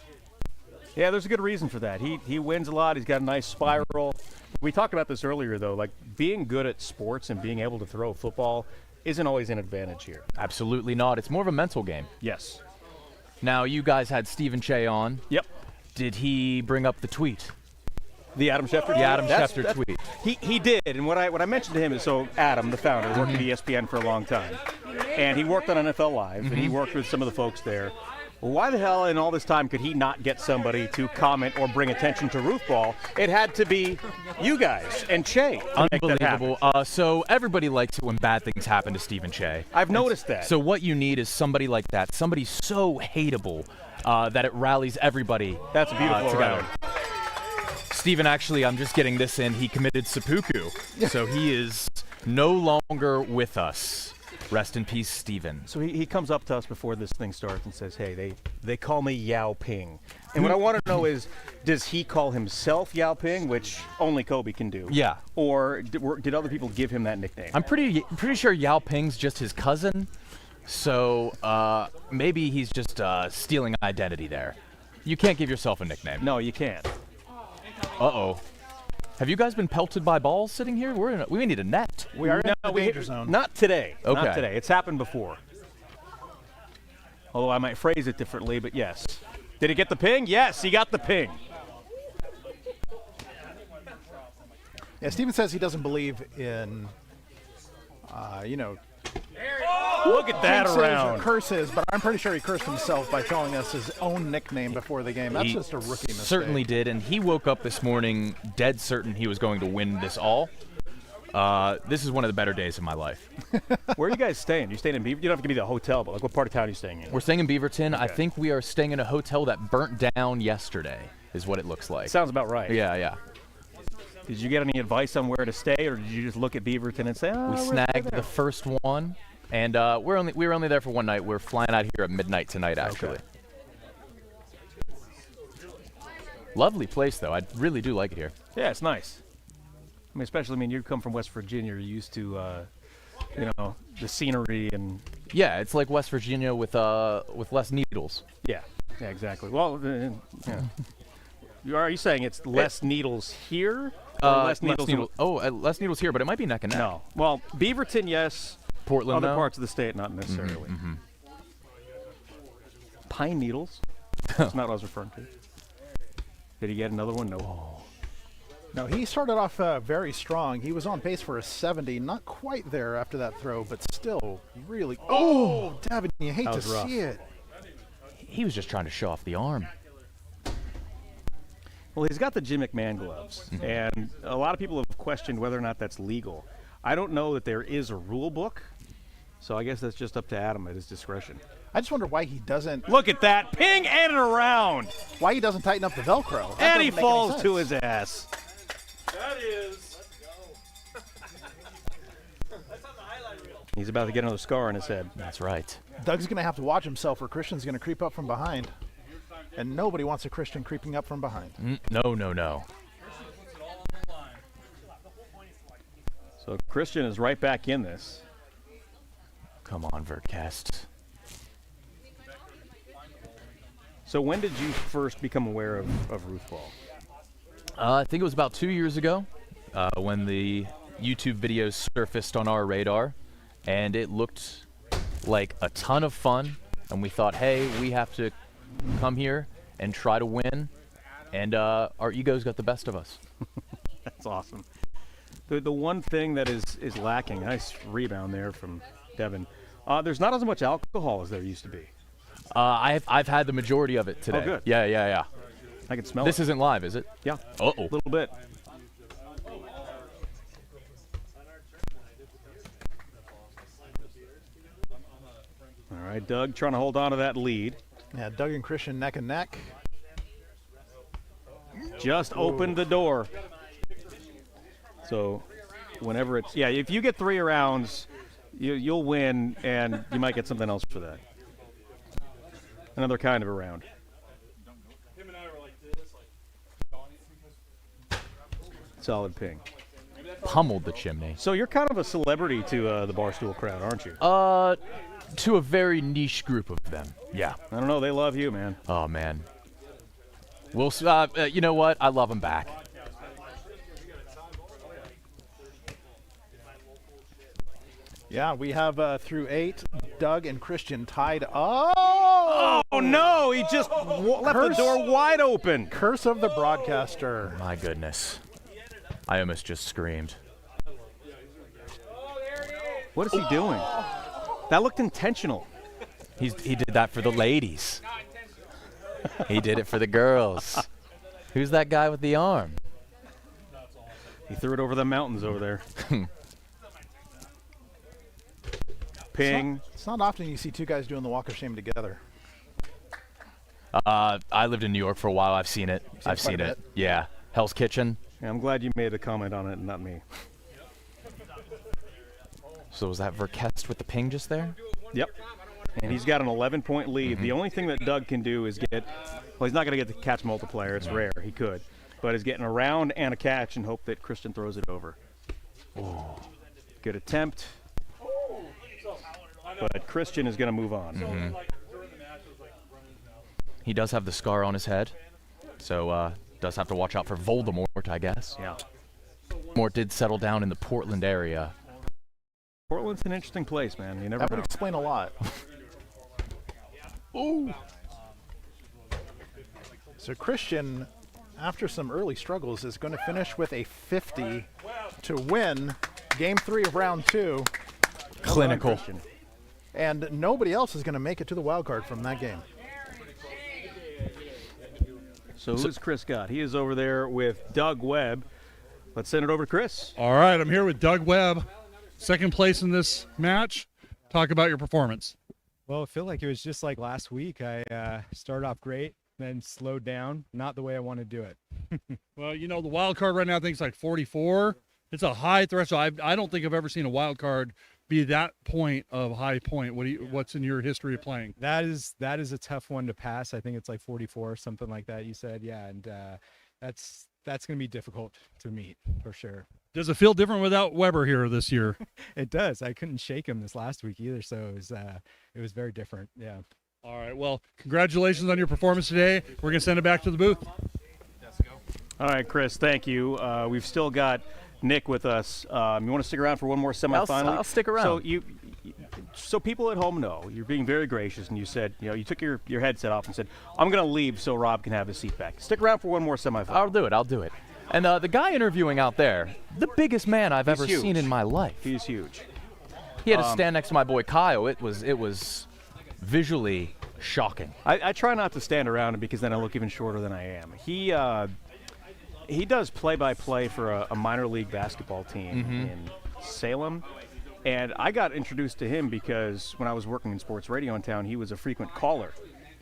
Yeah, there's a good reason for that. He wins a lot. He's got a nice spiral. We talked about this earlier, though. Like, being good at sports and being able to throw a football isn't always an advantage here. Absolutely not. It's more of a mental game. Yes. Now, you guys had Steven Cheah on. Yep. Did he bring up the tweet? The Adam Schefter tweet? The Adam Schefter tweet. He did, and what I mentioned to him is, so Adam, the founder, worked at ESPN for a long time, and he worked on NFL Live, and he worked with some of the folks there. Why the hell in all this time could he not get somebody to comment or bring attention to Roofball? It had to be you guys and Cheah to make that happen. Unbelievable. So everybody likes it when bad things happen to Steven Cheah. I've noticed that. So what you need is somebody like that, somebody so hateable that it rallies everybody That's beautiful together. Steven, actually, I'm just getting this in. He committed seppuku, so he is no longer with us. Rest in peace, Steven. So he comes up to us before this thing starts and says, hey, they call me Yao Ping. And what I want to know is, does he call himself Yao Ping, which only Kobe can do? Yeah. Or did other people give him that nickname? I'm pretty sure Yao Ping's just his cousin, so maybe he's just stealing identity there. You can't give yourself a nickname. No, you can't. Uh-oh. Have you guys been pelted by balls sitting here? We need a net. We are in the danger zone. Not today. Okay. Not today. It's happened before. Although I might phrase it differently, but yes. Did he get the ping? Yes, he got the ping. Yeah, Steven says he doesn't believe in, look at that jinxes around. Or curses, but I'm pretty sure he cursed himself by telling us his own nickname before the game. That's just a rookie mistake. Certainly did, and he woke up this morning dead certain he was going to win this all. This is one of the better days of my life. Where are you guys staying? You staying in Beaverton? You don't have to give me the hotel, but like what part of town are you staying in? We're staying in Beaverton. Okay. I think we are staying in a hotel that burnt down yesterday, is what it looks like. Sounds about right. Yeah. Did you get any advice on where to stay, or did you just look at Beaverton and say, oh, We snagged the first one, and we were only there for one night. We're flying out here at midnight tonight, actually. Okay. Lovely place, though. I really do like it here. Yeah, it's nice. I mean, especially, you come from West Virginia. You're used to the scenery and. Yeah, it's like West Virginia with less needles. Yeah, exactly. Well, yeah. Are you saying it's less needles here? Or less needles. Less needles here, but it might be neck and neck. No. Well, Beaverton, yes. Portland, other no? parts of the state, not necessarily. Mm-hmm. Pine needles. That's not what I was referring to. Did he get another one? No. No, he started off very strong. He was on pace for a 70, not quite there after that throw, but still really. Oh, Devin, you hate to see it. He was just trying to show off the arm. Well, he's got the Jim McMahon gloves, and a lot of people have questioned whether or not that's legal. I don't know that there is a rule book, so I guess that's just up to Adam at his discretion. I just wonder why he doesn't. Look at that. Ping and around. Why he doesn't tighten up the Velcro. And he falls to his ass. That is. He's about to get another scar on his head. That's right. Doug's going to have to watch himself, or Christian's going to creep up from behind. And nobody wants a Christian creeping up from behind. No. So Christian is right back in this. Come on, Verkest. So when did you first become aware of Roofball? I think it was about 2 years ago when the YouTube videos surfaced on our radar, and it looked like a ton of fun, and we thought, hey, we have to come here and try to win, and our egos got the best of us. That's awesome. The one thing that is lacking, nice rebound there from Devin, there's not as much alcohol as there used to be. I've had the majority of it today. Oh, good. Yeah. I can smell this it. Isn't live, is it? Yeah. Uh-oh. A little bit. All right, Doug trying to hold on to that lead. Yeah, Doug and Christian neck and neck. Just opened the door. So whenever it's, if you get 3 rounds, you'll win, and you might get something else for that. Another kind of a round. Solid ping. Pummeled the chimney. So you're kind of a celebrity to the Barstool crowd, aren't you? To a very niche group of them. Yeah. I don't know. They love you, man. Oh, man. We'll, you know what? I love them back. Yeah, we have through 8, Doug and Christian tied. Oh no! He just left the door wide open. Curse of the broadcaster. My goodness. I almost just screamed. What is he doing? That looked intentional. He did that for the ladies. He did it for the girls. Who's that guy with the arm? He threw it over the mountains over there. Ping. It's not often you see 2 guys doing the walk of shame together. I lived in New York for a while. I've seen it. I've seen it. Yeah. Hell's Kitchen. Yeah, I'm glad you made a comment on it and not me. So was that Verkest with the ping just there? Yep. And he's got an 11-point lead. The only thing that Doug can do is get, well, he's not going to get the catch multiplier. It's rare. He could. But is getting a round and a catch and hope that Christian throws it over. Oh. Good attempt. But Christian is going to move on. He does have the scar on his head, so does have to watch out for Voldemort, I guess. Yeah. Voldemort did settle down in the Portland area. Portland's an interesting place, man. You never know. That would explain a lot. Ooh. So Christian, after some early struggles, is going to finish with a 50 to win Game 3 of Round 2. Clinical. And nobody else is going to make it to the wild card from that game. So who's Chris got? He is over there with Doug Webb. Let's send it over to Chris. All right, I'm here with Doug Webb, second place in this match. Talk about your performance. Well, I feel like it was just like last week. I started off great, then slowed down. Not the way I want to do it. Well, you know, the wild card right now I think it's like 44. It's a high threshold. I don't think I've ever seen a wild card be that point of high point. What's in your history of playing? That is a tough one to pass. I think it's like 44, something like that. You said, yeah, and that's going to be difficult to meet for sure. Does it feel different without Weber here this year? It does. I couldn't shake him this last week either, so it was very different. Yeah. All right. Well, congratulations on your performance today. We're going to send it back to the booth. All right, Chris, thank you. We've still got Nick with us. You want to stick around for one more semifinal? I'll stick around. So people at home know you're being very gracious, and you said, you took your headset off and said, I'm going to leave so Rob can have his seat back. Stick around for one more semifinal. I'll do it. And the guy interviewing out there, the biggest man I've ever huge. seen in my life. He's huge. He had to stand next to my boy Kyle. It was visually shocking. I try not to stand around him because then I look even shorter than I am. He does play-by-play for a minor league basketball team in Salem. And I got introduced to him because when I was working in sports radio in town, he was a frequent caller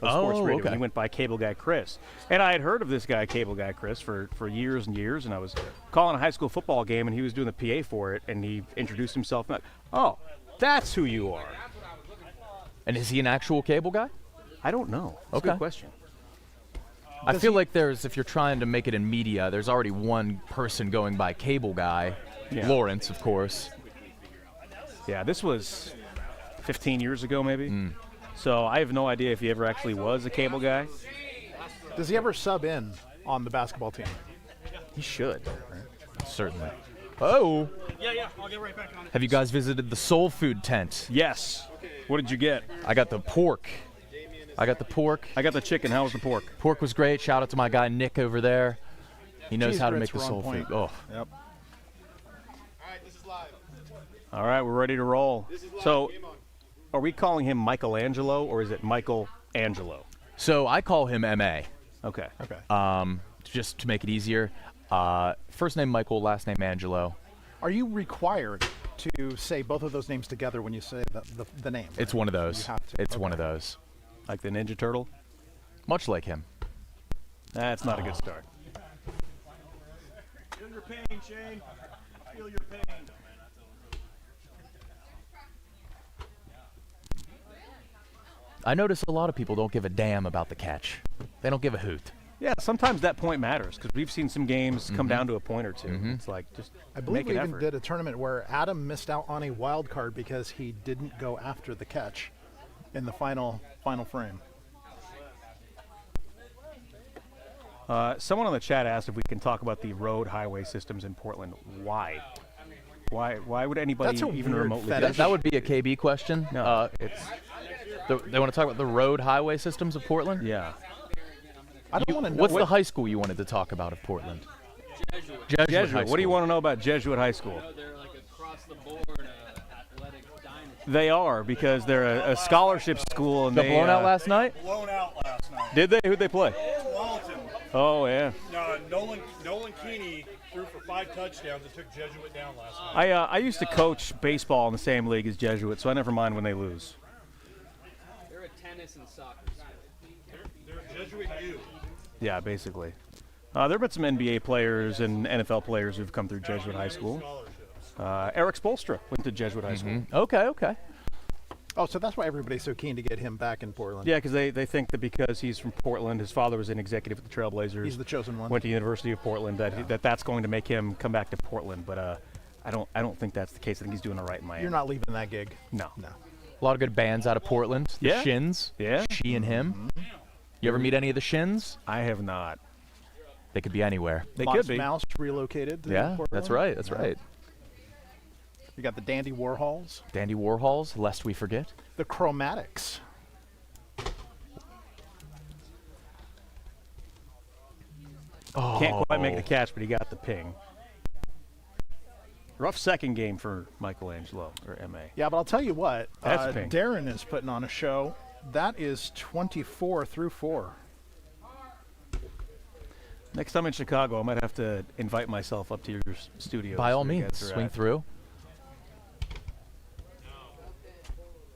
of sports radio. Okay. He went by Cable Guy Chris. And I had heard of this guy, Cable Guy Chris, for years and years. And I was calling a high school football game, and he was doing the PA for it. And he introduced himself. And oh, that's who you are. And is he an actual cable guy? I don't know. That's a good question. I feel like if you're trying to make it in media, there's already one person going by cable guy. Yeah. Lawrence, of course. Yeah, this was 15 years ago maybe. So I have no idea if he ever actually was a cable guy. Does he ever sub in on the basketball team? He should. Certainly. Oh. Yeah, I'll get right back on it. Have you guys visited the Soul Food tent? Yes. What did you get? I got the pork. I got the chicken. How was the pork? Pork was great. Shout out to my guy Nick over there. He knows how to make the soul food. Oh. Yep. All right, we're ready to roll. So, are we calling him Michelangelo or is it Michael Angelo? So I call him M.A. Okay. Just to make it easier. First name Michael, last name Angelo. Are you required to say both of those names together when you say the name? It's one of those. You have to. It's one of those. Like the Ninja Turtle? Much like him. That's not a good start. Feel your pain, Shane. Feel your pain. I notice a lot of people don't give a damn about the catch. They don't give a hoot. Yeah, sometimes that point matters because we've seen some games come down to a point or two. It's like just I believe make we an even effort. did a tournament where Adam missed out on a wild card because he didn't go after the catch in the final frame. Someone on the chat asked if we can talk about the road highway systems in Portland. Why? Why would anybody even remotely? That would be a KB question. No. They want to talk about the road highway systems of Portland? Yeah. I don't want to know. What's the high school you wanted to talk about of Portland? Jesuit. High school. What do you want to know about Jesuit High School? They're like across the board athletic dynasty. They are because they're a scholarship school and Got they blown out last night? Blown out last night. Did they? Who'd they play? Walton. Oh yeah. Nolan Keeney threw for 5 touchdowns and took Jesuit down last night. I used to coach baseball in the same league as Jesuit, so I never mind when they lose. They're a tennis and soccer school. They're Jesuit U. Yeah, basically. There have been some NBA players and NFL players who've come through Jesuit High School. Eric Spoelstra went to Jesuit High School. Okay. Oh, so that's why everybody's so keen to get him back in Portland. Yeah, because they think that because he's from Portland, his father was an executive at the Trailblazers. He's the chosen one. Went to University of Portland. That's going to make him come back to Portland. But I don't think that's the case. I think he's doing all right in Miami. You're not leaving that gig. No. A lot of good bands out of Portland. The Yeah. Shins. Yeah. She and him. You ever meet any of the Shins? I have not. They could be anywhere. They Lost could be. Mouse relocated to Yeah, Portland. that's right. That's right. You got the Dandy Warhols. Dandy Warhols, lest we forget. The Chromatics. Can't quite make the catch, but he got the ping. Rough second game for Michelangelo, or M.A. Yeah, but I'll tell you what. That's a ping. Darren is putting on a show. That is 24 through 4. Next time in Chicago, I might have to invite myself up to your studio. By all means, swing through.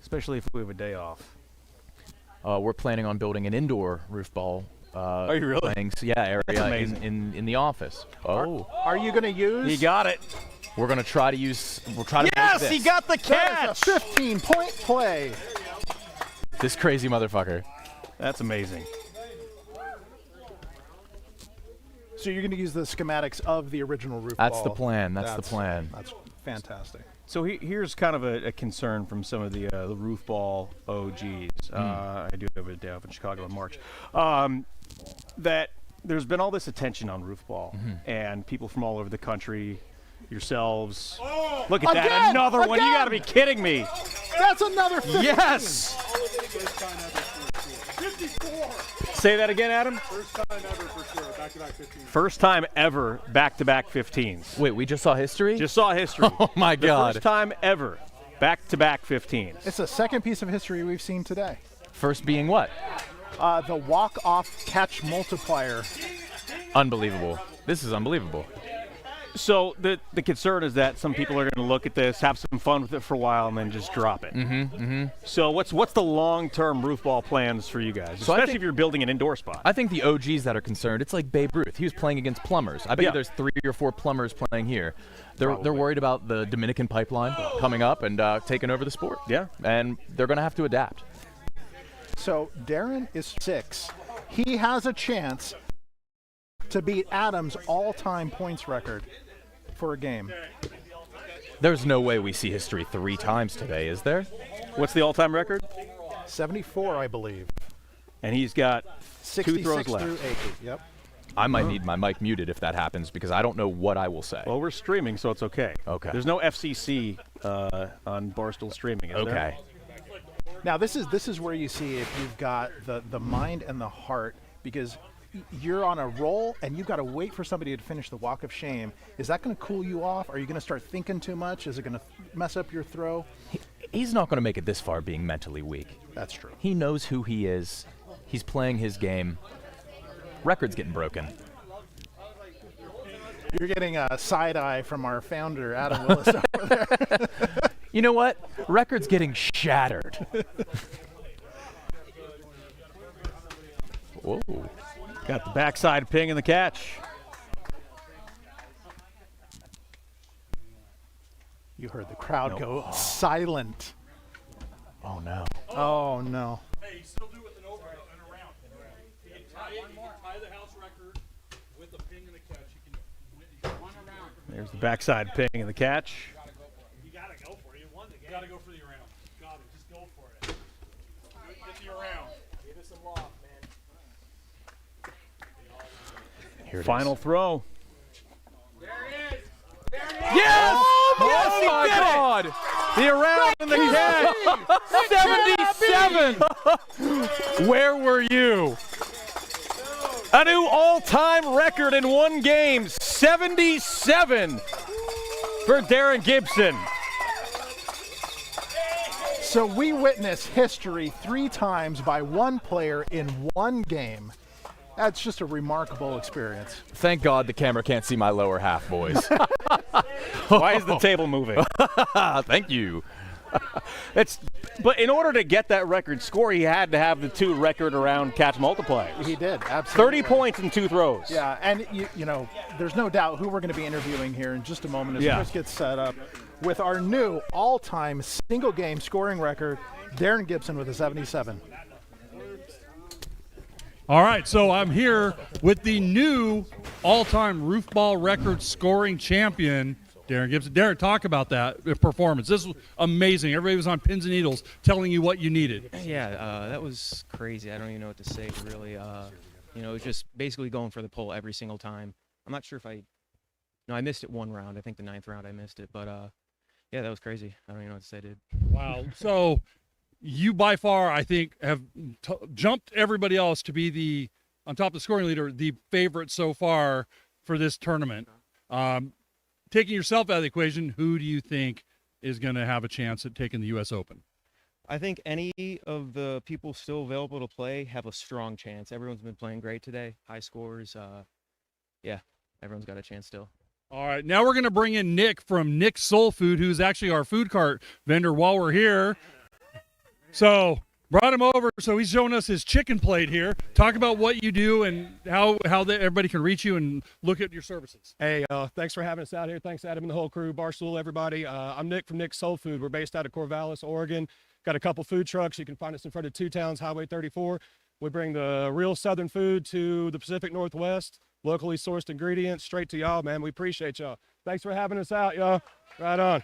Especially if we have a day off. We're planning on building an indoor roofball. Are you really? Area amazing. in the office. Oh. Are you going to use? He got it. We're going to try to use. We'll try to. Yes, make he this. got the That is catch. a 15-point play. This crazy motherfucker. That's amazing. So you're going to use the schematics of the original roof That's ball. the plan. That's the plan. That's fantastic. So here's kind of a concern from some of the roof ball OGs. I do have a day off in Chicago in March. That there's been all this attention on roof ball, and people from all over the country, yourselves. Look at that, another one. You got to be kidding me. That's another 15. Yes. 54. Say that again, Adam. First time ever for sure. Back-to-back 15. First time ever back-to-back 15s. Wait, we just saw history? Just saw history. Oh, my God. First time ever back-to-back 15s. It's the second piece of history we've seen today. First being what? The walk-off catch multiplier. Unbelievable. This is unbelievable. So the concern is that some people are going to look at this, have some fun with it for a while, and then just drop it. So what's the long-term roof ball plans for you guys, So especially if you're building an indoor spot? I think the OGs that are concerned, it's like Babe Ruth. He was playing against plumbers. I bet you there's 3 or 4 plumbers playing here. They're worried about the Dominican pipeline coming up and taking over the sport. Yeah. And they're going to have to adapt. So Darren is 6. He has a chance to beat Adam's all-time points record for a game. There's no way we see history 3 times today, is there? What's the all-time record? 74, I believe. And he's got 2 throws 66 left. through 80. Yep. I might need my mic muted if that happens because I don't know what I will say. Well, we're streaming, so it's okay. Okay. There's no FCC on Barstool streaming, is there? Okay. Now this is where you see if you've got the mind and the heart, because you're on a roll and you've got to wait for somebody to finish the walk of shame. Is that going to cool you off? Are you going to start thinking too much? Is it going to mess up your throw? He's not going to make it this far being mentally weak. That's true. He knows who he is. He's playing his game. Record's getting broken. You're getting a side eye from our founder, Adam Willis, over there. You know what? Record's getting shattered. Whoa. Got the backside ping and the catch. You heard the crowd go silent. Oh, no. Oh, no. Hey, still do it with an over and around. You can tie the house record with a ping and a catch. You can one around. There's the backside ping and the catch. You gotta go for it. You won the game. You gotta go for the around. Got it. Just go for it. Get the around. Give us a loft, man. Here it Final is. throw. There it is. Yes! Oh, Yes, he my did it! God! The around and the catch. 77! Where were you? A new all-time record in one game. 77 for Darren Gibson. So we witness history 3 times by one player in one game. That's just a remarkable experience. Thank God the camera can't see my lower half, boys. Why is the table moving? Thank you. But in order to get that record score, he had to have the 2 record around catch multipliers. He did, absolutely. 30 points in 2 throws. Yeah, and you know, there's no doubt who we're going to be interviewing here in just a moment as Chris gets set up with our new all-time single-game scoring record, Darren Gibson with a 77. All right, so I'm here with the new all-time roof ball record scoring champion, Darren Gibson. Darren, talk about that performance. This was amazing. Everybody was on pins and needles telling you what you needed. Yeah, that was crazy. I don't even know what to say, really. You know, just basically going for the pole every single time. I'm not sure if I missed it 1 round. I think the 9th round I missed it. But, yeah, that was crazy. I don't even know what to say, dude. Wow. So you by far, I think, have jumped everybody else to be on top of the scoring leader, the favorite so far for this tournament. Taking yourself out of the equation, who do you think is going to have a chance at taking the U.S. Open? I think any of the people still available to play have a strong chance. Everyone's been playing great today. High scores. Yeah, everyone's got a chance still. All right, now we're going to bring in Nick from Nick's Soul Food, who's actually our food cart vendor while we're here. So brought him over, so he's showing us his chicken plate here. Talk about what you do and how everybody can reach you and look at your services. Hey, thanks for having us out here. Thanks, Adam and the whole crew, Barstool, everybody. I'm Nick from Nick's Soul Food. We're based out of Corvallis, Oregon. Got a couple food trucks. You can find us in front of 2 Towns, Highway 34. We bring the real Southern food to the Pacific Northwest. locally sourced ingredients straight to y'all, man. We appreciate y'all. Thanks for having us out, y'all. Right on.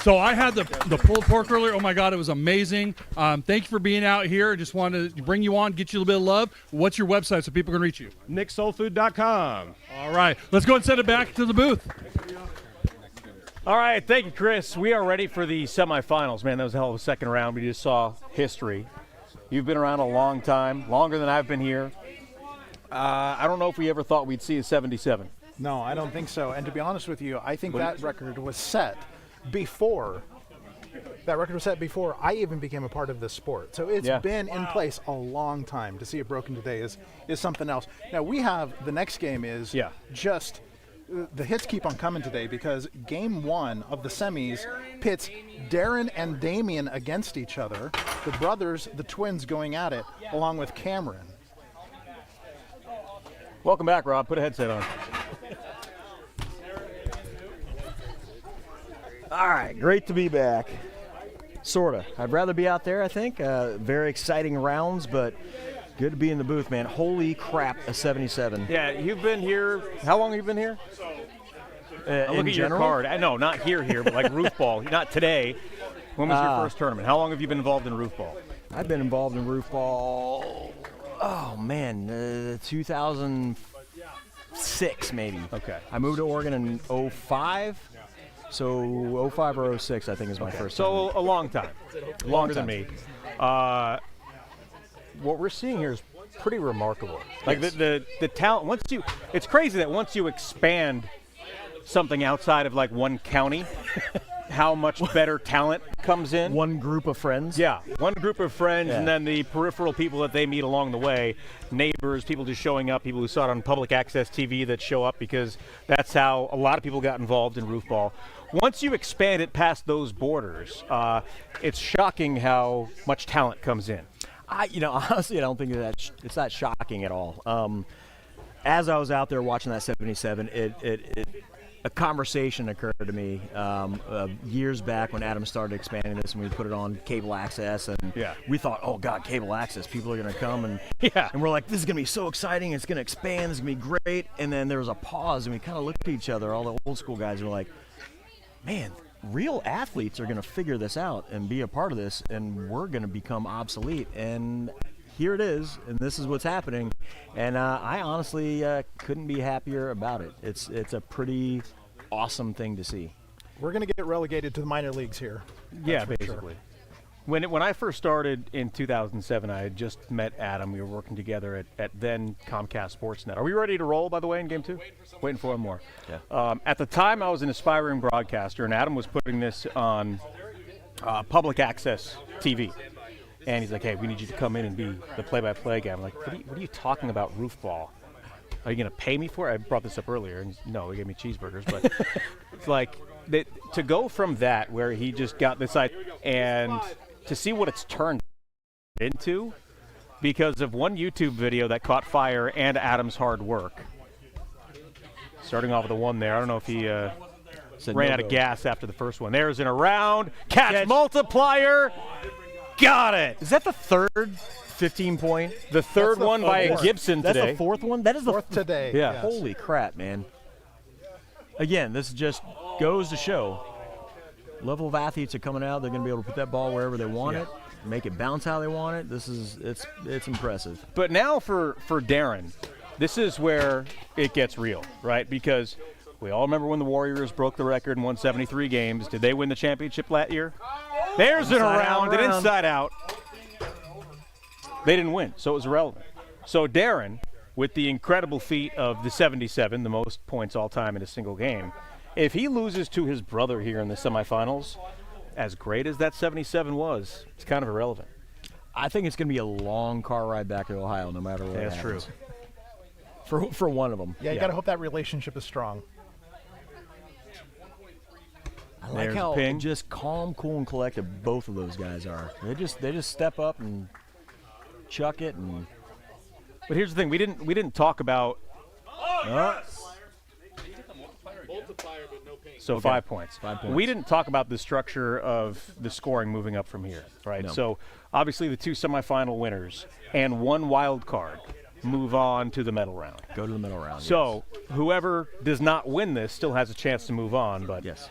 So I had the pulled pork earlier. Oh my God, it was amazing. Thank you for being out here. Just wanted to bring you on, get you a little bit of love. What's your website so people can reach you? nicksoulfood.com. All right, let's go and send it back to the booth. All right, thank you, Chris. We are ready for the semifinals. Man, that was a hell of a second round. We just saw history. You've been around a long time, longer than I've been here. I don't know if we ever thought we'd see a 77. No, I don't think so. And to be honest with you, I think that record was set before. That record was set before I even became a part of this sport. So it's been in place a long time. To see it broken today is something else. Now we have the next game is just the hits keep on coming today because game 1 of the semis pits Darren and Damian against each other. The brothers, the twins going at it, along with Cameron. Welcome back, Rob. Put a headset on. All right, great to be back. Sorta. I'd rather be out there, I think. Very exciting rounds, but good to be in the booth, man. Holy crap, a 77. Yeah, you've been here. How long have you been here? Look at your card. I know, not here, but like Roofball. Not today. When was your first tournament? How long have you been involved in Roofball? I've been involved in Roofball, oh man, 2006 maybe. Okay. I moved to Oregon in 05. So 05 or 06, I think, is my first. So a long time, longer than me. What we're seeing here is pretty remarkable. Like the talent. It's crazy that once you expand something outside of like one county, how much better talent comes in. One group of friends. Yeah, one group of friends, and then the peripheral people that they meet along the way, neighbors, people just showing up, people who saw it on public access TV that show up because that's how a lot of people got involved in Roofball. Once you expand it past those borders, it's shocking how much talent comes in. Honestly, I don't think it's that shocking at all. As I was out there watching that 77, a conversation occurred to me years back when Adam started expanding this, and we put it on cable access, and we thought, oh God, cable access, people are going to come, and we're like, this is going to be so exciting, it's going to expand, it's going to be great, and then there was a pause, and we kind of looked at each other, all the old school guys, and we're like, man, real athletes are going to figure this out and be a part of this, and we're going to become obsolete, and here it is, and this is what's happening, and I honestly couldn't be happier about it. It's a pretty awesome thing to see. We're going to get relegated to the minor leagues here. Yeah, basically. Sure. When I first started in 2007, I had just met Adam. We were working together at then Comcast Sportsnet. Are we ready to roll, by the way, in Game 2? Waiting for one more. Yeah. At the time, I was an aspiring broadcaster, and Adam was putting this on public access TV. And he's like, hey, we need you to come in and be the play-by-play guy. I'm like, what are you talking about, Roofball? Are you going to pay me for it? I brought this up earlier, and no, he gave me cheeseburgers. But it's like, to go from that, where he just got this idea, and to see what it's turned into because of one YouTube video that caught fire and Adam's hard work. Starting off with the one there. I don't know if he ran out of gas after the first one. There's an around. Catch multiplier. Got it. Is that the third 15-point? The third one by Gibson today. That's the fourth one? That is the fourth today. Yeah. Yes. Holy crap, man. Again, this just goes to show level of athletes are coming out. They're going to be able to put that ball wherever they want it, make it bounce how they want it. It's impressive. But now for Darren, this is where it gets real, right? Because we all remember when the Warriors broke the record and won 73 games. Did they win the championship that year? There's an around and inside out. They didn't win, so it was irrelevant. So Darren, with the incredible feat of the 77, the most points all time in a single game, if he loses to his brother here in the semifinals, as great as that 77 was, it's kind of irrelevant. I think it's going to be a long car ride back to Ohio, no matter what. That's true. For one of them. Yeah, you got to hope that relationship is strong. I like how just calm, cool, and collected both of those guys are. They just step up and chuck it. And but here's the thing: we didn't talk about. So okay. 5 points. 5 points. We didn't talk about the structure of the scoring moving up from here, right? No. So obviously the two semifinal winners and one wild card move on to the medal round. Go to the medal round. So whoever does not win this still has a chance to move on, but yes,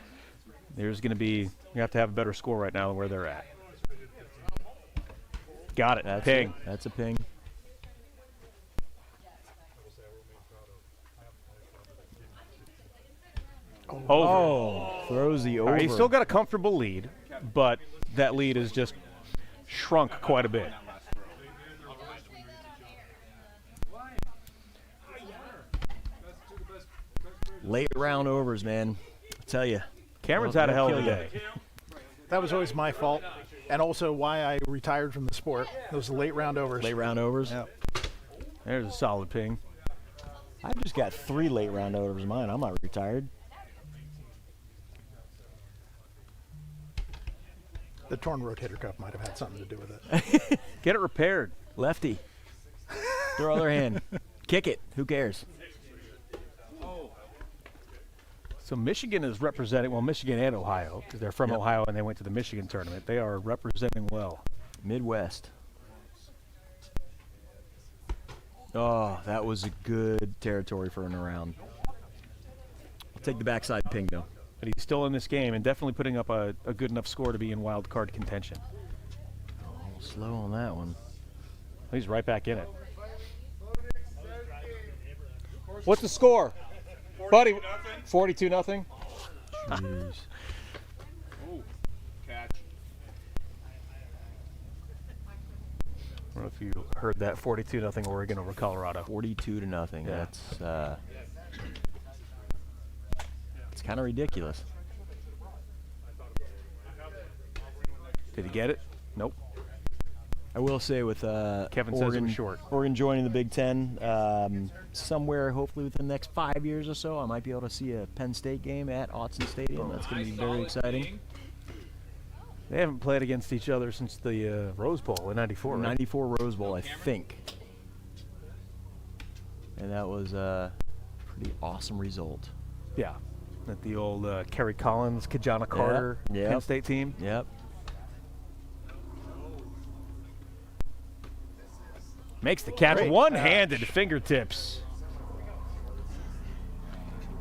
there's going to be, you have to have a better score right now than where they're at. Got it. That's ping. That's a ping. Over. Oh, throws the over. All right, he's still got a comfortable lead, but that lead has just shrunk quite a bit. Late round overs, man. I tell you. Cameron's had a hell of a day. That was always my fault, and also why I retired from the sport. Those late round overs. Late round overs? Yeah. There's a solid ping. I've just got 3 late round overs in mine. I'm not retired. The torn rotator cuff might have had something to do with it. Get it repaired. Lefty. Throw other hand. Kick it. Who cares? So Michigan is representing, well, Michigan and Ohio, because they're from Ohio and they went to the Michigan tournament. They are representing well. Midwest. Oh, that was a good territory for an around. I'll take the backside ping, though. But he's still in this game and definitely putting up a good enough score to be in wild card contention. Oh, slow on that one. He's right back in it. What's the score? Buddy, 42-0. Jeez. Catch. I don't know if you heard that, 42-0 Oregon over Colorado. 42-0. Yeah. That's it's kind of ridiculous. Did he get it? Nope. I will say with Kevin says it was short. Oregon joining the Big Ten, somewhere hopefully within the next 5 years or so, I might be able to see a Penn State game at Autzen Stadium. That's going to be very exciting. They haven't played against each other since the Rose Bowl in '94. Right? 94 Rose Bowl, I think. And that was a pretty awesome result. Yeah. At the old Kerry Collins, Kajana Carter Penn State team. Yep. Makes the catch. Great One-handed fingertips.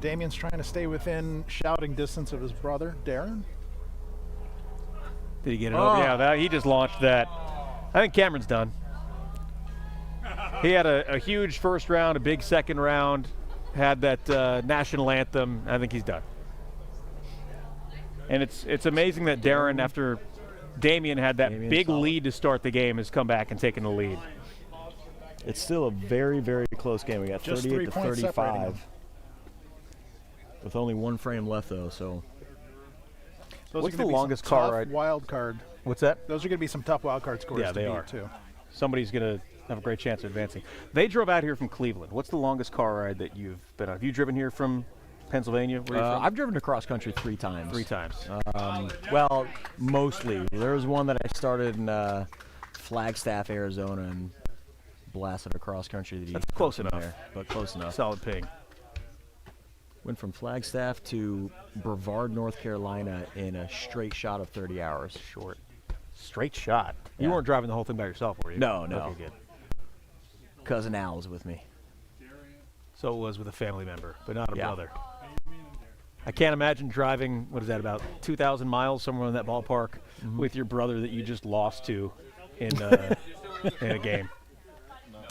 Damian's trying to stay within shouting distance of his brother, Darren. Did he get it over? Yeah, he just launched that. I think Cameron's done. He had a huge first round, a big second round, had that national anthem. I think he's done. And it's amazing that Darren, after Damian had that big lead to start the game, has come back and taken the lead. It's still a very, very close game. We got Just 38 3 to points separating 35. them. With only 1 frame left, though, so. Those What's are the gonna be longest some car tough ride? wild card. What's that? Those are going to be some tough wild card scores. Yeah, to they beat are. too. Somebody's going to have a great chance of advancing. They drove out here from Cleveland. What's the longest car ride that you've been on? Have you driven here from Pennsylvania? Where are you from? I've driven across country 3 times. 3 times. Well, mostly. There was one that I started in Flagstaff, Arizona, and blasted across country. That's close enough. There, but close enough. Solid ping. Went from Flagstaff to Brevard, North Carolina in a straight shot of 30 hours. Short. Straight shot. Yeah. You weren't driving the whole thing by yourself, were you? No. Okay, good. Cousin Al was with me. So it was with a family member, but not a Yeah. brother. I can't imagine driving, what is that, about 2,000 miles somewhere in that ballpark with your brother that you just lost to in in a game.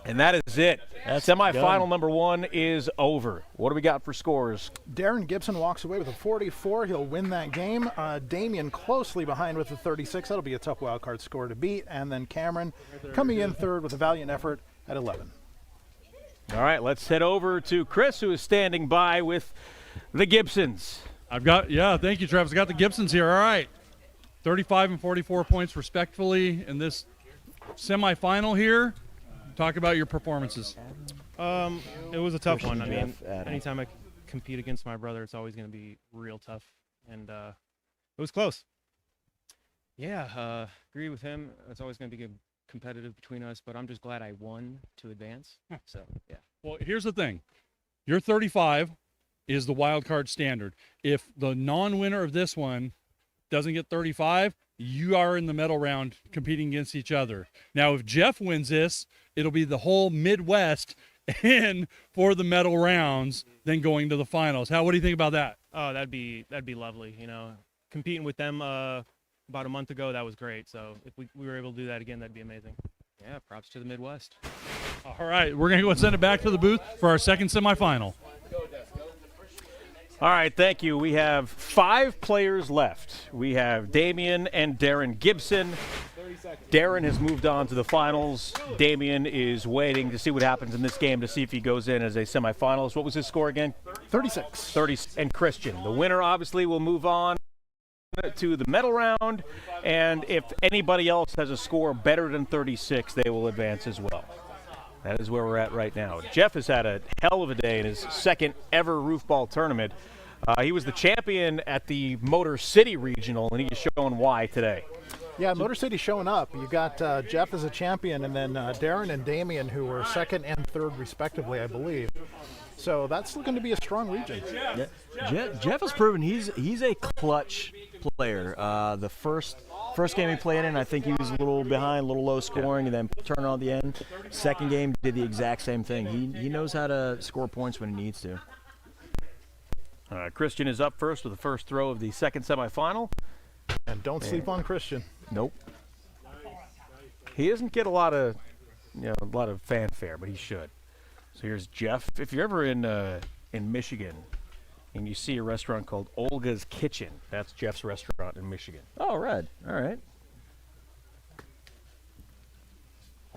And that is it. Semifinal done. number 1 is over. What do we got for scores? Darren Gibson walks away with a 44. He'll win that game. Damian closely behind with a 36. That'll be a tough wild card score to beat. And then Cameron coming in third with a valiant effort at 11. All right, let's head over to Chris, who is standing by with the Gibsons. Thank you, Travis. I got the Gibsons here. All right. 35 and 44 points respectfully in this semifinal here. Talk about your performances. It was a tough one. I Christian mean, Adam. anytime I compete against my brother, it's always going to be real tough. And it was close. Yeah, agree with him. It's always going to be good competitive between us, but I'm just glad I won to advance. So, yeah. Well, here's the thing. Your 35 is the wild card standard. If the non-winner of this one doesn't get 35, you are in the medal round competing against each other. Now, if Jeff wins this, it'll be the whole Midwest in for the medal rounds, then going to the finals. What do you think about that? Oh, that'd be lovely. You know, competing with them about a month ago, that was great. So if we were able to do that again, that'd be amazing. Yeah, props to the Midwest. All right, we're going to go and send it back to the booth for our second semifinal. All right, thank you. We have 5 players left. We have Damian and Darren Gibson. Darren has moved on to the finals. Damian is waiting to see what happens in this game to see if he goes in as a semifinalist. What was his score again? 36. 30. And Christian, the winner, obviously will move on to the medal round, and if anybody else has a score better than 36, they will advance as well. That is where we're at right now. Jeff has had a hell of a day in his second ever Roofball tournament. He was the champion at the Motor City Regional, and he is showing why today. Yeah, Motor City showing up. You got Jeff as a champion, and then Darren and Damian, who were second and third respectively, I believe. So that's looking to be a strong region. Yeah. Jeff has proven he's a clutch player. The first game he played in, I think he was a little behind, a little low scoring, and then turned on the end. Second game, did the exact same thing. He knows how to score points when he needs to. Christian is up first with the first throw of the second semifinal. And don't sleep on Christian. Nope. He doesn't get a lot of fanfare, but he should. So here's Jeff. If you're ever in Michigan and you see a restaurant called Olga's Kitchen, that's Jeff's restaurant in Michigan. Oh, right. All right.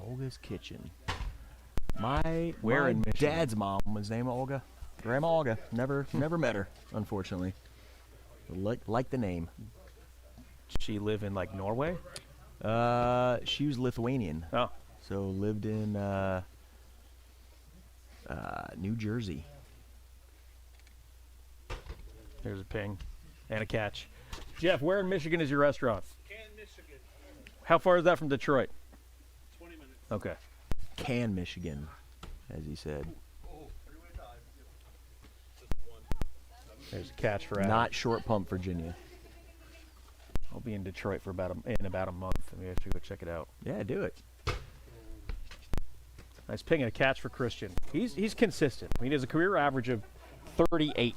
Olga's Kitchen. My dad's mom was named Olga. Grandma Olga. Never met her, unfortunately. Like the name. She live in like Norway? She was Lithuanian. Oh. So lived in New Jersey. There's a ping and a catch. Jeff, where in Michigan is your restaurant? Canton, Michigan. How far is that from Detroit? 20 minutes. Okay. Canton, Michigan, as he said. There's a catch for Adam. Not Short Pump, Virginia. I'll be in Detroit for about a month. Maybe I should go check it out. Yeah, do it. Nice ping and a catch for Christian. He's consistent. I mean, he has a career average of 38.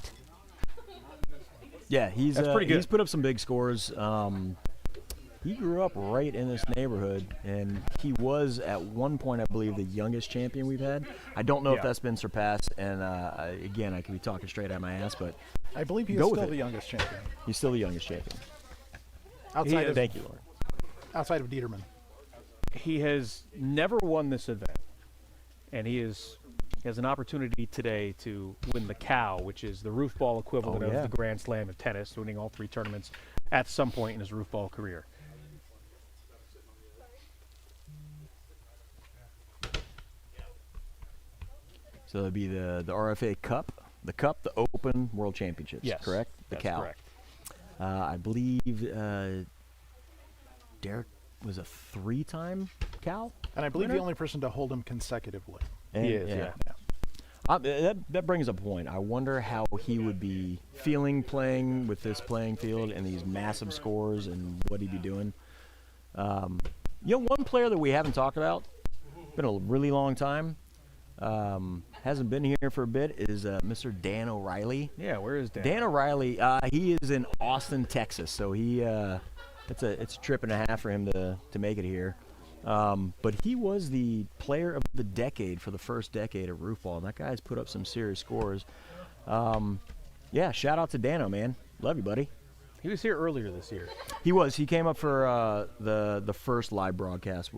Yeah, That's pretty good. He's put up some big scores. He grew up right in this neighborhood, and he was at one point, I believe, the youngest champion we've had. I don't know if that's been surpassed, and again, I could be talking straight out of my ass, but I believe he is still the youngest champion. He's still the youngest champion. Thank you, Lauren. Outside of Determan. He has never won this event, and he has an opportunity today to win the Cow, which is the Roofball equivalent of the Grand Slam of tennis, winning all 3 tournaments at some point in his Roofball career. So it'd be the RFA Cup, the Open World Championships, yes, correct? The that's Cow. Correct. I believe Derek was a 3-time Cal. And I believe the only person to hold him consecutively. And, he is, yeah. That brings up a point. I wonder how he would be feeling playing with this playing field and these massive scores and what he'd be doing. One player that we haven't talked about, been a really long time, hasn't been here for a bit, is Mr. Dan O'Reilly. Yeah, where is Dan? Dan O'Reilly, he is in Austin, Texas, so it's a trip and a half for him to make it here. But he was the player of the decade for the first decade of Roofball, and that guy's put up some serious scores. Shout out to Dano, man. Love you, buddy. He was here earlier this year. He was. He came up for the first live broadcast.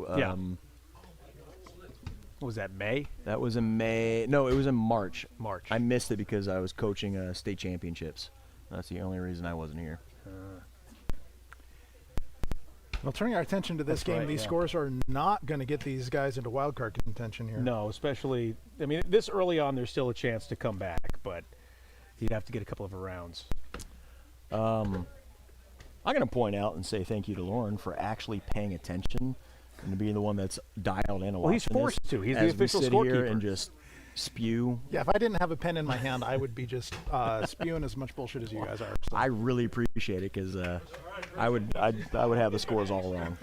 Was that May? That was in May. No, it was in March. March. I missed it because I was coaching state championships. That's the only reason I wasn't here. Well, turning our attention to this game, these scores are not going to get these guys into wild card contention here. No, especially, I mean, this early on, there's still a chance to come back, but you'd have to get a couple of rounds. I'm going to point out and say thank you to Lauren for actually paying attention and being the one that's dialed in. Well, he's forced to. He's the official scorekeeper. And just spew. Yeah, if I didn't have a pen in my hand, I would be just spewing as much bullshit as you guys are. So. I really appreciate it because I would have the scores all wrong.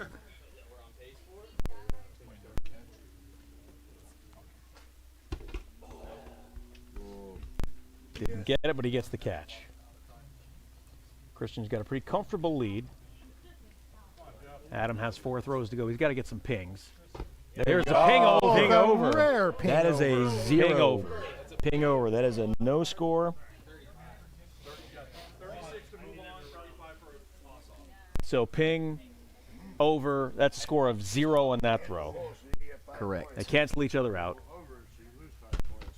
Didn't get it, but he gets the catch. Christian's got a pretty comfortable lead. Adam has 4 throws to go. He's got to get some pings. There's a ping over. Ping over. Rare ping that is over. A 0. Ping over. Ping over. That is a no score. So ping over. That's a score of 0 on that throw. Correct. They cancel each other out.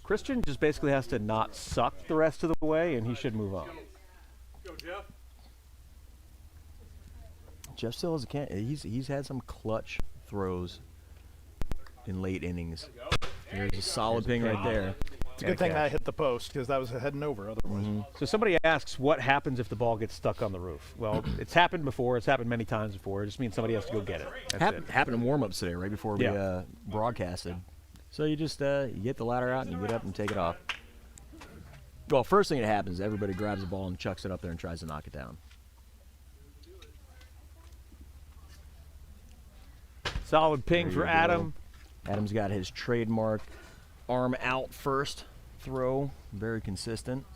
Christian just basically has to not suck the rest of the way, and he should move on. Go, Jeff. Jeff still has a can. He's had some clutch throws in late innings. There's a solid ping right there. It's a good thing that hit the post because that was heading over otherwise. So somebody asks, what happens if the ball gets stuck on the roof? Well, it's happened before. It's happened many times before. It just means somebody has to go get it. That's it. Happened in warm-ups today, right before we broadcasted. So you just you get the ladder out and you get up and take it off. Well, first thing that happens, everybody grabs the ball and chucks it up there and tries to knock it down. Solid ping for Adam. Adam's got his trademark arm out first throw. Very consistent.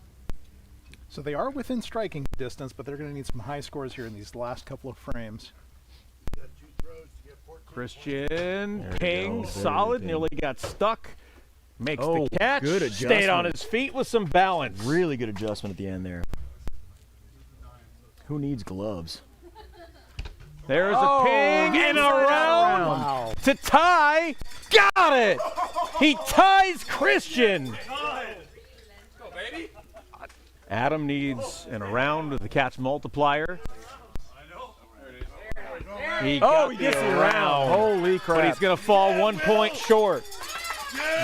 So they are within striking distance, but they're going to need some high scores here in these last couple of frames. Christian, ping, solid, nearly got stuck. Makes Oh, the catch. good adjustment. Stayed on his feet with some balance. Really good adjustment at the end there. Who needs gloves? There's a ping and around to tie. Got it! He ties Christian. Adam needs an around with the catch multiplier. He gets the around. Holy crap. But he's going to fall 1 point short.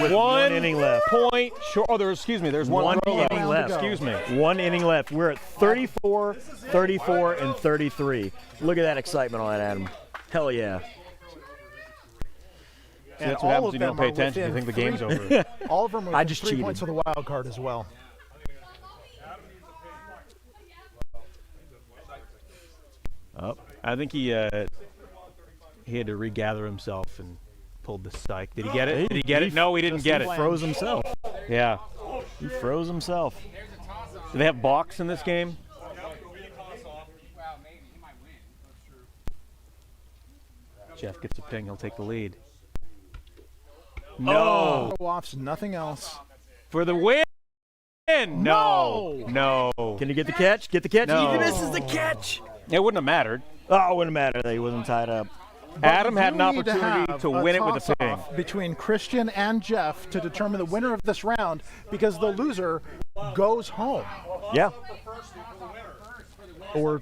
With one inning left. Point short. Oh, there's one inning left. Excuse me. 1 inning left. We're at 34, 34, and 33. Look at that excitement on that, Adam. Hell yeah. And that's what happens when you don't pay attention. You think the game's over. All of them were I within just 3 cheated. points of the wild card as well. I think he had to regather himself and pulled the strike. Did he get it? Did he get it? No, he didn't get it. He froze himself. Yeah. He froze himself. Do they have balks in this game? Jeff gets a ping. He'll take the lead. No. Offs, nothing else. For the win. No. Can you get the catch? Get the catch? No. He misses the catch. It wouldn't have mattered. Oh, it wouldn't have mattered that he wasn't tied up. Adam had an opportunity to win it with a ping. Between Christian and Jeff to determine the winner of this round because the loser goes home. Yeah. Or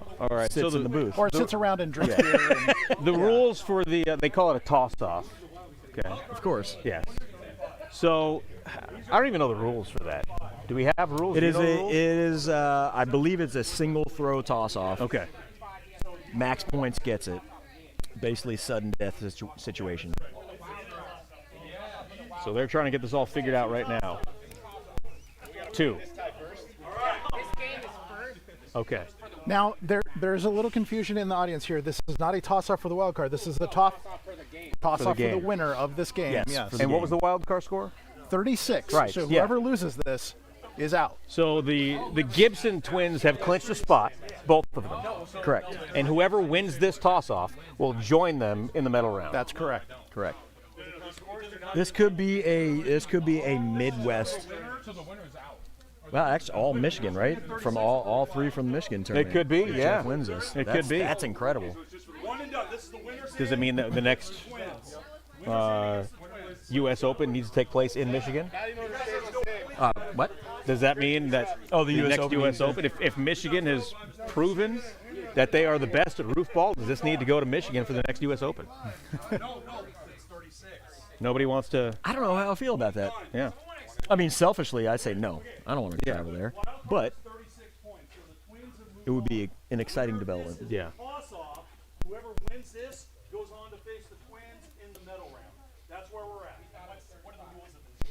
sits in the booth. Or sits around and drinks beer. The rules for the they call it a toss-off. Okay. Of course. Yes. So I don't even know the rules for that. Do we have rules? It Do you is. know the It rules? is. I believe it's a single throw toss-off. Okay. Max points gets it. Basically, sudden death situation. So they're trying to get this all figured out right now. 2. Okay. Now, there's a little confusion in the audience here. This is not a toss-off for the wild card. This is a toss-off for the winner of this game. Yes. And what was the wild card score? 36. Right. So whoever loses this is out. So the Gibson twins have clinched a spot, both of them. Correct. And whoever wins this toss-off will join them in the medal round. That's correct. Correct. This could be a Midwest. Well, actually, all Michigan, right? From all 3 from the Michigan tournament. It could be, If yeah. Jeff wins this. It could be. That's incredible. Does it mean that the next U.S. Open needs to take place in Michigan? What? Does that mean that the US next Open U.S. Open, if Michigan has proven that they are the best at roofball, does this need to go to Michigan for the next U.S. Open? Nobody wants to. I don't know how I feel about that. Yeah. I mean, selfishly, I'd say no. I don't want to travel there. But it would be an exciting development. Yeah. Whoever wins this goes on to face the Twins in the medal round. That's where we're at.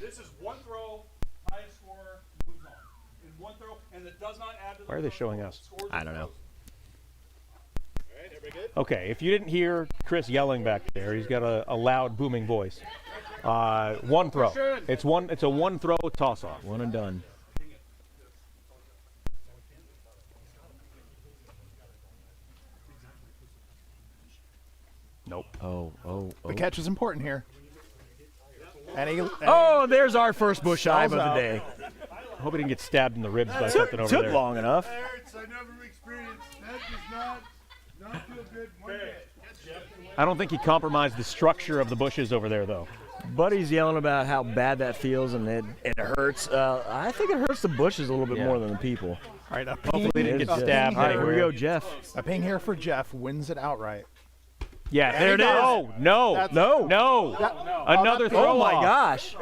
This is one throw, highest scorer moves on. In one throw, and it does not add to the Why are they showing us? I don't know. Okay, if you didn't hear Chris yelling back there, he's got a loud, booming voice. One throw. It's a one throw toss off. One and done. Nope. Oh. The catch is important here. Oh, there's our first bush dive of the out. day. I hope he didn't get stabbed in the ribs by something over there. Took long enough. I don't think he compromised the structure of the bushes over there, though. Buddy's yelling about how bad that feels and it hurts. I think it hurts the bushes a little bit more than the people. All right, Hopefully he didn't get stabbed. All right, here we go, Jeff. A ping here for Jeff wins it outright. Yeah, there it is. No. Another throw Oh my off. gosh.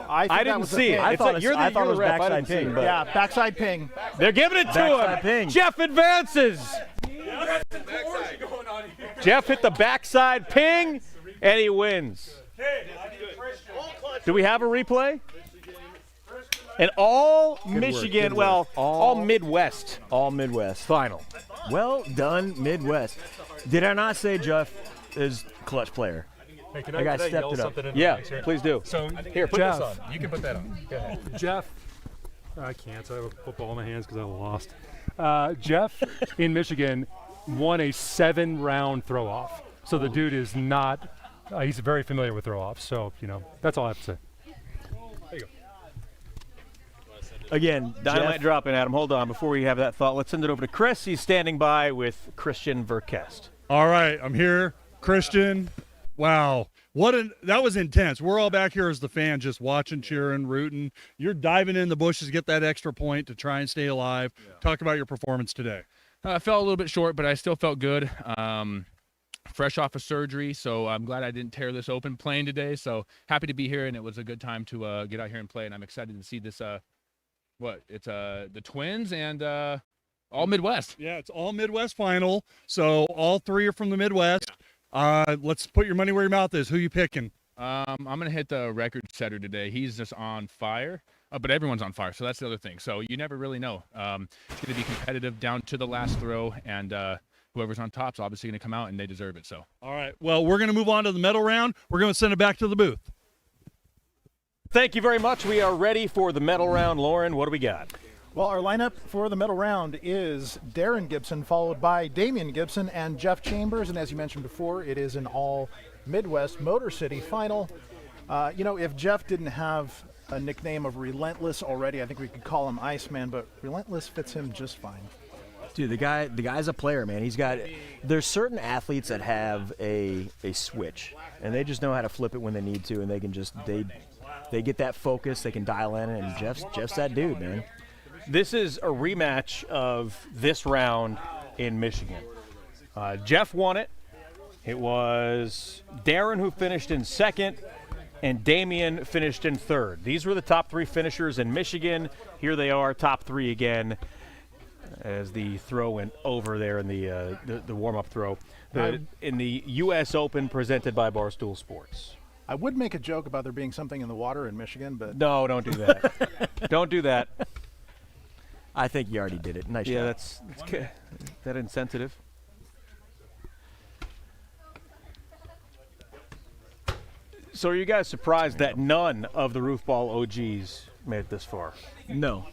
I didn't see it. I thought You're it was ref. I backside didn't see ping. it. But Yeah, backside ping. They're giving it to Backside him. ping. Jeff advances. Jeff hit the backside ping, and he wins. Do we have a replay? And all Michigan, well, all Midwest. All Midwest. Final. Well done, Midwest. Did I not say Jeff is clutch player? Hey, can That guy stepped yell it up. something in Yeah, the mic here? please do. So Here, put Jeff, this on. You can put that on. Go ahead. Jeff, I can't. So I have a football in my hands because I lost. Jeff in Michigan won a 7-round throw-off. So the dude is not. He's very familiar with throw-offs. So that's all I have to say. There you go. Again, Dynamite Jeff, drop in, Adam. Hold on. Before we have that thought, let's send it over to Chris. He's standing by with Christian Verquest. All right, I'm here. Christian, wow. That was intense. We're all back here as the fans just watching, cheering, rooting. You're diving in the bushes, get that extra point to try and stay alive. Yeah. Talk about your performance today. I fell a little bit short, but I still felt good. Fresh off of surgery, so I'm glad I didn't tear this open playing today. So happy to be here, and it was a good time to get out here and play, and I'm excited to see this it's the Twins and all Midwest. Yeah, it's all Midwest final. So all three are from the Midwest. Yeah. Let's put your money where your mouth is. Who you picking? I'm gonna hit the record setter today. He's just on fire, but everyone's on fire, so that's the other thing. So you never really know. It's gonna be competitive down to the last throw, and whoever's on top's obviously gonna come out, and they deserve it. So. All right. Well, we're gonna move on to the medal round. We're gonna send it back to the booth. Thank you very much. We are ready for the medal round. Lauren, what do we got? Well, our lineup for the medal round is Darren Gibson, followed by Damian Gibson and Jeff Chambers. And as you mentioned before, it is an all Midwest Motor City final. If Jeff didn't have a nickname of Relentless already, I think we could call him Iceman, but Relentless fits him just fine. Dude, the guy's a player, man. There's certain athletes that have a switch, and they just know how to flip it when they need to, and they can just they get that focus, they can dial in, and Jeff's that dude, man. This is a rematch of this round in Michigan. Jeff won it. It was Darren who finished in second, and Damian finished in third. These were the top three finishers in Michigan. Here they are, top three again, as the throw went over there in the warm-up throw in the U.S. Open presented by Barstool Sports. I would make a joke about there being something in the water in Michigan, but no, don't do that. Don't do that. I think you already did it. Nice job. Yeah, that's that insensitive. So are you guys surprised that none of the Roofball OGs made it this far? No.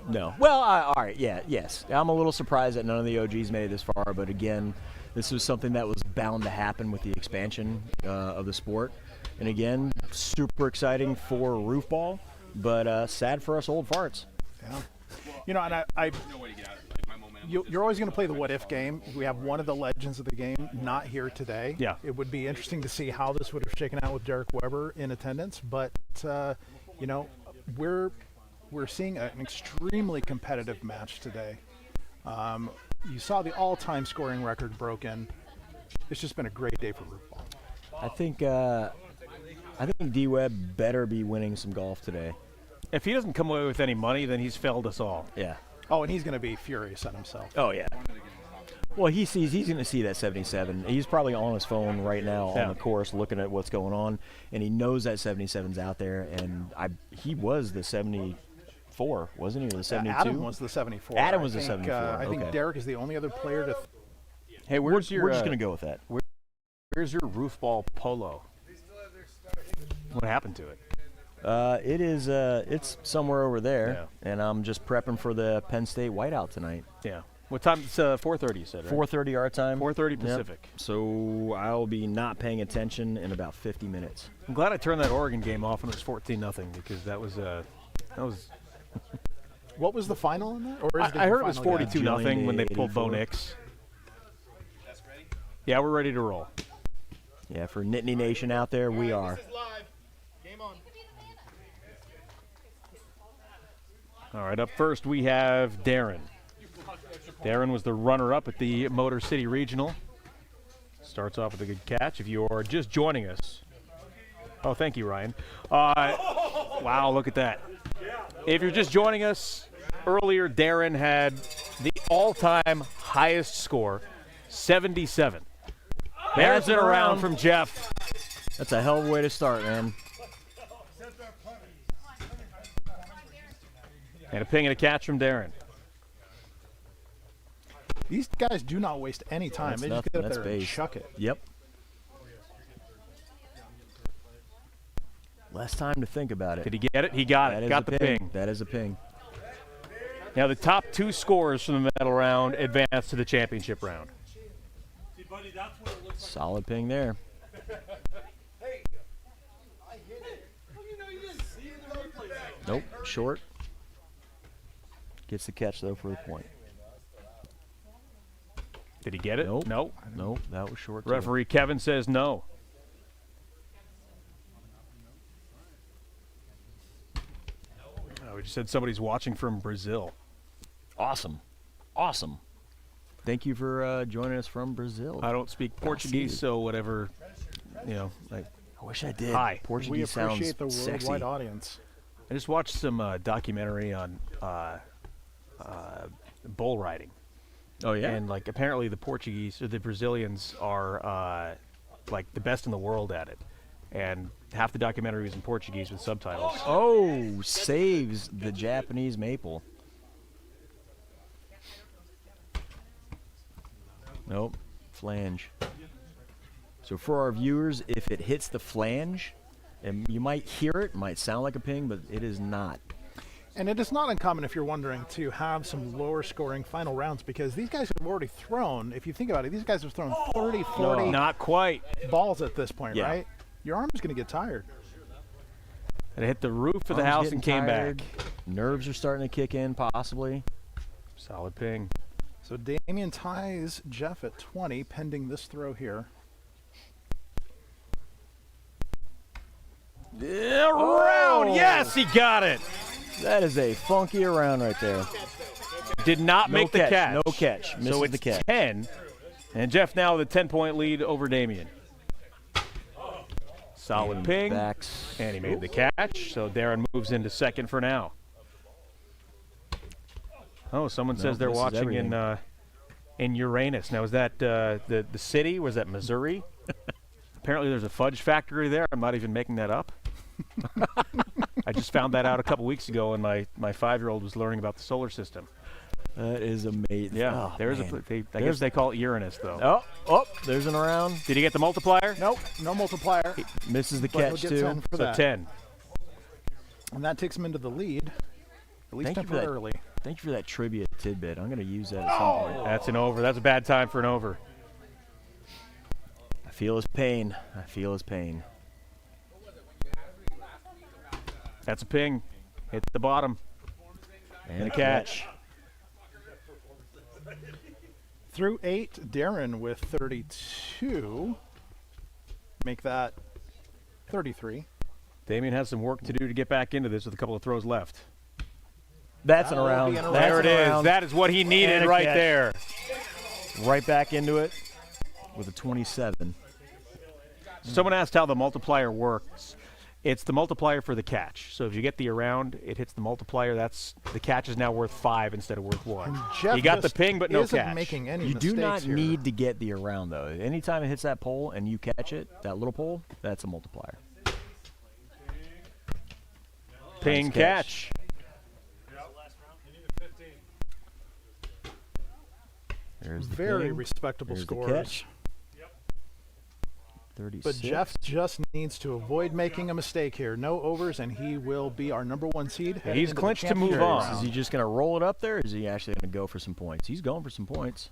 Well, all right, yes. I'm a little surprised that none of the OGs made it this far, but again, this was something that was bound to happen with the expansion of the sport. And again, super exciting for Roofball, but sad for us old farts. Yeah. You're always going to play the what-if game. We have one of the legends of the game not here today. Yeah. It would be interesting to see how this would have shaken out with Derek Weber in attendance, but, we're seeing an extremely competitive match today. You saw the all-time scoring record broken. It's just been a great day for Roofball. I think D-Web better be winning some golf today. If he doesn't come away with any money, then he's failed us all. Yeah. Oh, and he's going to be furious at himself. Oh, yeah. Well, he's going to see that 77. He's probably on his phone right now on the course looking at what's going on, and he knows that 77's out there, and he was the 74, wasn't he, or the 72? Adam was the 74. Adam was the 74. I think Derek is the only other player to Hey, we're just going to go with that. Where's your Roofball polo? What happened to it? It's somewhere over there, and I'm just prepping for the Penn State whiteout tonight. Yeah. What time? It's 4:30, you said, right? 4:30 our time. 4:30 Pacific. Yep. So I'll be not paying attention in about 50 minutes. I'm glad I turned that Oregon game off when it was 14-0 because that was. What was the final in that? Or is I heard it was 42-0 when they pulled Bo Nix. Yeah, we're ready to roll. Yeah, for Nittany Nation out there, we are. All right, up first we have Darren. Darren was the runner-up at the Motor City Regional. Starts off with a good catch. If you are just joining us. Oh, thank you, Ryan. Wow, look at that. If you're just joining us, earlier Darren had the all-time highest score, 77. There's it around from Jeff. That's a hell of a way to start, man. And a ping and a catch from Darren. These guys do not waste any time. They just get up there and chuck it. Yep. Less time to think about it. Did he get it? He got it. Got the ping. That is a ping. Now the top two scorers from the medal round advance to the championship round. Solid ping there. Nope, short. Gets the catch, though, for the point. Did he get it? Nope. Nope. Nope, that was short. Referee Kevin says no. We just said somebody's watching from Brazil. Awesome. Awesome. Thank you for joining us from Brazil. I don't speak Portuguese, so whatever, like. I wish I did. Hi. We Portuguese appreciate the sounds worldwide sexy. audience. I just watched some documentary on bull riding. Oh, yeah? And, like, apparently the Portuguese or the Brazilians are, like, the best in the world at it. And half the documentary was in Portuguese with subtitles. Oh, saves the Japanese maple. Nope, flange. So for our viewers, if it hits the flange, and you might hear it, might sound like a ping, but it is not. And it is not uncommon, if you're wondering, to have some lower scoring final rounds because these guys have already thrown, if you think about it, these guys have thrown 30, 40 not quite balls at this point, Yeah. right? Your arm is going to get tired. It hit the roof of the Arms house getting and came tired. back. Nerves are starting to kick in, possibly. Solid ping. So Damian ties Jeff at 20, pending this throw here. Around! Yes, he got it. That is a funky around right there. Did not make the catch. No catch. Misses So it's the catch. 10. And Jeff now with a 10-point lead over Damian. Solid And ping. backs. And he made the catch. So Darren moves into second for now. Oh, someone says they're this is watching everything. in Uranus. Now, is that the city? Was that Missouri? Apparently there's a fudge factory there. I'm not even making that up. I just found that out a couple weeks ago, and my 5-year-old was learning about the solar system. That is amazing. Yeah, Oh, there's man. I guess they call it Uranus, though. There's an around. Did he get the multiplier? Nope, no multiplier. Misses the But he'll catch, get too. 10 for So that. 10. And that takes him into the lead, at least Thank you for that. temporarily. Thank you for that trivia tidbit. I'm going to use that at some point. That's an over. That's a bad time for an over. I feel his pain. I feel his pain. That's a ping. Hit the bottom. And a catch. Through 8, Darren with 32. Make that 33. Damian has some work to do to get back into this with a couple of throws left. That's an around. There it is. That is what he needed right there. Right back into it with a 27. Someone asked how the multiplier works. It's the multiplier for the catch. So if you get the around, it hits the multiplier. The catch is now worth 5 instead of worth 1. And Jeff You got the just ping, but no isn't catch. making any You do mistakes not here. need to get the around, though. Anytime it hits that pole and you catch it, that little pole, that's a multiplier. Ping Nice catch. There's the Very ping. respectable There's the scores. catch. 36. But Jeff just needs to avoid making a mistake here. No overs, and he will be our #1 seed. heading He's into the clinched to move championship on. round. Is he just going to roll it up there, or is he actually going to go for some points? He's going for some points.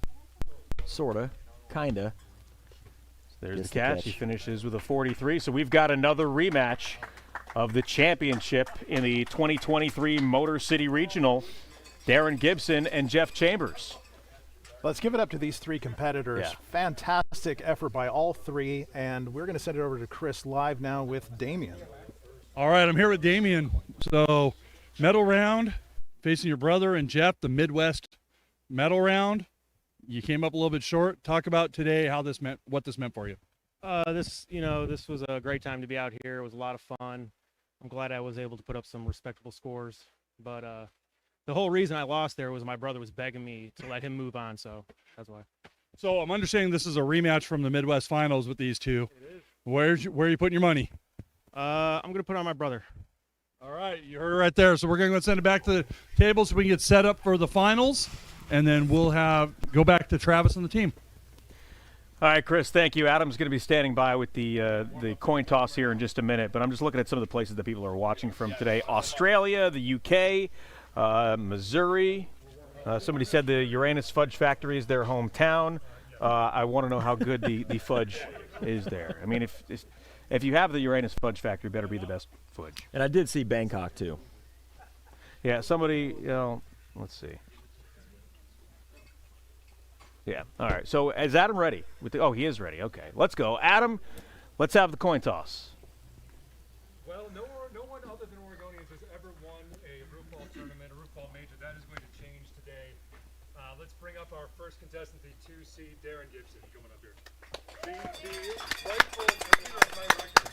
Sorta. Kinda. There's Gets the catch. He finishes with a 43. So we've got another rematch of the championship in the 2023 Motor City Regional. Darren Gibson and Jeff Chambers. Let's give it up to these 3 competitors. Yeah. Fantastic effort by all 3, and we're going to send it over to Chris live now with Damian. All right, I'm here with Damian. So, medal round, facing your brother and Jeff, the Midwest medal round. You came up a little bit short. Talk about today what this meant for you. This was a great time to be out here. It was a lot of fun. I'm glad I was able to put up some respectable scores. But the whole reason I lost there was my brother was begging me to let him move on, so that's why. So I'm understanding this is a rematch from the Midwest Finals with these two. Where are you putting your money? I'm going to put on my brother. All right, you heard it right there. So we're going to send it back to the table so we can get set up for the finals, and then we'll go back to Travis and the team. All right, Chris, thank you. Adam's going to be standing by with the coin toss here in just a minute, but I'm just looking at some of the places that people are watching from today. Australia, the UK, Missouri. Somebody said the Uranus Fudge Factory is their hometown. I want to know how good the fudge is there. I mean, if you have the Uranus Fudge Factory, better be the best fudge. And I did see Bangkok, too. Yeah, somebody, let's see. Yeah, all right. So is Adam ready? He is ready. Okay, let's go. Adam, let's have the coin toss. Well, no one other than Oregonians has ever won a Roofball tournament, a Roofball major. That is going to change today. Let's bring up our first contestant, the 2 seed, Darren Gibson, coming up here. The rightful leader of my record.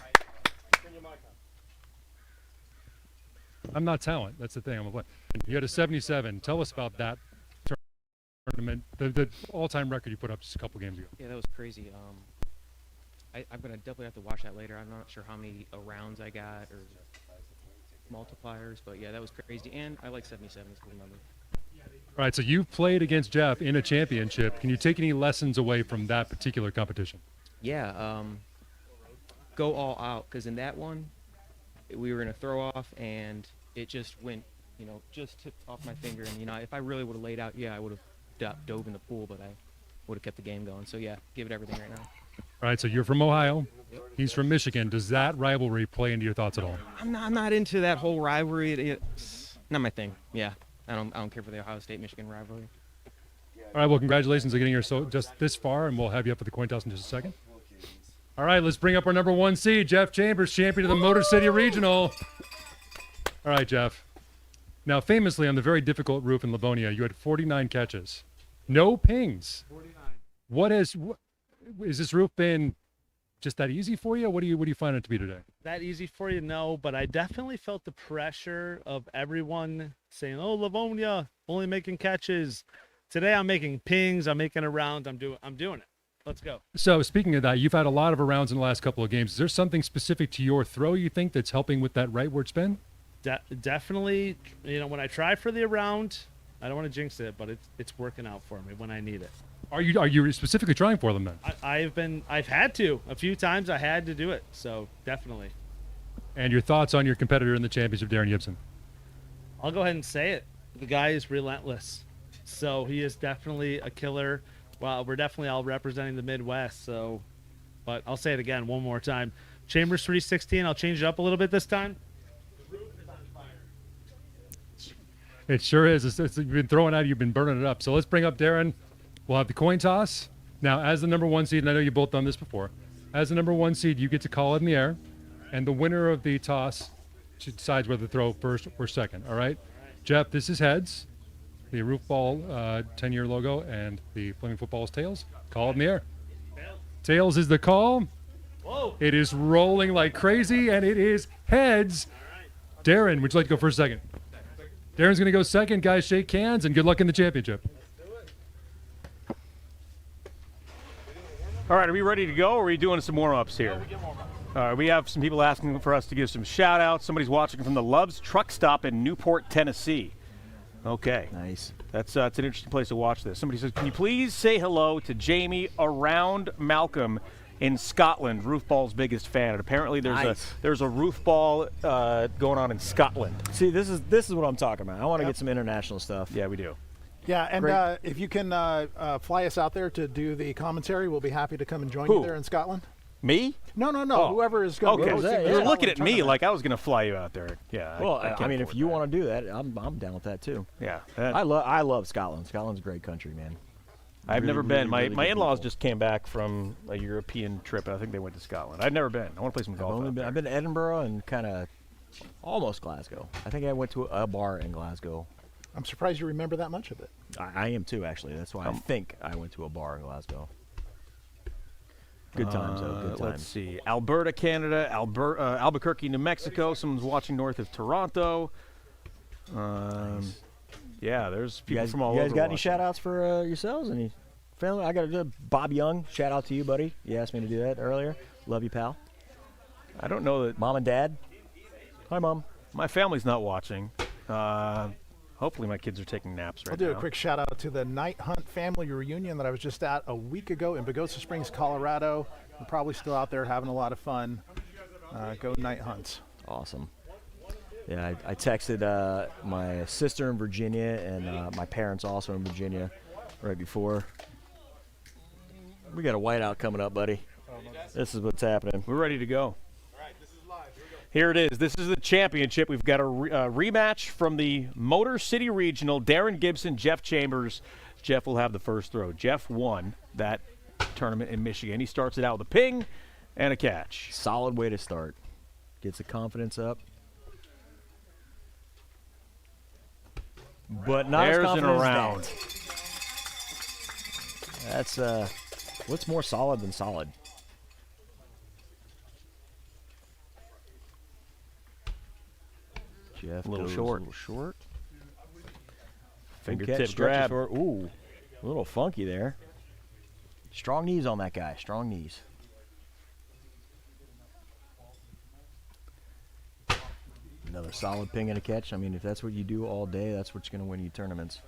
Bring your mic on. I'm not talent. That's the thing. You had a 77. Tell us about that tournament, the all-time record you put up just a couple games ago. Yeah, that was crazy. I'm gonna definitely have to watch that later. I'm not sure how many rounds I got or multipliers, but yeah, that was crazy. And I like 77. It's a good number. All right, so you've played against Jeff in a championship. Can you take any lessons away from that particular competition? Yeah, go all out, because in that one, we were in a throw off and it just went, just tipped off my finger. And if I really would have laid out, I would have dove in the pool, but I would have kept the game going. So yeah, give it everything right now. All right, so you're from Ohio. He's from Michigan. Does that rivalry play into your thoughts at all? I'm not into that whole rivalry. It's not my thing. Yeah, I don't care for the Ohio State-Michigan rivalry. All right, well, congratulations on getting here just this far, and we'll have you up for the coin toss in just a second. All right, let's bring up our #1 seed, Jeff Chambers, champion of the Motor City Regional. All right, Jeff. Now, famously, on the very difficult roof in Livonia, you had 49 catches. No pings. 49. Is this roof been just that easy for you? What do you find it to be today? That easy for you? No, but I definitely felt the pressure of everyone saying, "Oh, Livonia, only making catches." Today, I'm making pings. I'm making a round. I'm doing it. Let's go. So speaking of that, you've had a lot of rounds in the last couple of games. Is there something specific to your throw you think that's helping with that rightward spin? Definitely. When I try for the around, I don't want to jinx it, but it's working out for me when I need it. Are you specifically trying for them then? I've had to a few times. I had to do it. So definitely. And your thoughts on your competitor in the championship, Darren Gibson? I'll go ahead and say it. The guy is relentless. So he is definitely a killer. Well, we're definitely all representing the Midwest. So, but I'll say it again one more time. Chambers 316. I'll change it up a little bit this time. The roof is on fire. It sure is. You've been throwing at it. You've been burning it up. So let's bring up Darren. We'll have the coin toss. Now, as the #1 seed, and I know you've both done this before, as the #1 seed, you get to call it in the air, and the winner of the toss decides whether to throw first or second, all right? Jeff, this is heads. The Roofball 10-year logo, and the Flaming Football is tails. Call it in the air. Tails is the call. It is rolling like crazy, and it is heads. Darren, would you like to go first, second? Darren's going to go second. Guys, shake hands, and good luck in the championship. All right, are we ready to go, or are we doing some warm-ups here? We have some people asking for us to give some shout-outs. Somebody's watching from the Love's Truck Stop in Newport, Tennessee. Okay. Nice. That's an interesting place to watch this. Somebody says, can you please say hello to Jamie around Malcolm in Scotland, Roofball's biggest fan. And apparently there's a Roofball going on in Scotland. See, this is what I'm talking about. I want to get some international stuff. Yeah, we do. Yeah, and if you can fly us out there to do the commentary, we'll be happy to come and join you there in Scotland. Me? No. Oh. Whoever is going to be hosting You're looking at me like I was going to fly you out there. Yeah. Well, I mean, if you want to do that, I'm down with that too. Yeah. I love Scotland. Scotland's a great country, man. I've never been. Really My in-laws just came back from a European trip, and I think they went to Scotland. I've never been. I want to play some golf. I've been to Edinburgh and kind of almost Glasgow. I think I went to a bar in Glasgow. I'm surprised you remember that much of it. I am too, actually. That's why I think I went to a bar in Glasgow. Good times, though. Good times. Let's see. Alberta, Canada. Albuquerque, New Mexico. Someone's watching north of Toronto. Yeah, there's people from all over. You guys got any watching. shout-outs for yourselves? Any family? I got to do Bob Young. Shout out to you, buddy. You asked me to do that earlier. Love you, pal. I don't know that. Mom and Dad. Hi, Mom. My family's not watching. Hopefully my kids are taking naps right now. I'll do a quick shout out to the Night Hunt family reunion that I was just at a week ago in Pagosa Springs, Colorado. They're probably still out there having a lot of fun. Go Night Hunts. Awesome. Yeah, I texted my sister in Virginia and my parents also in Virginia right before. We got a whiteout coming up, buddy. This is what's happening. We're ready to go. Here it is. This is the championship. We've got a rematch from the Motor City Regional. Darren Gibson, Jeff Chambers. Jeff will have the first throw. Jeff won that tournament in Michigan. He starts it out with a ping and a catch. Solid way to start. Gets the confidence up. But not as confident as around. That's what's more solid than solid? Jeff a little goes short. A little short. Fingertip grab. Short. Ooh, a little funky there. Strong knees on that guy. Strong knees. Another solid ping and a catch. I mean, if that's what you do all day, that's what's going to win you tournaments.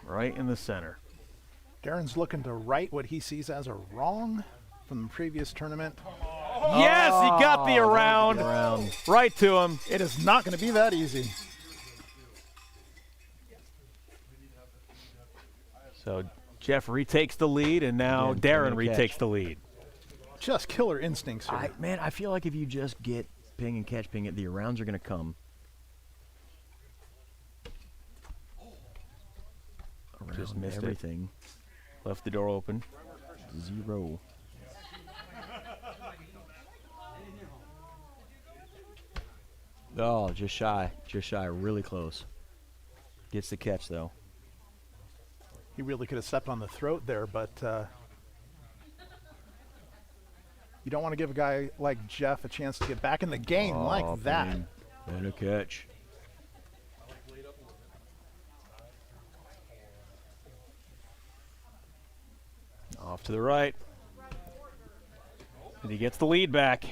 Right in the center. Darren's looking to right what he sees as a wrong from the previous tournament. Yes, he got the around. Right to him. It is not going to be that easy. So Jeff retakes the lead, and now Darren retakes the lead. Just killer instincts here. Man, I feel like if you just get ping and catch ping it, the arounds are going to come. Just missed everything. Left the door open. 0. Oh, just shy. Just shy. Really close. Gets the catch, though. He really could have stepped on the throat there, but you don't want to give a guy like Jeff a chance to get back in the game like that. And a catch. Off to the right. And he gets the lead back.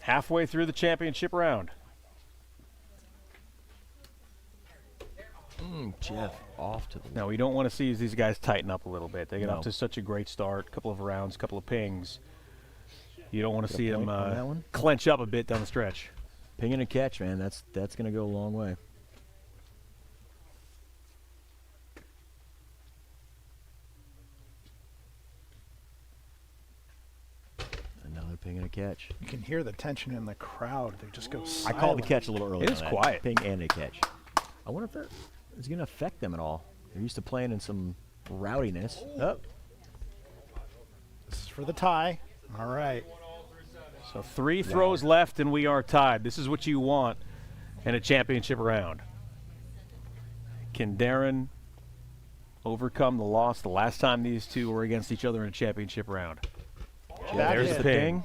Halfway through the championship round. Jeff off to the Now, we don't want to see these guys tighten up a little bit. They get off to such a great start. Couple of rounds, couple of pings. You don't want to see them clench up a bit down the stretch. Ping and a catch, man. That's going to go a long way. Another ping and a catch. You can hear the tension in the crowd. They just go silent. I called the catch a little early. It is quiet. Ping and a catch. I wonder if that is going to affect them at all. They're used to playing in some rowdiness. Oh. This is for the tie. All right. So 3 throws left, and we are tied. This is what you want in a championship round. Can Darren overcome the loss the last time these two were against each other in a championship round? There's the ping.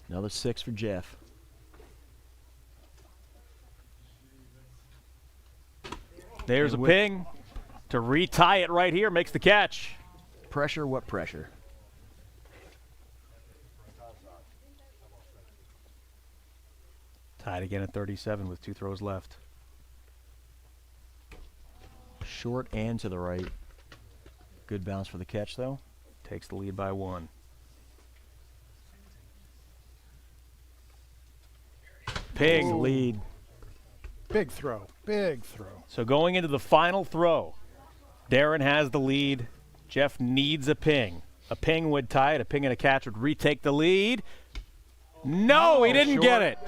Another 6 for Jeff. There's a ping to retie it right here. Makes the catch. Pressure, what pressure? Tied again at 37 with 2 throws left. Short and to the right. Good bounce for the catch, though. Takes the lead by 1. Ping. Lead. Big throw. Big throw. So going into the final throw, Darren has the lead. Jeff needs a ping. A ping would tie it. A ping and a catch would retake the lead. No, he didn't get it.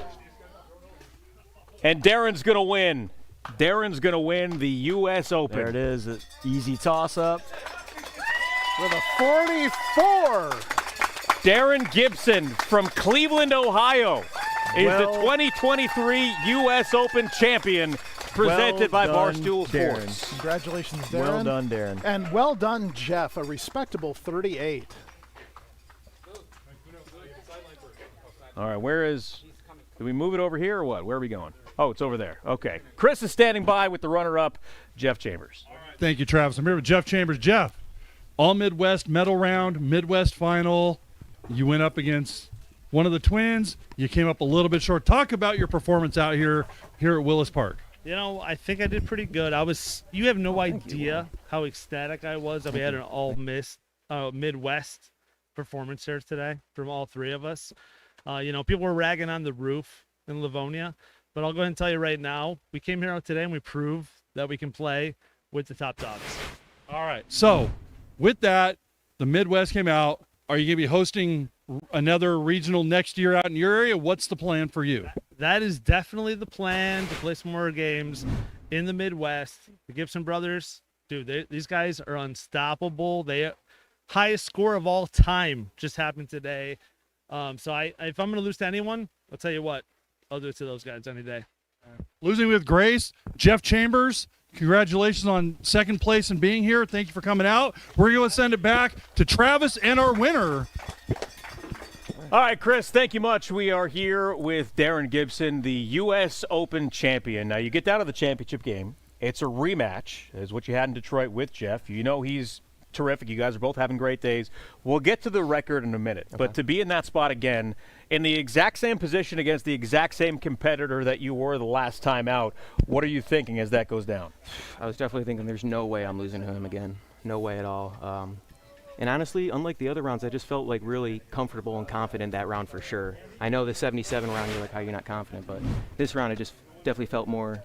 And Darren's going to win. Darren's going to win the U.S. Open. There it is. An easy toss-up. With a 44. Darren Gibson from Cleveland, Ohio is the 2023 U.S. Open champion, presented by Barstool Sports. Congratulations, Darren. Well done, Darren. And well done, Jeff. A respectable 38. All right, do we move it over here or what? Where are we going? Oh, it's over there. Okay. Chris is standing by with the runner-up, Jeff Chambers. Thank you, Travis. I'm here with Jeff Chambers. Jeff, all Midwest medal round, Midwest final. You went up against one of the twins. You came up a little bit short. Talk about your performance out here at Willis Park. You know, I think I did pretty good. You have no idea how ecstatic I was that we had an all Midwest performance here today from all 3 of us. People were ragging on the roof in Livonia, but I'll go ahead and tell you right now, we came here out today and we proved that we can play with the top dogs. All right. So with that, the Midwest came out. Are you going to be hosting another regional next year out in your area? What's the plan for you? That is definitely the plan, to play some more games in the Midwest. The Gibson brothers, dude, these guys are unstoppable. They highest score of all time just happened today. So if I'm going to lose to anyone, I'll tell you what, I'll do it to those guys any day. Losing with grace, Jeff Chambers. Congratulations on second place and being here. Thank you for coming out. We're going to send it back to Travis and our winner. All right, Chris, thank you much. We are here with Darren Gibson, the U.S. Open champion. Now, you get down to the championship game. It's a rematch, is what you had in Detroit with Jeff. You know he's terrific. You guys are both having great days. We'll get to the record in a minute. Okay. But to be in that spot again, in the exact same position against the exact same competitor that you were the last time out, what are you thinking as that goes down? I was definitely thinking there's no way I'm losing to him again. No way at all. And honestly, unlike the other rounds, I just felt like really comfortable and confident that round for sure. I know the 77 round, you're like, how you're not confident, but this round I just definitely felt more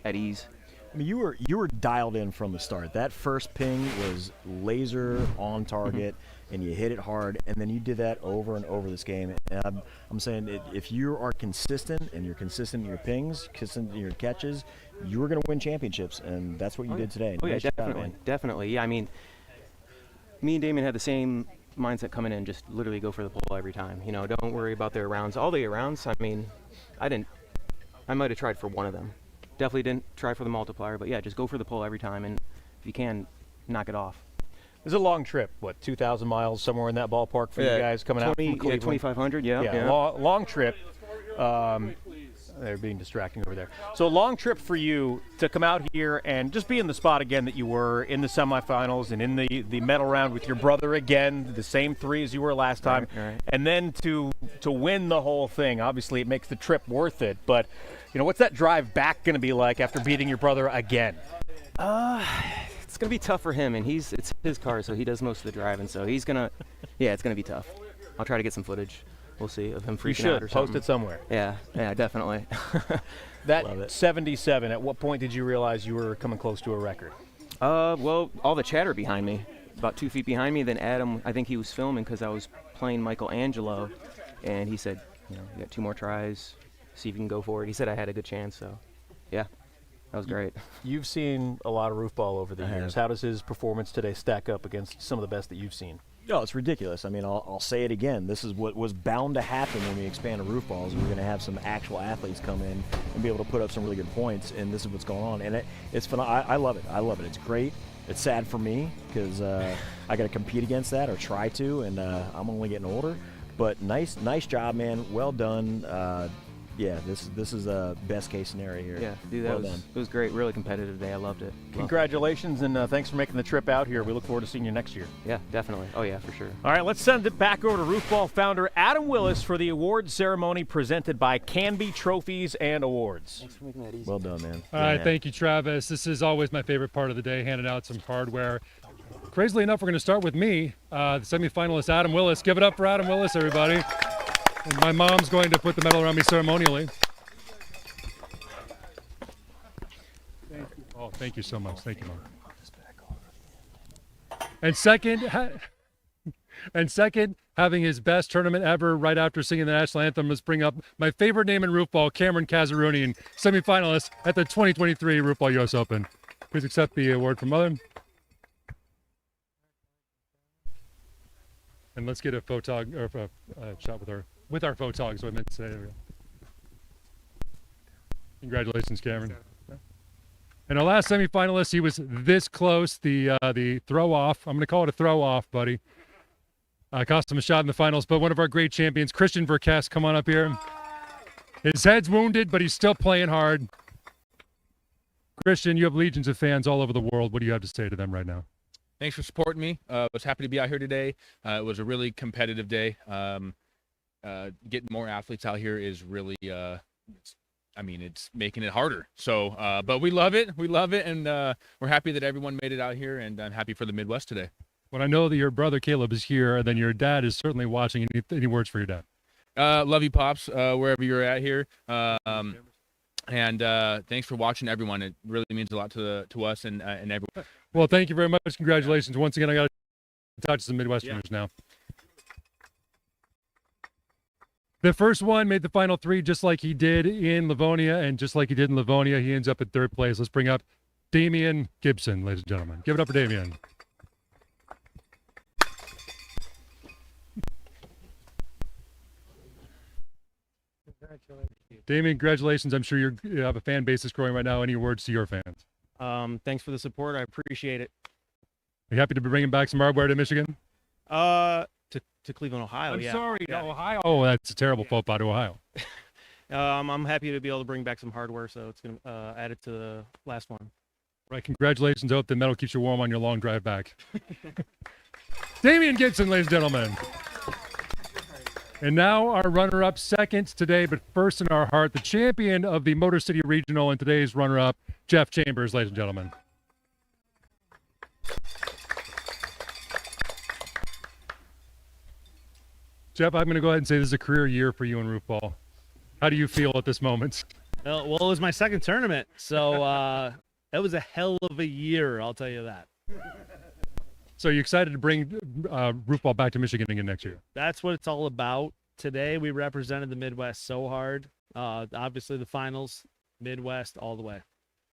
at ease. I mean, you were dialed in from the start. That first ping was laser on target, and you hit it hard, and then you did that over and over this game. And I'm saying if you are consistent, and you're consistent in your pings, consistent in your catches, you were going to win championships, and that's what you did today. Oh, yeah, definitely. Yeah, I mean, me and Damian had the same mindset coming in, just literally go for the pole every time. You know, don't worry about their rounds. All the rounds, I mean, I might have tried for one of them. Definitely didn't try for the multiplier, but yeah, just go for the pole every time, and if you can, knock it off. It's a long trip, 2,000 miles, somewhere in that ballpark for you guys coming out from Cleveland? Yeah, 2,500, yeah. Long trip. They're being distracting over there. So a long trip for you to come out here and just be in the spot again that you were in the semifinals and in the medal round with your brother again, the same 3 as you were last time, right. And then to win the whole thing. Obviously, it makes the trip worth it, but what's that drive back going to be like after beating your brother again? It's going to be tough for him, and it's his car, so he does most of the driving, so he's going to, it's going to be tough. I'll try to get some footage. We'll see of him freaking out or something. Post it somewhere. Yeah, definitely. That 77, at what point did you realize you were coming close to a record? Well, all the chatter behind me, about 2 feet behind me. Then Adam, I think he was filming because I was playing Michelangelo, and he said, you got 2 more tries, see if you can go for it. He said I had a good chance, so yeah, that was great. You've seen a lot of Roofball over the years. How does his performance today stack up against some of the best that you've seen? No, it's ridiculous. I mean, I'll say it again. This is what was bound to happen when we expanded roof balls. We're going to have some actual athletes come in and be able to put up some really good points, and this is what's going on. And it's fun. I love it. I love it. It's great. It's sad for me because I got to compete against that or try to, and I'm only getting older. But nice job, man. Well done. Yeah, this is a best case scenario here. Yeah, dude, it was great. Really competitive day. I loved it. Congratulations, and thanks for making the trip out here. We look forward to seeing you next year. Yeah, definitely. Oh, yeah, for sure. All right, let's send it back over to Roofball founder Adam Willis for the awards ceremony presented by Canby Trophies and Awards. Thanks for making that easy. Well done, man. All right, thank you, Travis. This is always my favorite part of the day, handing out some hardware. Crazily enough, we're going to start with me, the semifinalist Adam Willis. Give it up for Adam Willis, everybody. And my mom's going to put the medal around me ceremonially. Thank you. Oh, thank you so much. Thank you, Mom. And second, having his best tournament ever right after singing the national anthem, let's bring up my favorite name in Roofball, Cameron Kazarunian, semifinalist at the 2023 Roofball US Open. Please accept the award from Mother. And let's get a photog or a shot with our photogs. What I meant to say. Congratulations, Cameron. And our last semifinalist, he was this close. The throw off. I'm going to call it a throw off, buddy. Cost him a shot in the finals, but one of our great champions, Christian Verquest, come on up here. His head's wounded, but he's still playing hard. Christian, you have legions of fans all over the world. What do you have to say to them right now? Thanks for supporting me. I was happy to be out here today. It was a really competitive day. Getting more athletes out here is really, it's making it harder. So, but we love it. We love it, and we're happy that everyone made it out here, and I'm happy for the Midwest today. When I know that your brother Caleb is here, and then your dad is certainly watching. Any words for your dad? Love you, Pops, wherever you're at here. And thanks for watching, everyone. It really means a lot to us and everyone. Well, thank you very much. Congratulations. Once again, I got to talk to some Midwesterners now. The first one made the final three just like he did in Livonia, and just like he did in Livonia, he ends up at third place. Let's bring up Damian Gibson, ladies and gentlemen. Give it up for Damian. Damian, congratulations. I'm sure you have a fan base that's growing right now. Any words to your fans? Thanks for the support. I appreciate it. Are you happy to be bringing back some hardware to Michigan? To Cleveland, Ohio. I'm yeah. sorry, yeah. Ohio. Oh, that's a terrible faux pas to Ohio. I'm happy to be able to bring back some hardware, so it's going to add it to the last one. Right, congratulations. I hope the medal keeps you warm on your long drive back. Damian Gibson, ladies and gentlemen. And now our runner-up second today, but first in our heart, the champion of the Motor City Regional and today's runner-up, Jeff Chambers, ladies and gentlemen. Jeff, I'm going to go ahead and say this is a career year for you in Roofball. How do you feel at this moment? Well, it was my second tournament, so it was a hell of a year, I'll tell you that. So you're excited to bring Roofball back to Michigan again next year? That's what it's all about. Today we represented the Midwest so hard. Obviously the finals, Midwest, all the way.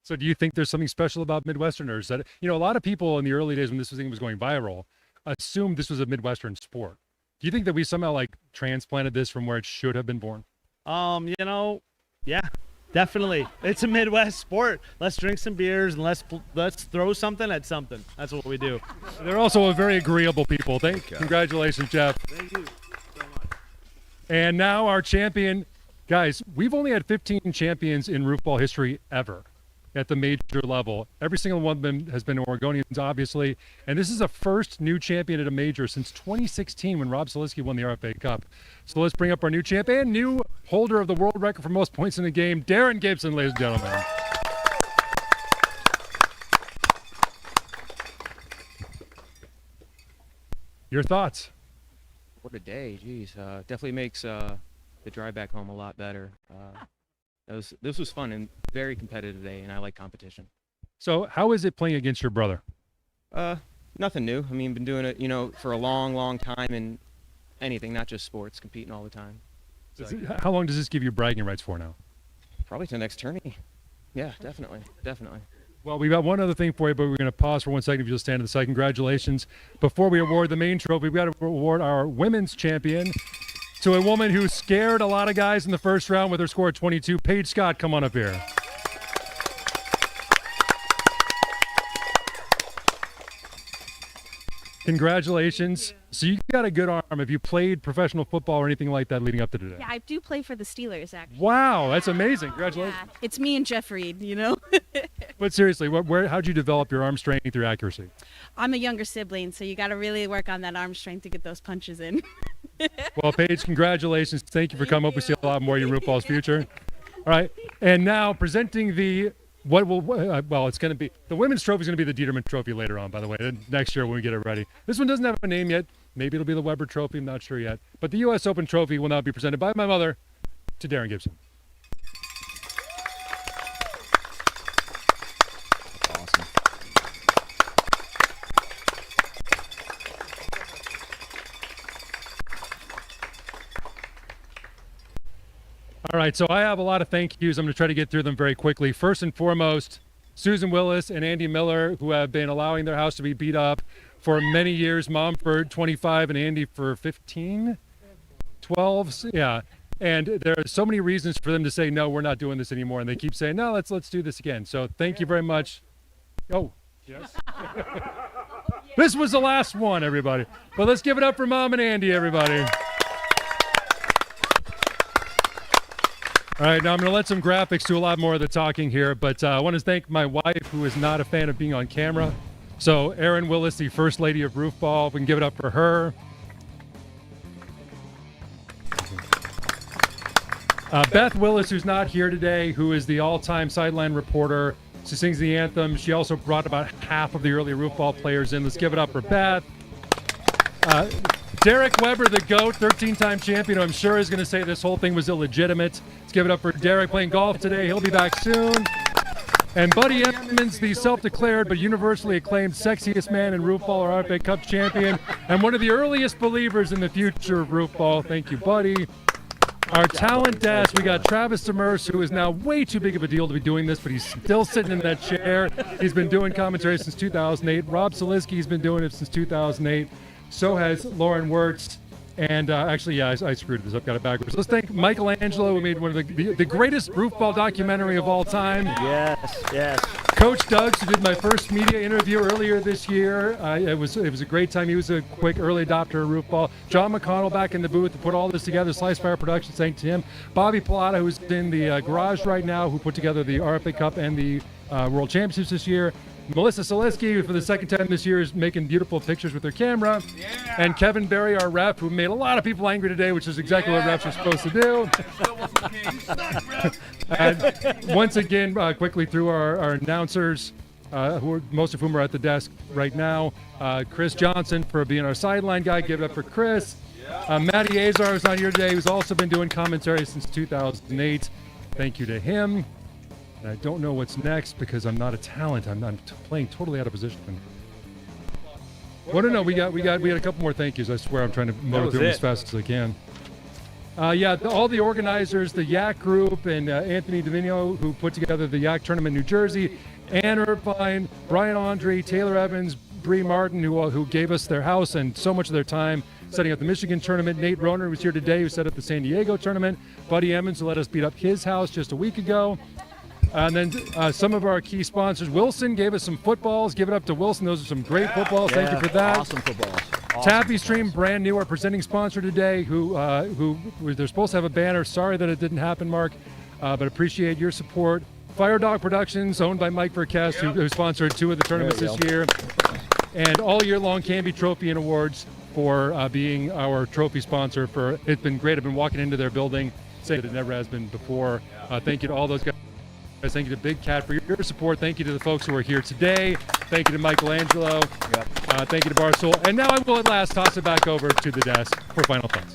So do you think there's something special about Midwesterners? That, a lot of people in the early days when this thing was going viral assumed this was a Midwestern sport. Do you think that we somehow transplanted this from where it should have been born? Yeah, definitely. It's a Midwest sport. Let's drink some beers and let's throw something at something. That's what we do. They're also a very agreeable people. Congratulations, Jeff. Thank you so much. And now our champion. Guys, we've only had 15 champions in Roofball history ever at the major level. Every single one of them has been Oregonians, obviously. And this is the first new champion at a major since 2016 when Rob Salisky won the RFA Cup. So let's bring up our new champion, new holder of the world record for most points in a game, Darren Gibson, ladies and gentlemen. Your thoughts? What a day, geez. Definitely makes the drive back home a lot better. This was fun and very competitive day, and I like competition. So how is it playing against your brother? Nothing new. I mean, been doing it, for a long, long time, and anything, not just sports, competing all the time. So, how long does this give you bragging rights for now? Probably to the next tourney. Yeah, definitely. Well, we got one other thing for you, but we're going to pause for 1 second if you'll stand in the side. Congratulations. Before we award the main trophy, we've got to award our women's champion to a woman who scared a lot of guys in the first round with her score of 22. Paige Scott, come on up here. Congratulations. So you got a good arm. Have you played professional football or anything like that leading up to today? Yeah, I do play for the Steelers, actually. Wow, that's amazing. Congratulations. Yeah, it's me and Jeff Reed, you know? But seriously, how'd you develop your arm strength, your accuracy? I'm a younger sibling, so you got to really work on that arm strength to get those punches in. Well, Paige, congratulations. Thank you for coming up. We see a lot more of your Roofball's future. All right. And now presenting the it's going to be the women's trophy is going to be the Determan Trophy later on, by the way, next year when we get it ready. This one doesn't have a name yet. Maybe it'll be the Weber Trophy. I'm not sure yet. But the U.S. Open Trophy will now be presented by my mother to Darren Gibson. Awesome. All right, so I have a lot of thank yous. I'm going to try to get through them very quickly. First and foremost, Susan Willis and Andy Miller, who have been allowing their house to be beat up for many years. Mom for 25 and Andy for 15, 12, yeah. And there are so many reasons for them to say, no, we're not doing this anymore. And they keep saying, no, let's do this again. So thank you very much. Oh, yes. This was the last one, everybody. But let's give it up for Mom and Andy, everybody. All right, now I'm going to let some graphics do a lot more of the talking here, but I want to thank my wife, who is not a fan of being on camera. So Erin Willis, the First Lady of Roofball, we can give it up for her. Beth Willis, who's not here today, who is the all-time sideline reporter. She sings the anthem. She also brought about half of the early Roofball players in. Let's give it up for Beth. Derek Weber, the GOAT, 13-time champion, I'm sure is going to say this whole thing was illegitimate. Let's give it up for Derek playing golf today. He'll be back soon. And Buddy Emmons, the self-declared but universally acclaimed sexiest man in Roofball or RFA Cup champion, and one of the earliest believers in the future of Roofball. Thank you, Buddy. Our talent desk, we got Travis Demers, who is now way too big of a deal to be doing this, but he's still sitting in that chair. He's been doing commentary since 2008. Rob Salisky's been doing it since 2008. So has Lauren Wirtz. And actually, yeah, I screwed this up, got it backwards. Let's thank Michelangelo, who made one of the greatest Roofball documentary of all time. Yes, yes. Coach Doug, who did my first media interview earlier this year. It was a great time. He was a quick early adopter of Roofball. John McConnell back in the booth to put all this together. Slice Fire Productions, thanks to him. Bobby Pilata, who's in the garage right now, who put together the RFA Cup and the World Championships this year. Melissa Salisky, who for the second time this year is making beautiful pictures with her camera. Yeah. And Kevin Berry, our ref, who made a lot of people angry today, which is exactly what refs are supposed to do. And once again, quickly through our announcers, most of whom are at the desk right now. Chris Johnson for being our sideline guy. Give it up for Chris. Matty Azar, who's not here today, who's also been doing commentary since 2008. Thank you to him. I don't know what's next because I'm not a talent. I'm playing totally out of position. Well, no, we had a couple more thank yous. I swear I'm trying to mow through them as fast as I can. All the organizers, the Yak Group, and Anthony Domino, who put together the Yak Tournament in New Jersey, Ann Irvine, Brian Andre, Taylor Evans, Bree Martin, who gave us their house and so much of their time setting up the Michigan tournament. Nate Roner was here today, who set up the San Diego tournament. Buddy Emmons, who let us beat up his house just a week ago. And then some of our key sponsors. Wilson gave us some footballs. Give it up to Wilson. Those are some great footballs. Yeah, thank you for that. Awesome footballs. Awesome. Taffy Stream, brand new, our presenting sponsor today, who they're supposed to have a banner. Sorry that it didn't happen, Mark, but appreciate your support. Fire Dog Productions, owned by Mike Verkest, who sponsored 2 of the tournaments this year. And all year long Canby Trophy and Awards for being our trophy sponsor. It's been great. I've been walking into their building, saying that it never has been before. Thank you to all those guys. Thank you to Big Cat for your support. Thank you to the folks who are here today. Thank you to Michelangelo. Yep. Thank you to Barstool. And now I will at last toss it back over to the desk for final thoughts.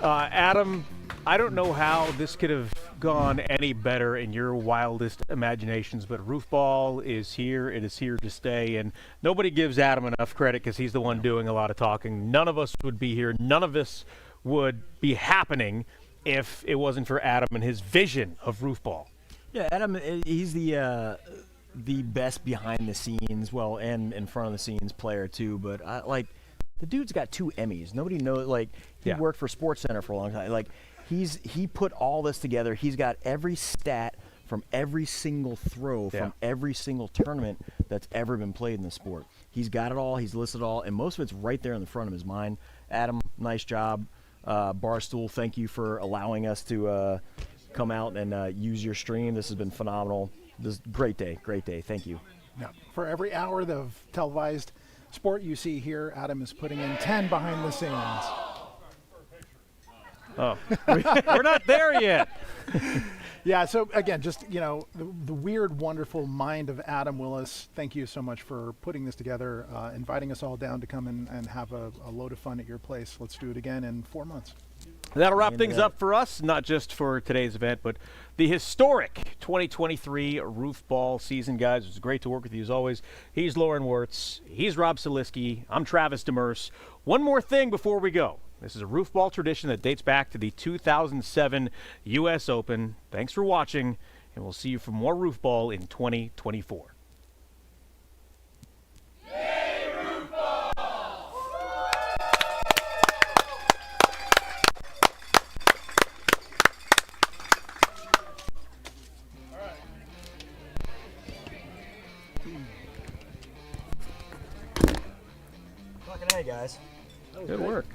Adam, I don't know how this could have gone any better in your wildest imaginations, but Roofball is here. It is here to stay, and nobody gives Adam enough credit because he's the one doing a lot of talking. None of us would be here. None of this would be happening if it wasn't for Adam and his vision of Roofball. Yeah, Adam, he's the the best behind the scenes, well, and in front of the scenes player too. But the dude's got 2 Emmys. Nobody knows. Like, he worked for SportsCenter for a long time. Like, he put all this together. He's got every stat from every single throw from every single tournament that's ever been played in the sport. He's got it all. He's listed it all, and most of it's right there in the front of his mind. Adam, nice job. Barstool, thank you for allowing us to come out and use your stream. This has been phenomenal. This great day. Thank you. Yeah. For every hour of televised sport you see here, Adam is putting in 10 behind the scenes. Oh, we're not there yet. Yeah, so again, just, the weird, wonderful mind of Adam Willis. Thank you so much for putting this together, inviting us all down to come and have a load of fun at your place. Let's do it again in 4 months. That'll wrap things up for us, not just for today's event, but the historic 2023 Roofball season, guys. It was great to work with you as always. He's Lauren Wirtz. He's Rob Saliski. I'm Travis Demers. One more thing before we go. This is a Roofball tradition that dates back to the 2007 U.S. Open. Thanks for watching, and we'll see you for more Roofball in 2024. Fucking hey, guys. Good work.